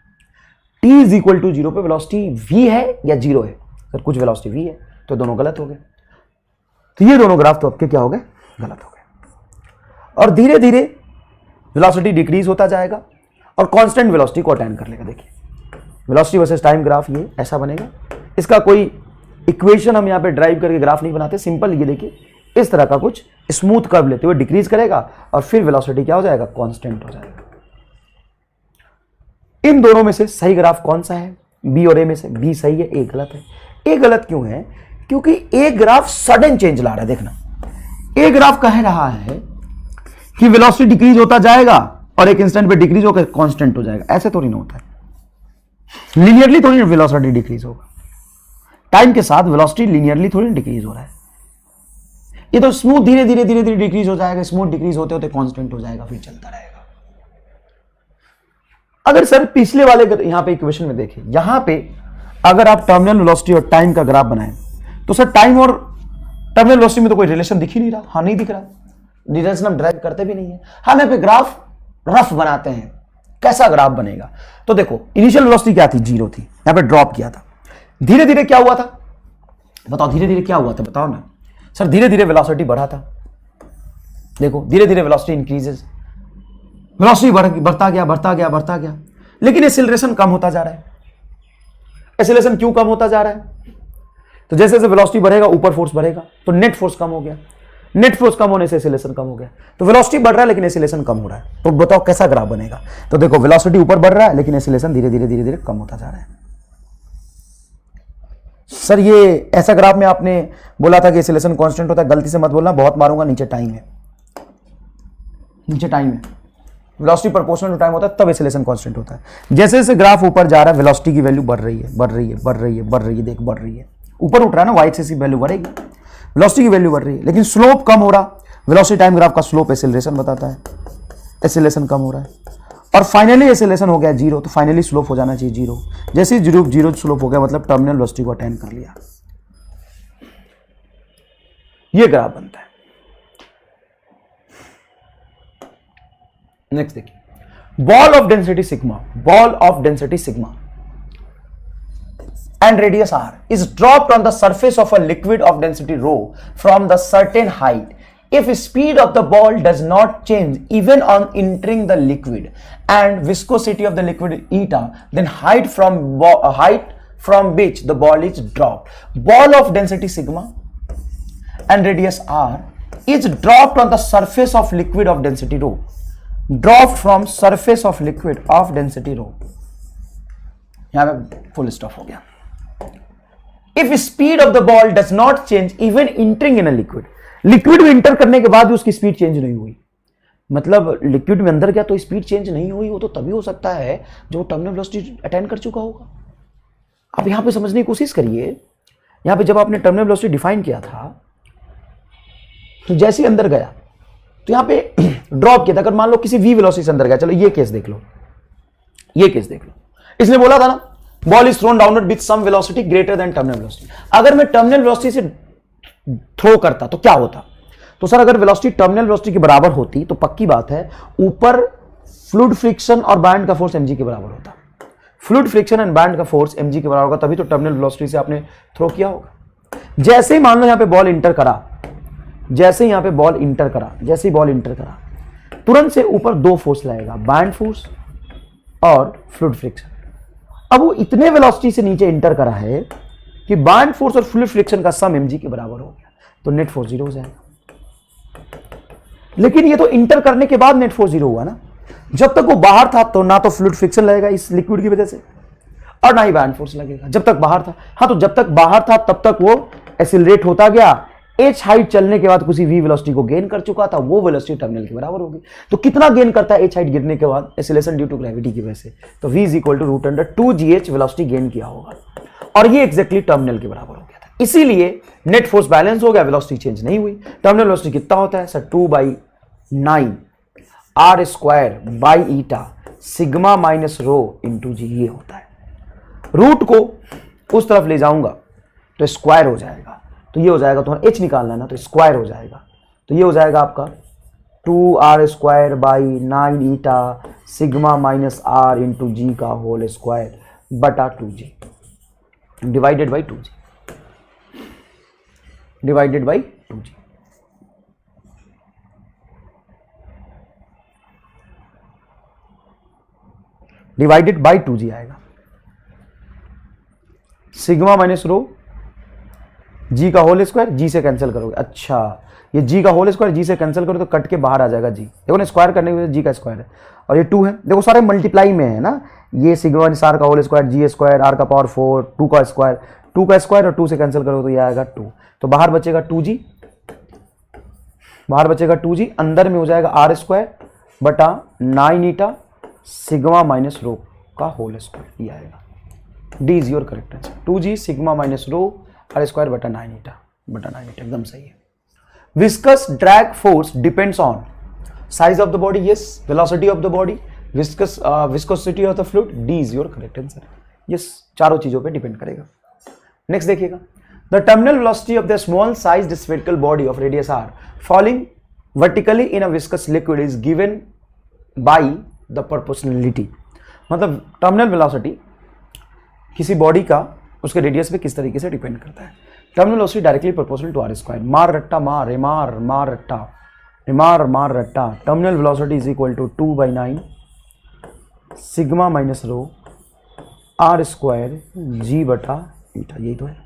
t = 0 पे वेलोसिटी v है या 0 है? सर कुछ वेलोसिटी v है, तो दोनों गलत हो गए। तो ये दोनों ग्राफ तो आपके क्या हो गए? गलत हो गए। और धीरे धीरे वेलोसिटी डिक्रीज होता जाएगा और कांस्टेंट वेलोसिटी को अटेन कर लेगा। देखिए वेलोसिटी वर्सेस टाइम ग्राफ ये ऐसा बनेगा। इसका कोई इक्वेशन हम यहाँ पे ड्राइव करके ग्राफ नहीं बनाते, सिंपल ये देखिए इस तरह का कुछ स्मूथ कर्व लेते हुए डिक्रीज करेगा और फिर वेलोसिटी क्या हो जाएगा? कांस्टेंट हो जाएगा। इन दोनों में से सही ग्राफ कौन सा है? बी और ए में से बी सही है, ए गलत है। ए गलत क्यों है? क्योंकि ए ग्राफ सडन चेंज ला रहा है। देखना, ए ग्राफ कह रहा है कि वेलोसिटी डिक्रीज होता जाएगा और एक इंस्टेंट पे डिक्रीज होकर कांस्टेंट हो जाएगा। ऐसे थोड़ी ना होता है। लीनियरली थोड़ी वेलोसिटी डिक्रीज होगा। टाइम के साथ वेलोसिटी लीनियरली थोड़ी डिक्रीज हो रहा है। ये तो स्मूथ धीरे धीरे धीरे धीरे डिक्रीज हो जाएगा। स्मूथ डिक्रीज होते होते कांस्टेंट हो जाएगा, फिर चलता रहेगा। अगर सर पिछले वाले यहां पे इक्वेशन में देखें, यहां पे अगर आप टर्मिनल वेलोसिटी और टाइम का ग्राफ बनाएं तो सर टाइम और टर्मिनल वेलोसिटी में तो कोई रिलेशन दिख ही नहीं रहा। हाँ, नहीं दिख रहा। रिलेशन हम ड्राइव करते भी नहीं है। हम यहाँ पे ग्राफ रफ बनाते हैं। कैसा ग्राफ बनेगा? तो देखो इनिशियल वेलोसिटी क्या थी? 0 थी। यहां पे ड्रॉप किया था। धीरे धीरे क्या हुआ था? बताओ धीरे धीरे क्या हुआ था? बताओ ना सर। धीरे धीरे वेलोसिटी बढ़ा था। देखो धीरे धीरे वेलोसिटी इंक्रीजेस, वेलोसिटी बढ़ता गया बढ़ता गया बढ़ता गया, लेकिन एक्सीलरेशन कम होता जा रहा है। एक्सीलरेशन क्यों कम होता जा रहा है? तो जैसे जैसे वेलोसिटी बढ़ेगा ऊपर फोर्स बढ़ेगा तो नेट फोर्स कम हो गया। नेट फोर्स कम होने से एक्सीलरेशन कम हो गया। तो वेलोसिटी बढ़ रहा है लेकिन एक्सीलरेशन कम हो रहा है। तो बताओ कैसा ग्राफ बनेगा? तो देखो वेलोसिटी ऊपर बढ़ रहा है लेकिन एक्सीलरेशन धीरे धीरे धीरे धीरे कम होता जा रहा है। सर ये ऐसा ग्राफ में आपने बोला था कि एक्सीलरेशन कांस्टेंट होता है, गलती से मत बोलना, बहुत मारूंगा। नीचे टाइम है, नीचे टाइम है। वेलोसिटी प्रोपोर्शनल टू टाइम होता है तब एक्सीलरेशन कांस्टेंट होता है। जैसे जैसे ग्राफ ऊपर जा रहा है वेलोसिटी की वैल्यू बढ़ रही है, बढ़ रही है, बढ़ रही है, बढ़ रही है। देख बढ़ रही है, ऊपर उठ रहा है ना, वाई एक्सिस की वैल्यू बढ़ेगी, वेलोसिटी की वैल्यू बढ़ रही है, लेकिन स्लोप कम हो रहा। वेलोसिटी टाइम ग्राफ का स्लोप एक्सीलरेशन बताता है, एक्सीलरेशन कम हो रहा है और फाइनली एक्सीलरेशन हो गया 0। तो फाइनली स्लोप हो जाना चाहिए 0। जैसे ही 0 स्लोप हो गया मतलब टर्मिनल वेलोसिटी को अटेन कर लिया। ये ग्राफ बनता है। नेक्स्ट देखिए, ball of density sigma, ball of density sigma and radius r is dropped on the surface of a liquid of density rho from the certain height if speed of the ball does not change even on entering the liquid and viscosity of the liquid eta, then height from which the ball is dropped. Ball of density sigma and radius r is dropped on the surface of liquid of density rho, dropped from surface of liquid of density rho. यहां पे फुल स्टॉप हो गया। If speed of the ball does not change even entering in a liquid, liquid में इंटर करने के बाद भी उसकी स्पीड चेंज नहीं हुई, मतलब लिक्विड में अंदर गया तो स्पीड चेंज नहीं हुई, वो तो तभी हो सकता है जो टर्मिनल वेलोसिटी अटेन कर चुका होगा। आप यहां पे समझने की कोशिश करिए। यहां पे जब आपने टर्मिनल वेलोसिटी डिफाइन किया था तो जैसे ही अंदर गया तो यहां पे ड्रॉप किया था। अगर मान लो किसी v वेलोसिटी से अंदर गया, चलो ये केस देख लो, ये केस देख लो। इसने बोला था ना ball is thrown downward with some velocity greater than terminal velocity. अगर मैं टर्मिनल वेलोसिटी से थ्रो करता तो क्या होता? तो सर अगर वेलोसिटी टर्मिनल वेलोसिटी के बराबर होती तो पक्की बात है ऊपर फ्लूइड फ्रिक्शन और बैंड का फोर्स mg के बराबर होता। फ्लूइड फ्रिक्शन एंड बैंड का फोर्स mg के बराबर होगा, तभी तो टर्मिनल वेलोसिटी से आपने थ्रो किया होगा। जैसे ही मान लो यहां पे बॉल इंटर करा, जैसे ही यहां पे बॉल इंटर करा, जैसे ही बॉल इंटर करा, तुरंत से ऊपर दो फोर्स लगेगा, बैंड फोर्स और फ्लूइड फ्रिक्शन। अब वो इतने वेलोसिटी से नीचे इंटर करा है कि बैंड फोर्स और फ्लूइड फ्रिक्शन का सम mg के बराबर हो गया, तो नेट फोर्स 0 हो जाएगा। लेकिन ये तो इंटर करने के बाद नेट फोर्स 0 हुआ ना, जब तक वो बाहर था तो ना तो फ्लूइड फ्रिक्शन लगेगा इस लिक्विड की वजह से और ना ही बैंड फोर्स लगेगा, जब तक बाहर था। हाँ, तो जब तक बाहर था तब तक वो एक्सीलरेट होता गया, h हाइट चलने के बाद किसी v वेलोसिटी को गेन कर चुका था, वो वेलोसिटी टर्मिनल के बराबर होगी। तो कितना गेन करता है h हाइट गिरने के बाद? एक्सीलरेशन ड्यू टू ग्रेविटी की वजह से, तो v is equal to root under 2gh velocity gain किया होगा, और ये एक्जैक्टली टर्मिनल के बराबर हो गया था। इसीलिए नेट फोर्स बैलेंस हो गया, वेलोसिटी चेंज नहीं हुई। टर्मिनल वेलोसिटी कितना होता है sir? 2/9 r square by eta sigma minus rho into g, ये होता है। रूट को उस तरफ ले जाऊंगा तो स्क्वायर हो जाएगा, तो ये हो जाएगा, तुम्हारा h निकालना है ना, तो स्क्वायर हो जाएगा, तो ये हो जाएगा आपका 2r square by 9 eta sigma minus r into g का होल स्क्वायर बटा 2g divided by 2g divided by 2g। Divided by 2g आएगा। सिग्मा माइनस रो जी का होल स्क्वायर, जी से कैंसिल करोगे, अच्छा ये जी का होल स्क्वायर जी से कैंसिल करो तो कट के बाहर आ जाएगा जी, देखो ना स्क्वायर करने की वजह से जी का स्क्वायर है और ये 2 है, देखो सारे मल्टीप्लाई में है ना, ये सिग्मा माइनस आर का whole square g square r का पावर 4 2 का स्क्वायर और 2 से कैंसिल करोगे तो ये आएगा 2, तो बाहर बचेगा 2g, बाहर बचेगा 2g, अंदर में हो जाएगा आर स्क्वायर बटा 9 ईटा सिग्मा माइनस रो का होल स्क्वायर, ये आएगा। D is your correct answer, 2g sigma minus rho r square बटा 9 ईटा एकदम सही है। Viscous drag force depends on size of the body, yes, velocity of the body, viscosity of the fluid, D is your correct answer, yes, चारों चीजों पे डिपेंड करेगा। नेक्स्ट देखिएगा, the terminal velocity of the small sized spherical body of radius r falling vertically in a viscous liquid is given by the proportionality. मतलब टर्मिनल वेलोसिटी किसी बॉडी का उसके रेडियस पे किस तरीके से डिपेंड करता है। Terminal velocity directly proportional to r square, मार रट्टा मार एमार मार रट्टा एमार मार रट्टा, terminal velocity is equal to 2/9 sigma minus rho r square g बटा ईटा, यही तो है।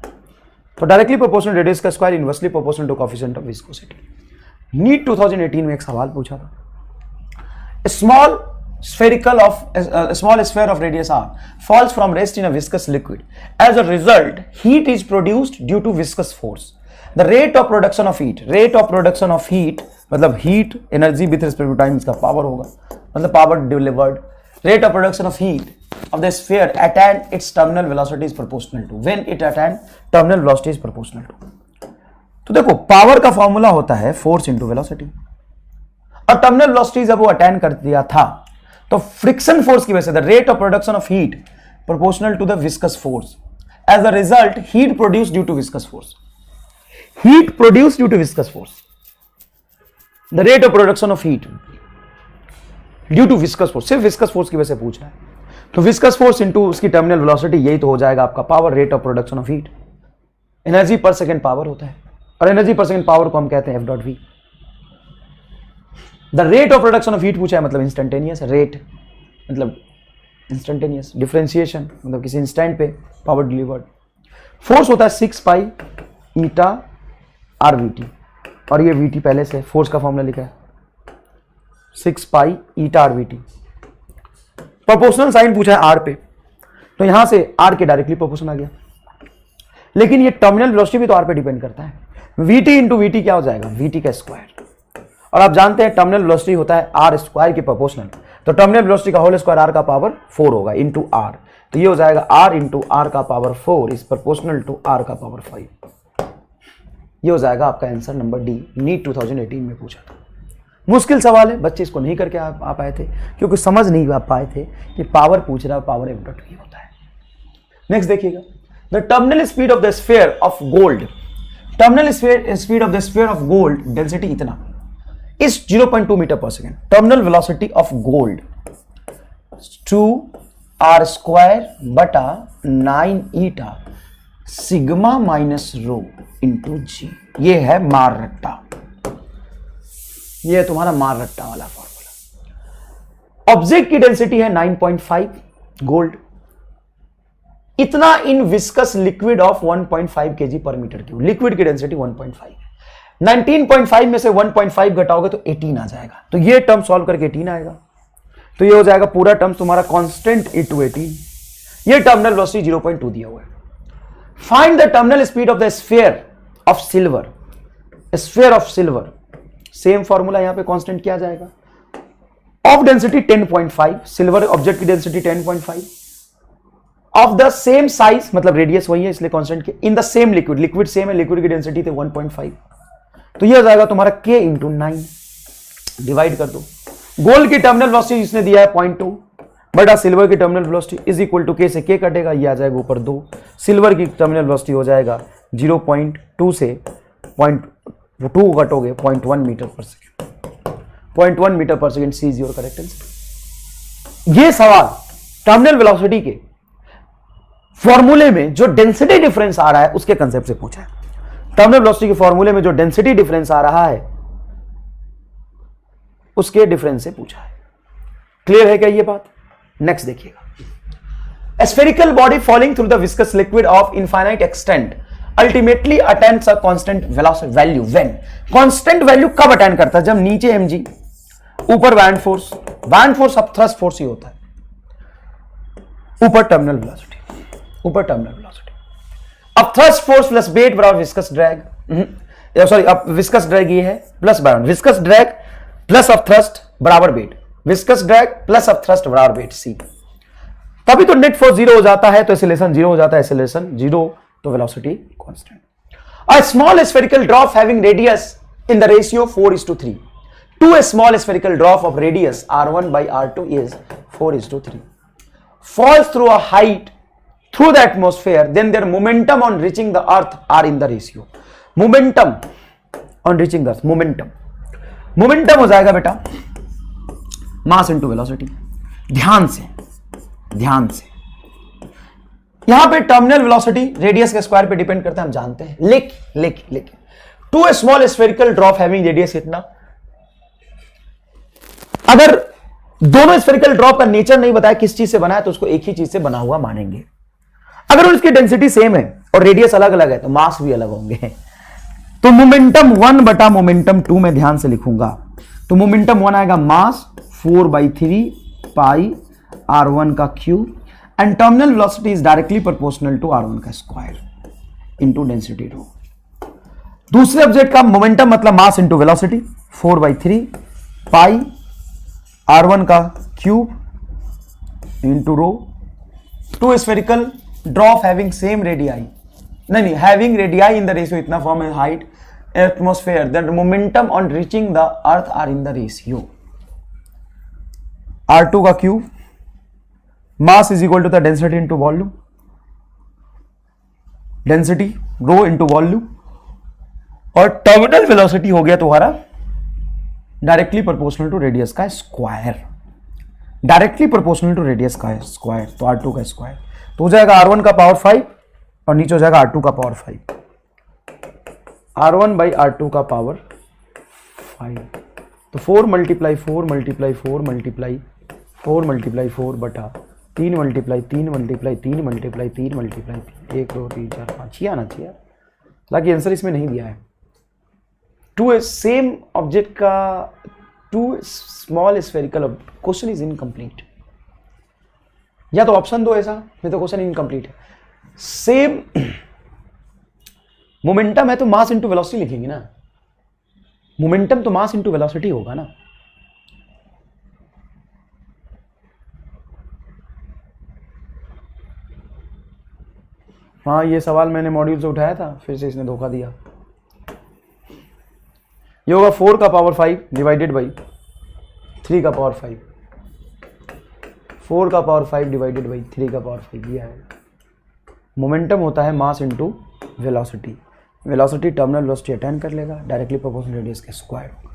तो डायरेक्टली प्रोपोर्शनल रेडियस का square inversely proportional to coefficient of viscosity. NEET 2018 में एक सवाल पूछा था, small sphere of radius r falls from rest in a viscous liquid. As a result, heat is produced due to viscous force. The rate of production of heat मतलब heat energy with respect to time, इसका power होगा, मतलब power delivered. Rate of production of heat of the sphere at its terminal velocity is proportional to, when it attain terminal velocity is proportional to. तो देखो पावर का फॉर्मूला होता है फोर्स इंटू वेलोसिटी, और टर्मिनल वेलोसिटी जब वो अटेन कर दिया था तो फ्रिक्शन फोर्स की वजह से the rate of production of heat proportional to the viscous force, as a result heat produce due to viscous force, heat produce due to viscous force, the rate of production of heat due to viscous force, सिर्फ विस्कस फोर्स की वजह से पूछ रहा है, तो विस्कस फोर्स इंटू उसकी टर्मिनल वेलोसिटी, यही तो हो जाएगा आपका power, rate of production of heat. Energy per second power होता है, और एनर्जी पर सेकेंड पावर को हम कहते हैं F.V। The rate of production of heat पूछा है, मतलब इंस्टेंटेनियस, रेट मतलब इंस्टेंटेनियस, डिफरेंशिएशन मतलब किसी इंस्टेंट पे पावर डिलीवर्ड। फोर्स होता है 6 pi eta are we T, और ये वी टी पहले से फोर्स का फॉर्मूला लिखा है 6 pi eta are we t. Proportional sign पूछा है आर पे, तो यहां से आर के डायरेक्टली प्रोपोर्शन आ गया, लेकिन ये टर्मिनल वेलोसिटी भी तो आर पे डिपेंड करता है। वीटी इंटू वीटी क्या हो जाएगा? वीटी का स्क्वायर, और आप जानते हैं टर्मिनल वेलोसिटी होता है आर स्क्वायर के प्रोपोर्शनल, तो टर्मिनल वेलोसिटी का होल स्क्वायर आर का पावर 4 होगा इंटू आर, तो ये हो जाएगा आर इंटू आर का power 4 is proportional to r का पावर 5। ये हो जाएगा आपका आंसर नंबर डी, नीट 2018 में पूछा था। मुश्किल सवाल है, बच्चे इसको नहीं करके आ पाए थे क्योंकि समझ नहीं आ पाए थे कि पावर पूछ रहा है, पावर F.V होता है। नेक्स्ट देखिएगा, the terminal speed of the sphere of gold terminal speed of the sphere of gold density इतना is 0.2 metre per second. Terminal velocity of gold 2r square बटा 9 eta sigma minus rho into g. ये है मार रट्टा, ये है तुम्हारा मार रट्टा वाला फॉर्मूला. ऑब्जेक्ट की डेंसिटी है 9.5 गोल्ड, इतना इन विस्कस लिक्विड ऑफ 1.5 kg पर मीटर क्यूब. लिक्विड की डेंसिटी 1.5 है. 19.5 में से 1.5 घटाओगे तो 18 आ जाएगा. तो ये टर्म सॉल्व करके 18 आएगा. तो ये हो जाएगा पूरा टर्म तुम्हारा कांस्टेंट इनटू 18. ये टर्मिनल वेलोसिटी 0.2 दिया हुआ है. Find the terminal speed of the sphere of silver. Sphere of silver same formula यहां पे कांस्टेंट किया जाएगा. ऑफ डेंसिटी 10.5, सिल्वर ऑब्जेक्ट की density 10.5, of the same size मतलब रेडियस वही है इसलिए कांस्टेंट के. In the same liquid, liquid same है, लिक्विड की डेंसिटी थे 1.5. तो ये हो जाएगा तुम्हारा k इंटू 9. डिवाइड कर दो. गोल्ड की टर्मिनल वेलोसिटी इसने दिया है 0.2 बटा सिल्वर की terminal velocity is equal to k से k कटेगा, ये आ जाएगा ऊपर 2. सिल्वर की टर्मिनल वेलोसिटी हो जाएगा 0.2 से 0.2 कटोगे 0.1 metre per second. 0.1 metre per second. C is your correct answer. ये सवाल टर्मिनल वेलोसिटी के फॉर्मूले में जो डेंसिटी डिफरेंस आ रहा है उसके कंसेप्ट से पूछा है. टर्मिनल वेलोसिटी के फॉर्मूले में जो डेंसिटी डिफरेंस आ रहा है उसके डिफरेंस से पूछा है. क्लियर है क्या ये बात? नेक्स्ट देखिएगा. Spherical body falling through the viscous liquid of infinite extent ultimately attends a constant velocity value when. Constant value कब अटेंड करता है? जब नीचे mg ऊपर बैंड फोर्स. बैंड फोर्स अब थ्रस्ट फोर्स ही होता है. ऊपर टर्मिनल वेलोसिटी, ऊपर टर्मिनल वेलोसिटी. अब थ्रस्ट फोर्स प्लस वेट बराबर विस्कस ड्रैग. सॉरी, अब विस्कस ड्रैग ये है plus Bayern. Viscous drag plus of thrust बराबर wait. Viscous drag plus of thrust बराबर वेट सी. तभी तो नेट फोर्स 0 हो जाता है, तो एक्सेलरेशन 0 हो जाता है. एक्सेलरेशन 0 तो velocity constant. A small spherical drop having radius in the ratio 4:3 to a small spherical drop of radius r1 by r2 is 4:3 falls through a height through the atmosphere, then their momentum on reaching the earth are in the ratio. Momentum on reaching the earth, momentum हो जाएगा बेटा mass into velocity. ध्यान से यहां पे टर्मिनल वेलोसिटी रेडियस के स्क्वायर पे डिपेंड करता है, हम जानते हैं. लेकिन to a small spherical drop having radius इतना. अगर दोनों स्फेरिकल ड्रॉप का नेचर नहीं बताया किस चीज से बना है तो उसको एक ही चीज से बना हुआ मानेंगे. अगर उसकी डेंसिटी सेम है और रेडियस अलग अलग है तो मास भी अलग होंगे. तो मोमेंटम 1 बटा मोमेंटम 2 में ध्यान से लिखूंगा. तो मोमेंटम 1 आएगा मास 4/3 पाई r1 का cube and terminal velocity is directly proportional to r1 का स्क्वायर into density rho. दूसरे ऑब्जेक्ट का मोमेंटम मतलब mass into velocity 4/3 pi r1 का cube into rho. Two spherical drop having same radii, नहीं having radii in the ratio इतना फॉर्म है height atmosphere, that momentum on reaching the earth are in the ratio r2 का cube mass is equal to the density into volume, density rho into volume, और टर्मिनल वेलोसिटी हो गया तुम्हारा डायरेक्टली प्रोपोर्शनल टू रेडियस का square. Directly proportional to radius का स्क्वायर तो r2 का स्क्वायर तो हो जाएगा r1 का पावर 5 और नीचे हो जाएगा r2 का पावर 5. r1 by r2 का पावर 5 तो 4 मल्टीप्लाई 4 मल्टीप्लाई 4 मल्टीप्लाई 4 मल्टीप्लाई 4 बटा 3 मल्टीप्लाई 3 मल्टीप्लाई 3 मल्टीप्लाई 3 मल्टीप्लाई 1 2 3 4 5 ही आना चाहिए. हालांकि आंसर इसमें नहीं दिया है. टू ए सेम ऑब्जेक्ट का to small spherical question is incomplete. या तो ऑप्शन दो ऐसा, नहीं तो क्वेश्चन इनकम्प्लीट है. सेम मोमेंटम है तो मास इंटू वेलोसिटी लिखेंगे ना. मोमेंटम तो मास इंटू वेलोसिटी होगा ना. हाँ, ये सवाल मैंने मॉड्यूल से उठाया था, फिर से इसने धोखा दिया. ये होगा 4 का पावर 5 डिवाइडेड बाई 3 का पावर 5. 4 का पावर 5 डिवाइडेड बाई 3 का पावर 5 ये है. मोमेंटम होता है मास into velocity. Velocity terminal velocity attend कर लेगा, डायरेक्टली प्रोपोर्शनल रेडियस के स्क्वायर होगा,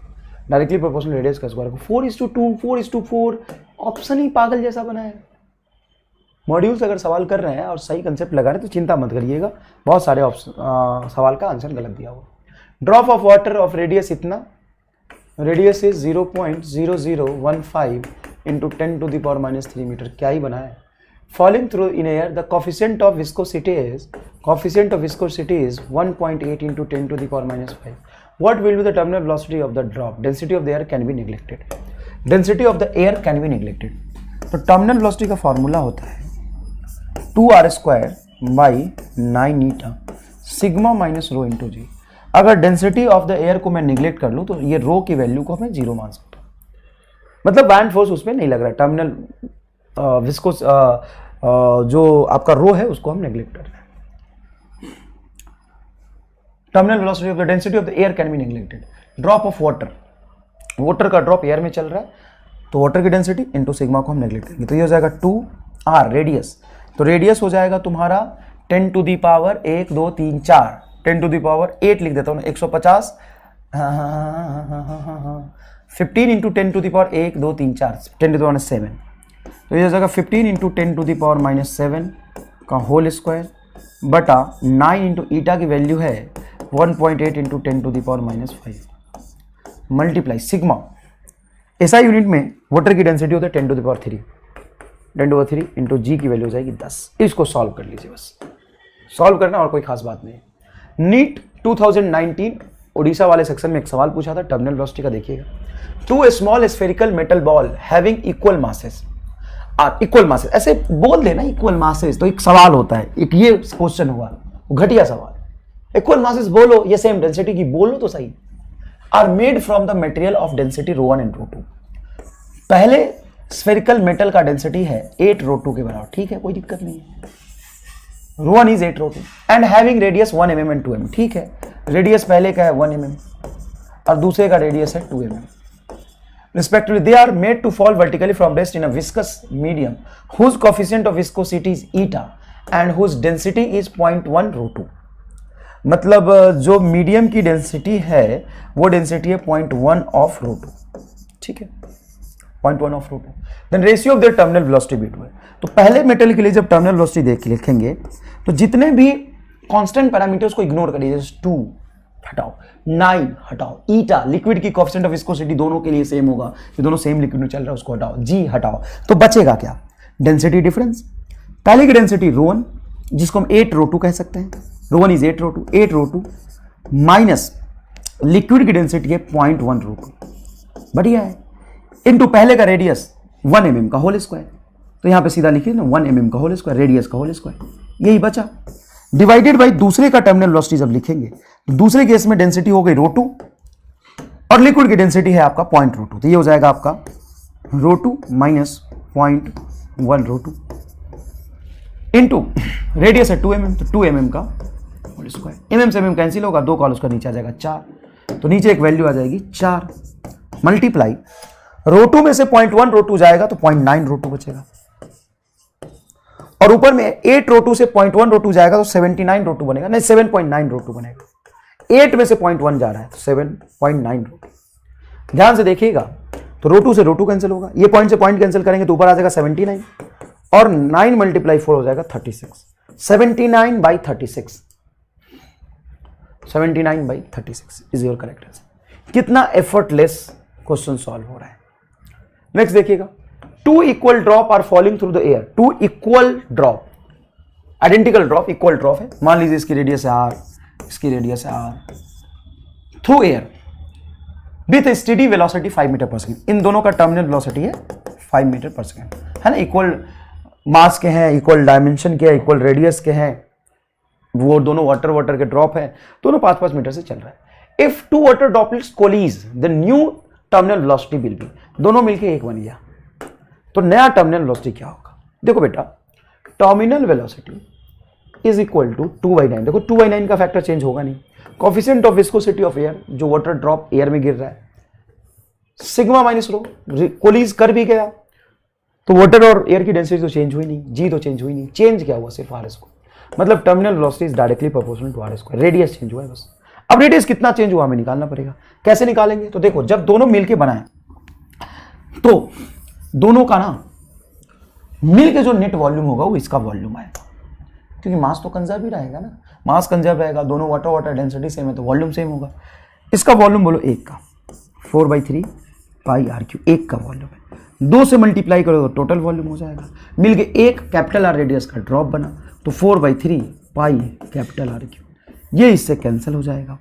डायरेक्टली प्रोपोर्शनल रेडियस का स्क्वायर होगा। 4:2 4:4 ऑप्शन ही पागल जैसा बना है। मॉड्यूल्स अगर सवाल कर रहे हैं और सही कंसेप्ट लगा रहे हैं तो चिंता मत करिएगा, बहुत सारे सवाल का आंसर गलत दिया हुआ। Drop of water of radius इतना, रेडियस इज 0.0015 इंटू 10⁻³ मीटर, क्या ही बना है। Falling through in air the coefficient of viscosity is 1.8 into 10⁻⁵। What will be the terminal velocity of the drop? Density of the air can be neglected. Density of the air can be neglected. तो टर्मिनल वेलोसिटी का फॉर्मूला होता है 2r² / 9η sigma minus rho into g. अगर डेंसिटी ऑफ द एयर को मैं निगलेक्ट कर लूँ तो ये रो की वैल्यू को मैं 0 मान सकता हूँ, मतलब बैंड फोर्स उसमें नहीं लग रहा है। टर्मिनल विस्कोस जो आपका रो है उसको हम नेग्लेक्ट कर रहे हैं। Terminal velocity of the density of the air can be neglected. Drop of water, water का ड्रॉप एयर में चल रहा है तो वाटर की डेंसिटी इंटू सिग्मा को हम नेग्लेक्ट करेंगे, तो ये हो जाएगा 2r रेडियस। तो रेडियस हो जाएगा तुम्हारा 10⁻1 2 3 4 10⁸ लिख देता हूँ 150 15 इंटू 10⁻1 2 3 4 10⁻7। तो ये हो जाएगा 15 इंटू 10⁻⁻7 का होल स्क्वायर बटा 9 इंटू ईटा की वैल्यू है 1.8 into 10⁻⁵ multiply sigma. SI unit में वाटर की डेंसिटी होता है 10⁻³ 10⁻³ इंटू जी की वैल्यू हो जाएगी 10। इसको सॉल्व कर लीजिए, बस सॉल्व करना और कोई खास बात नहीं। नीट 2019 ओडिशा वाले सेक्शन में एक सवाल पूछा था टर्मिनल वेलोसिटी का, देखिएगा। 2 small spherical metal ball having equal masses equal masses, ऐसे बोल देना इक्वल मासेस तो एक सवाल होता है, एक ये क्वेश्चन हुआ, घटिया सवाल। इक्वल मासेस बोलो, ये सेम डेंसिटी की बोलो तो सही। Are made from the material of density ρ1 and ρ2। पहले स्फेरिकल मेटल का डेंसिटी है 8 ρ2 के बराबर, ठीक है, कोई दिक्कत नहीं है। ρ1 is 8 ρ2 and having radius 1 mm and 2 mm, ठीक है। रेडियस पहले का है 1 mm और दूसरे का रेडियस है 2 mm। Respectively, they are made to fall vertically from rest in a viscous medium whose coefficient of viscosity is eta and whose density is 0.1 ρ2। मतलब जो मीडियम की डेंसिटी है वो डेंसिटी है 0.1 ऑफ ρ2, ठीक है, 0.1 of ρ2। Then ratio of the terminal velocity between, तो पहले मेटल के लिए जब टर्मिनल वेलोसिटी देख लिखेंगे तो जितने भी कांस्टेंट पैरामीटर्स को इग्नोर करिए, जैसे 2 हटाओ, 9 हटाओ, ईटा लिक्विड की कोएफिशिएंट ऑफ विस्कोसिटी दोनों के लिए सेम होगा, ये दोनों सेम लिक्विड में चल रहा है, उसको हटाओ, जी हटाओ, तो बचेगा क्या? Density difference. पहले की डेंसिटी ρ1 जिसको हम 8 ρ2 कह सकते हैं, ρ1 इज 8 ρ2 माइनस लिक्विड की डेंसिटी है 0.1 ρ2, बढ़िया है, इनटू पहले का रेडियस 1 mm का होल स्क्वायर, तो यहां पे सीधा लिखिए ना 1 mm का होल स्क्वायर, रेडियस का होल स्क्वायर, यही बचा। डिवाइडेड बाई दूसरे का टर्मिनल वेलोसिटी जब लिखेंगे तो दूसरे केस में डेंसिटी हो गई ρ2 और लिक्विड की डेंसिटी है आपका 0.2, तो ये हो जाएगा आपका ρ2 माइनस 0.1 ρ2 इंटू रेडियस है 2 mm, तो 2 mm का होल स्क्वायर, mm से mm कैंसिल होगा, 2 का होल स्क्वायर नीचे आ जाएगा 4, तो नीचे एक वैल्यू आ जाएगी 4 मल्टीप्लाई ρ2 में से 0.1 ρ2 जाएगा तो 0.9 ρ2 बचेगा और ऊपर में 8 ρ2 से 0.1 ρ2 जाएगा तो 79 ρ2 बनेगा, नहीं 7.9 ρ2 बनेगा। 8 में से 0.1 जा रहा है तो 7.9 ρ2। ध्यान से देखिएगा तो ρ2 से ρ2 कैंसिल होगा, ये पॉइंट से पॉइंट कैंसिल करेंगे तो ऊपर आ जाएगा 79 और 9 मल्टीप्लाई 4 हो जाएगा 36, 79/36 79/36 इज योर करेक्ट आंसर। कितना एफर्टलेस क्वेश्चन सॉल्व हो रहा है। नेक्स्ट देखिएगा, 2 equal drop are falling through the air, 2 equal drop, identical drop, equal drop है, मान लीजिए इसकी रेडियस है r, इसकी रेडियस है r, through air with steady velocity 5 metre per second. इन दोनों का टर्मिनल वेलोसिटी है 5 मीटर पर सेकेंड, है ना, इक्वल मास के हैं, इक्वल डायमेंशन के हैं, इक्वल रेडियस के हैं, वो दोनों वाटर के ड्रॉप है, दोनों 5-5 मीटर से चल रहा है। If 2 water droplets Coolidge the new terminal velocity will B, दोनों मिलके एक बन गया तो नया टर्मिनल वेलोसिटी क्या होगा? देखो बेटा, terminal velocity is equal to 2/9, देखो 2/9 का फैक्टर चेंज होगा नहीं, coefficient of viscosity of air, जो वाटर ड्रॉप एयर में गिर रहा है, सिग्मा माइनस रो, कोलिज कर भी गया तो वाटर और एयर की डेंसिटी तो चेंज हुई नहीं, जी तो चेंज हुई नहीं, चेंज क्या हुआ सिर्फ आर को, मतलब terminal velocity is directly proportional to r square. Radius change हुआ है बस। अब रेडियस कितना चेंज हुआ हमें निकालना पड़ेगा। कैसे निकालेंगे? तो देखो, जब दोनों मिलके बनाए तो दोनों का ना मिलके जो नेट वॉल्यूम होगा वो इसका वॉल्यूम आएगा, क्योंकि मास तो कंजर्व ही रहेगा ना, मास कंजर्व रहेगा, दोनों वाटर वाटर डेंसिटी सेम है तो वॉल्यूम सेम होगा। इसका वॉल्यूम बोलो एक का 4/3 पाई आर क्यू, एक का वॉल्यूम है। 2 से मल्टीप्लाई करो तो टोटल वॉल्यूम हो जाएगा। मिलके एक कैपिटल आर रेडियस का ड्रॉप बना तो 4/3 पाई कैपिटल आर क्यूब, ये इससे कैंसिल हो जाएगा।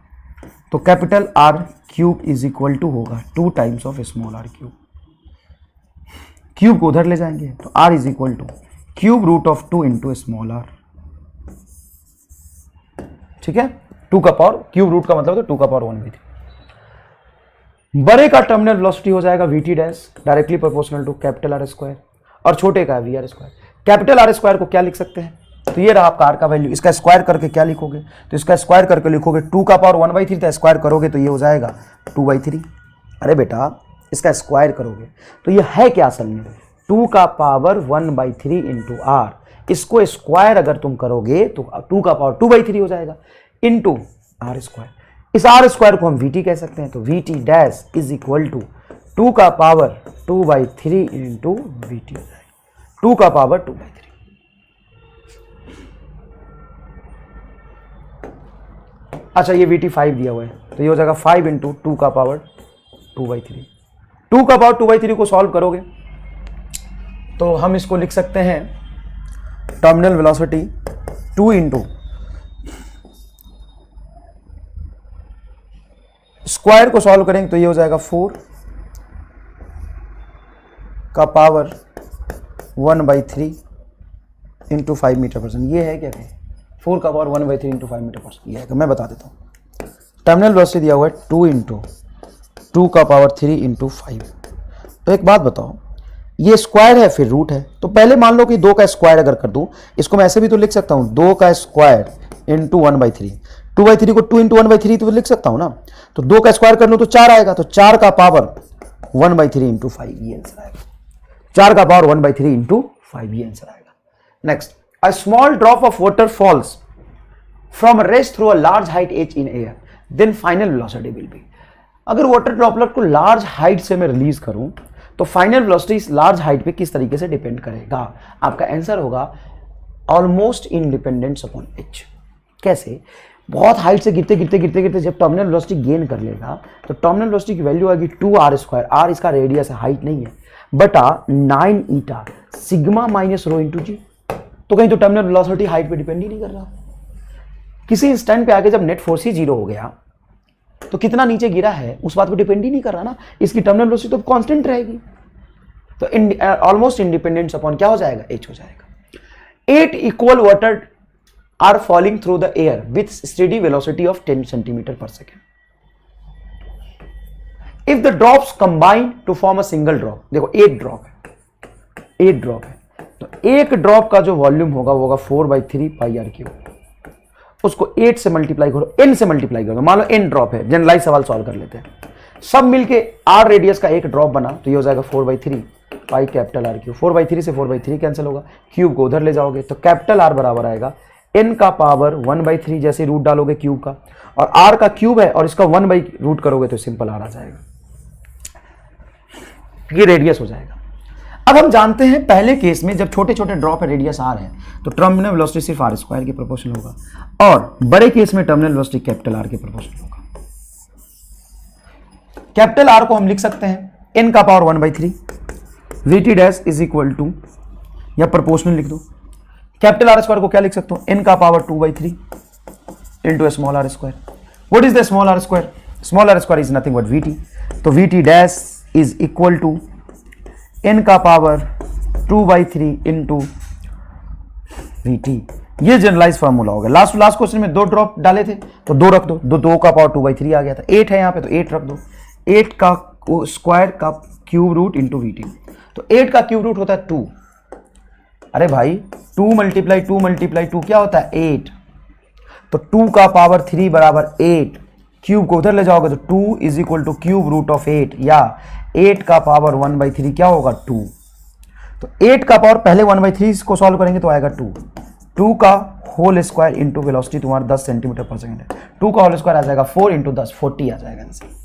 तो capital R cube is equal to होगा 2 times of small r cube. Cube को उधर ले जाएंगे तो r is equal to cube root of 2 into small r. ठीक है, 2 का पावर, क्यूब रूट का मतलब तो 2 का पावर 1/3। बड़े का टर्मिनल वेलोसिटी हो जाएगा VT dash directly proportional to capital R square, और छोटे का V R square. Capital R square को क्या लिख सकते हैं? तो ये रहा आपका आर का वैल्यू। इसका स्क्वायर करके क्या लिखोगे? तो इसका स्क्वायर करके लिखोगे 2 का पावर 1/3 था, स्क्वायर करोगे तो ये हो जाएगा 2/3। अरे बेटा, इसका स्क्वायर करोगे तो ये है क्या असल में? 2 का पावर 1/3 इंटू आर। इसको स्क्वायर अगर तुम करोगे तो 2 का पावर 2/3 हो जाएगा इंटू आर स्क्वायर। इस आर स्क्वायर को हम वीटी कह सकते हैं, तो VT dash is equal to 2 का पावर 2/3 इंटू वीटी हो जाएगा, 2 का पावर 2/3। अच्छा, ये वीटी 5 दिया हुआ है तो ये हो जाएगा 5 इंटू 2 का पावर 2/3। 2 का पावर 2/3 को सॉल्व करोगे तो हम इसको लिख सकते हैं टर्मिनल वेलोसिटी 2 इंटू स्क्वायर को सॉल्व करेंगे तो ये हो जाएगा 4 का power 1/3 into 5 metre per second. ये है क्या? 4 का power 1/3 into 5 metre per second. ये है, मैं बता देता हूँ। टर्मिनल वेलोसिटी दिया हुआ है 2 इंटू 2 का पावर 3 इंटू 5। तो एक बात बताओ, ये स्क्वायर है फिर रूट है, तो पहले मान लो कि 2 का स्क्वायर अगर कर दूं, इसको मैं ऐसे भी तो लिख सकता हूं 2 का स्क्वायर इंटू 1/3। 2/3 को 2 इंटू 1/3 तो लिख सकता हूं ना, तो 2 का स्क्वायर कर लूं तो 4 आएगा, तो 4 का पावर 1/3 इंटू 5, ये आंसर आएगा। 4 का पावर 1/3 इंटू 5, ये आंसर आएगा। Next, a small drop of water falls from rest through a large height h in air, then final velocity will be. अगर वाटर ड्रॉपलेट को लार्ज हाइट से मैं रिलीज करूं तो फाइनल वेलोसिटी इस लार्ज हाइट पे किस तरीके से डिपेंड करेगा? आपका आंसर होगा ऑलमोस्ट इंडिपेंडेंट अपॉन h। कैसे? बहुत हाइट से गिरते गिरते गिरते गिरते जब टर्मिनल वेलोसिटी गेन कर लेगा तो टर्मिनल वेलोसिटी की वैल्यू आएगी 2r स्क्वायर। r इसका रेडियस है, हाइट नहीं है, बटा 9 eta sigma minus rho into g. तो कहीं तो टर्मिनल वेलोसिटी हाइट पे डिपेंड ही नहीं कर रहा। किसी इंस्टेंट पे आके जब नेट फोर्स ही 0 हो गया तो कितना नीचे गिरा है उस बात पे डिपेंड ही नहीं कर रहा ना, इसकी टर्मिनल वेलोसिटी तो कांस्टेंट रहेगी। तो ऑलमोस्ट इंडिपेंडेंट अपॉन क्या हो जाएगा? h हो जाएगा। 8 equal water are falling through the air with steady velocity of 10 centimetre per second. If the drops combine to form a single drop, देखो एक ड्रॉप है, तो एक ड्रॉप का जो वॉल्यूम होगा वो होगा 4/3 पाई आर क्यूब। उसको 8 से मल्टीप्लाई करो, n से मल्टीप्लाई करो, मान लो n ड्रॉप है, जनरलाइज सवाल सॉल्व कर लेते हैं। सब मिलके r रेडियस का एक ड्रॉप बना तो ये हो जाएगा 4/3 पाई कैपिटल आर क्यूब। 4/3 से 4/3 कैंसिल होगा, क्यूब को उधर ले जाओगे तो कैपिटल आर बराबर आएगा n का पावर 1/3, जैसे रूट डालोगे क्यूब का, और r का क्यूब है और इसका 1/रूट करोगे तो सिंपल r आ जाएगा, ये रेडियस हो जाएगा। अब हम जानते हैं पहले केस में जब छोटे छोटे ड्रॉप है रेडियस r है तो टर्मिनल वेलोसिटी सिर्फ r स्क्वायर के प्रोपोर्शनल होगा, और बड़े केस में टर्मिनल वेलोसिटी कैपिटल R के प्रोपोर्शनल होगा। कैपिटल R को हम लिख सकते हैं n का power 1/3 VT dash is equal to, या प्रोपोर्शनल लिख दो। कैपिटल R स्क्वायर को क्या लिख सकते हो? n का power 2/3 into small r square. What is the small r square? Small r square is nothing but VT, तो VT dash is equal to n का पावर 2/3 इंटू वीटी। ये जनरलाइज फॉर्मूला होगा। लास्ट क्वेश्चन में 2 ड्रॉप डाले थे तो 2 रख दो, 2 का पावर 2/3 आ गया था। 8 है यहाँ पे तो 8 रख दो, 8 का स्क्वायर का क्यूब रूट इंटू वीटी, तो 8 का क्यूब रूट होता है 2। अरे भाई 2 मल्टीप्लाई 2 क्या होता है? 8। तो 2 का पावर 3 बराबर 8, क्यूब को उधर ले जाओगे तो 2 is equal to cube root of 8, या 8 का पावर 1/3 क्या होगा? 2। तो 8 का पावर पहले 1/3 को सॉल्व करेंगे तो आएगा 2, 2 का होल स्क्वायर इंटू वेलोसिटी तुम्हारा 10 सेंटीमीटर पर सेकेंड है। 2 का होल स्क्वायर आ जाएगा 4 इंटू 10, 40 आ जाएगा आंसर।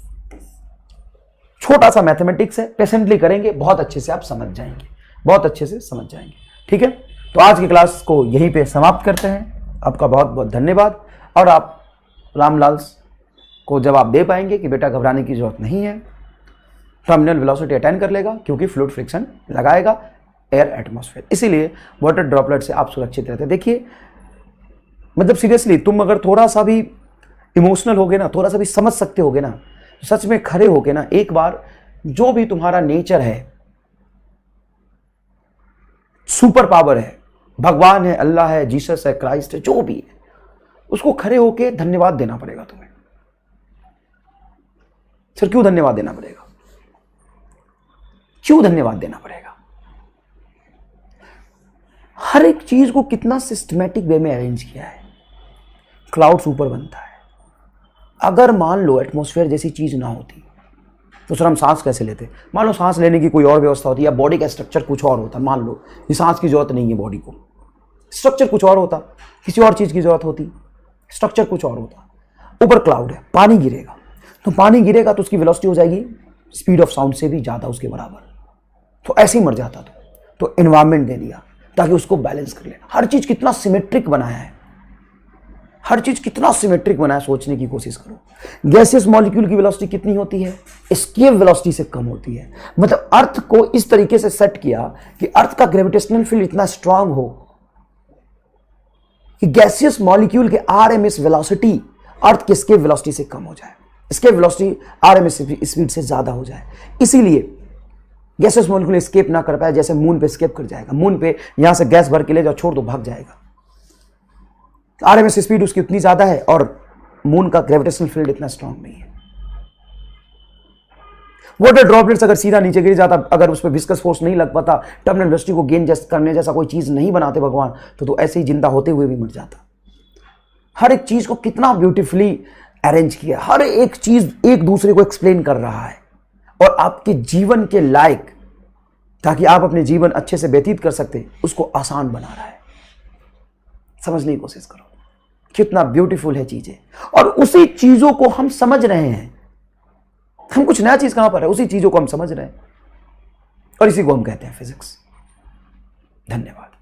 छोटा सा मैथमेटिक्स है, पेशेंटली करेंगे, बहुत अच्छे से आप समझ जाएंगे, बहुत अच्छे से समझ जाएंगे। ठीक है, तो आज की क्लास को यहीं पे समाप्त करते हैं। आपका बहुत बहुत धन्यवाद। और आप रामलाल को जवाब दे पाएंगे कि बेटा घबराने की जरूरत नहीं है, टर्मिनल वेलोसिटी अटेन कर लेगा क्योंकि फ्लूइड फ्रिक्शन लगाएगा एयर एटमॉस्फेयर, इसीलिए वाटर ड्रॉपलेट से आप सुरक्षित रहते हैं। देखिए मतलब सीरियसली तुम अगर थोड़ा सा भी इमोशनल होगे ना, थोड़ा सा भी समझ सकते होगे ना, सच में खड़े होगे ना, एक बार जो भी तुम्हारा नेचर है, सुपर पावर है, भगवान है, अल्लाह है, जीसस है, क्राइस्ट है, जो भी है, उसको खड़े होके धन्यवाद देना पड़ेगा तुम्हें। सर क्यों धन्यवाद देना पड़ेगा? क्यों धन्यवाद देना पड़ेगा? हर एक चीज को कितना सिस्टमैटिक वे में अरेंज किया है। क्लाउड्स ऊपर बनता है, अगर मान लो एटमॉस्फेयर जैसी चीज ना होती तो सर हम सांस कैसे लेते? मान लो सांस लेने की कोई और व्यवस्था होती, या बॉडी का स्ट्रक्चर कुछ और होता, मान लो ये सांस की जरूरत नहीं है, बॉडी को स्ट्रक्चर कुछ और होता, किसी और चीज की जरूरत होती, स्ट्रक्चर कुछ और होता। ऊपर क्लाउड है, पानी गिरेगा, तो पानी गिरेगा तो उसकी वेलोसिटी हो जाएगी स्पीड ऑफ साउंड से भी ज्यादा, उसके बराबर, तो ऐसे ही मर जाता। तो एनवायरमेंट दे दिया ताकि उसको बैलेंस कर ले। हर चीज कितना सिमेट्रिक बनाया है, हर चीज कितना सिमेट्रिक बनाया, सोचने की कोशिश करो। गैसियस मॉलिक्यूल की वेलोसिटी कितनी होती है? एस्केप वेलोसिटी से कम होती है। मतलब अर्थ को इस तरीके से सेट किया कि अर्थ का ग्रेविटेशनल फील्ड इतना स्ट्रांग हो कि गैसियस मॉलिक्यूल के आरएमएस वेलोसिटी अर्थ के एस्केप वेलोसिटी से कम हो जाए, एस्केप वेलोसिटी आरएमएस स्पीड से ज्यादा हो जाए। इसीलिए गैसेस मॉलिक्यूल एस्केप ना कर पाए, जैसे मून पे एस्केप कर जाएगा, मून पे यहां से गैस भर के ले जाओ, छोड़ दो, भाग जाएगा। आरएमएस स्पीड उसकी उतनी ज्यादा है और मून का ग्रेविटेशनल फील्ड इतना स्ट्रांग नहीं है। वाटर ड्रॉपलेट्स अगर सीधा नीचे गिर जाता, अगर उस पर विस्कस फोर्स नहीं लग पाता, टर्मिनल वेलोसिटी को गेन करने जैसा कोई चीज नहीं बनाते भगवान, तो ऐसे ही जिंदा होते हुए भी मर जाता। हर एक चीज को कितना ब्यूटीफुली अरेंज किया, हर एक चीज एक दूसरे को एक्सप्लेन कर रहा है और आपके जीवन के लायक, ताकि आप अपने जीवन अच्छे से व्यतीत कर सकते, उसको आसान बना रहा है। समझने की कोशिश करो कितना ब्यूटीफुल है चीजें, और उसी चीजों को हम समझ रहे हैं। हम कुछ नया चीज कहां पर है, उसी चीजों को हम समझ रहे हैं, और इसी को हम कहते हैं फिजिक्स। धन्यवाद।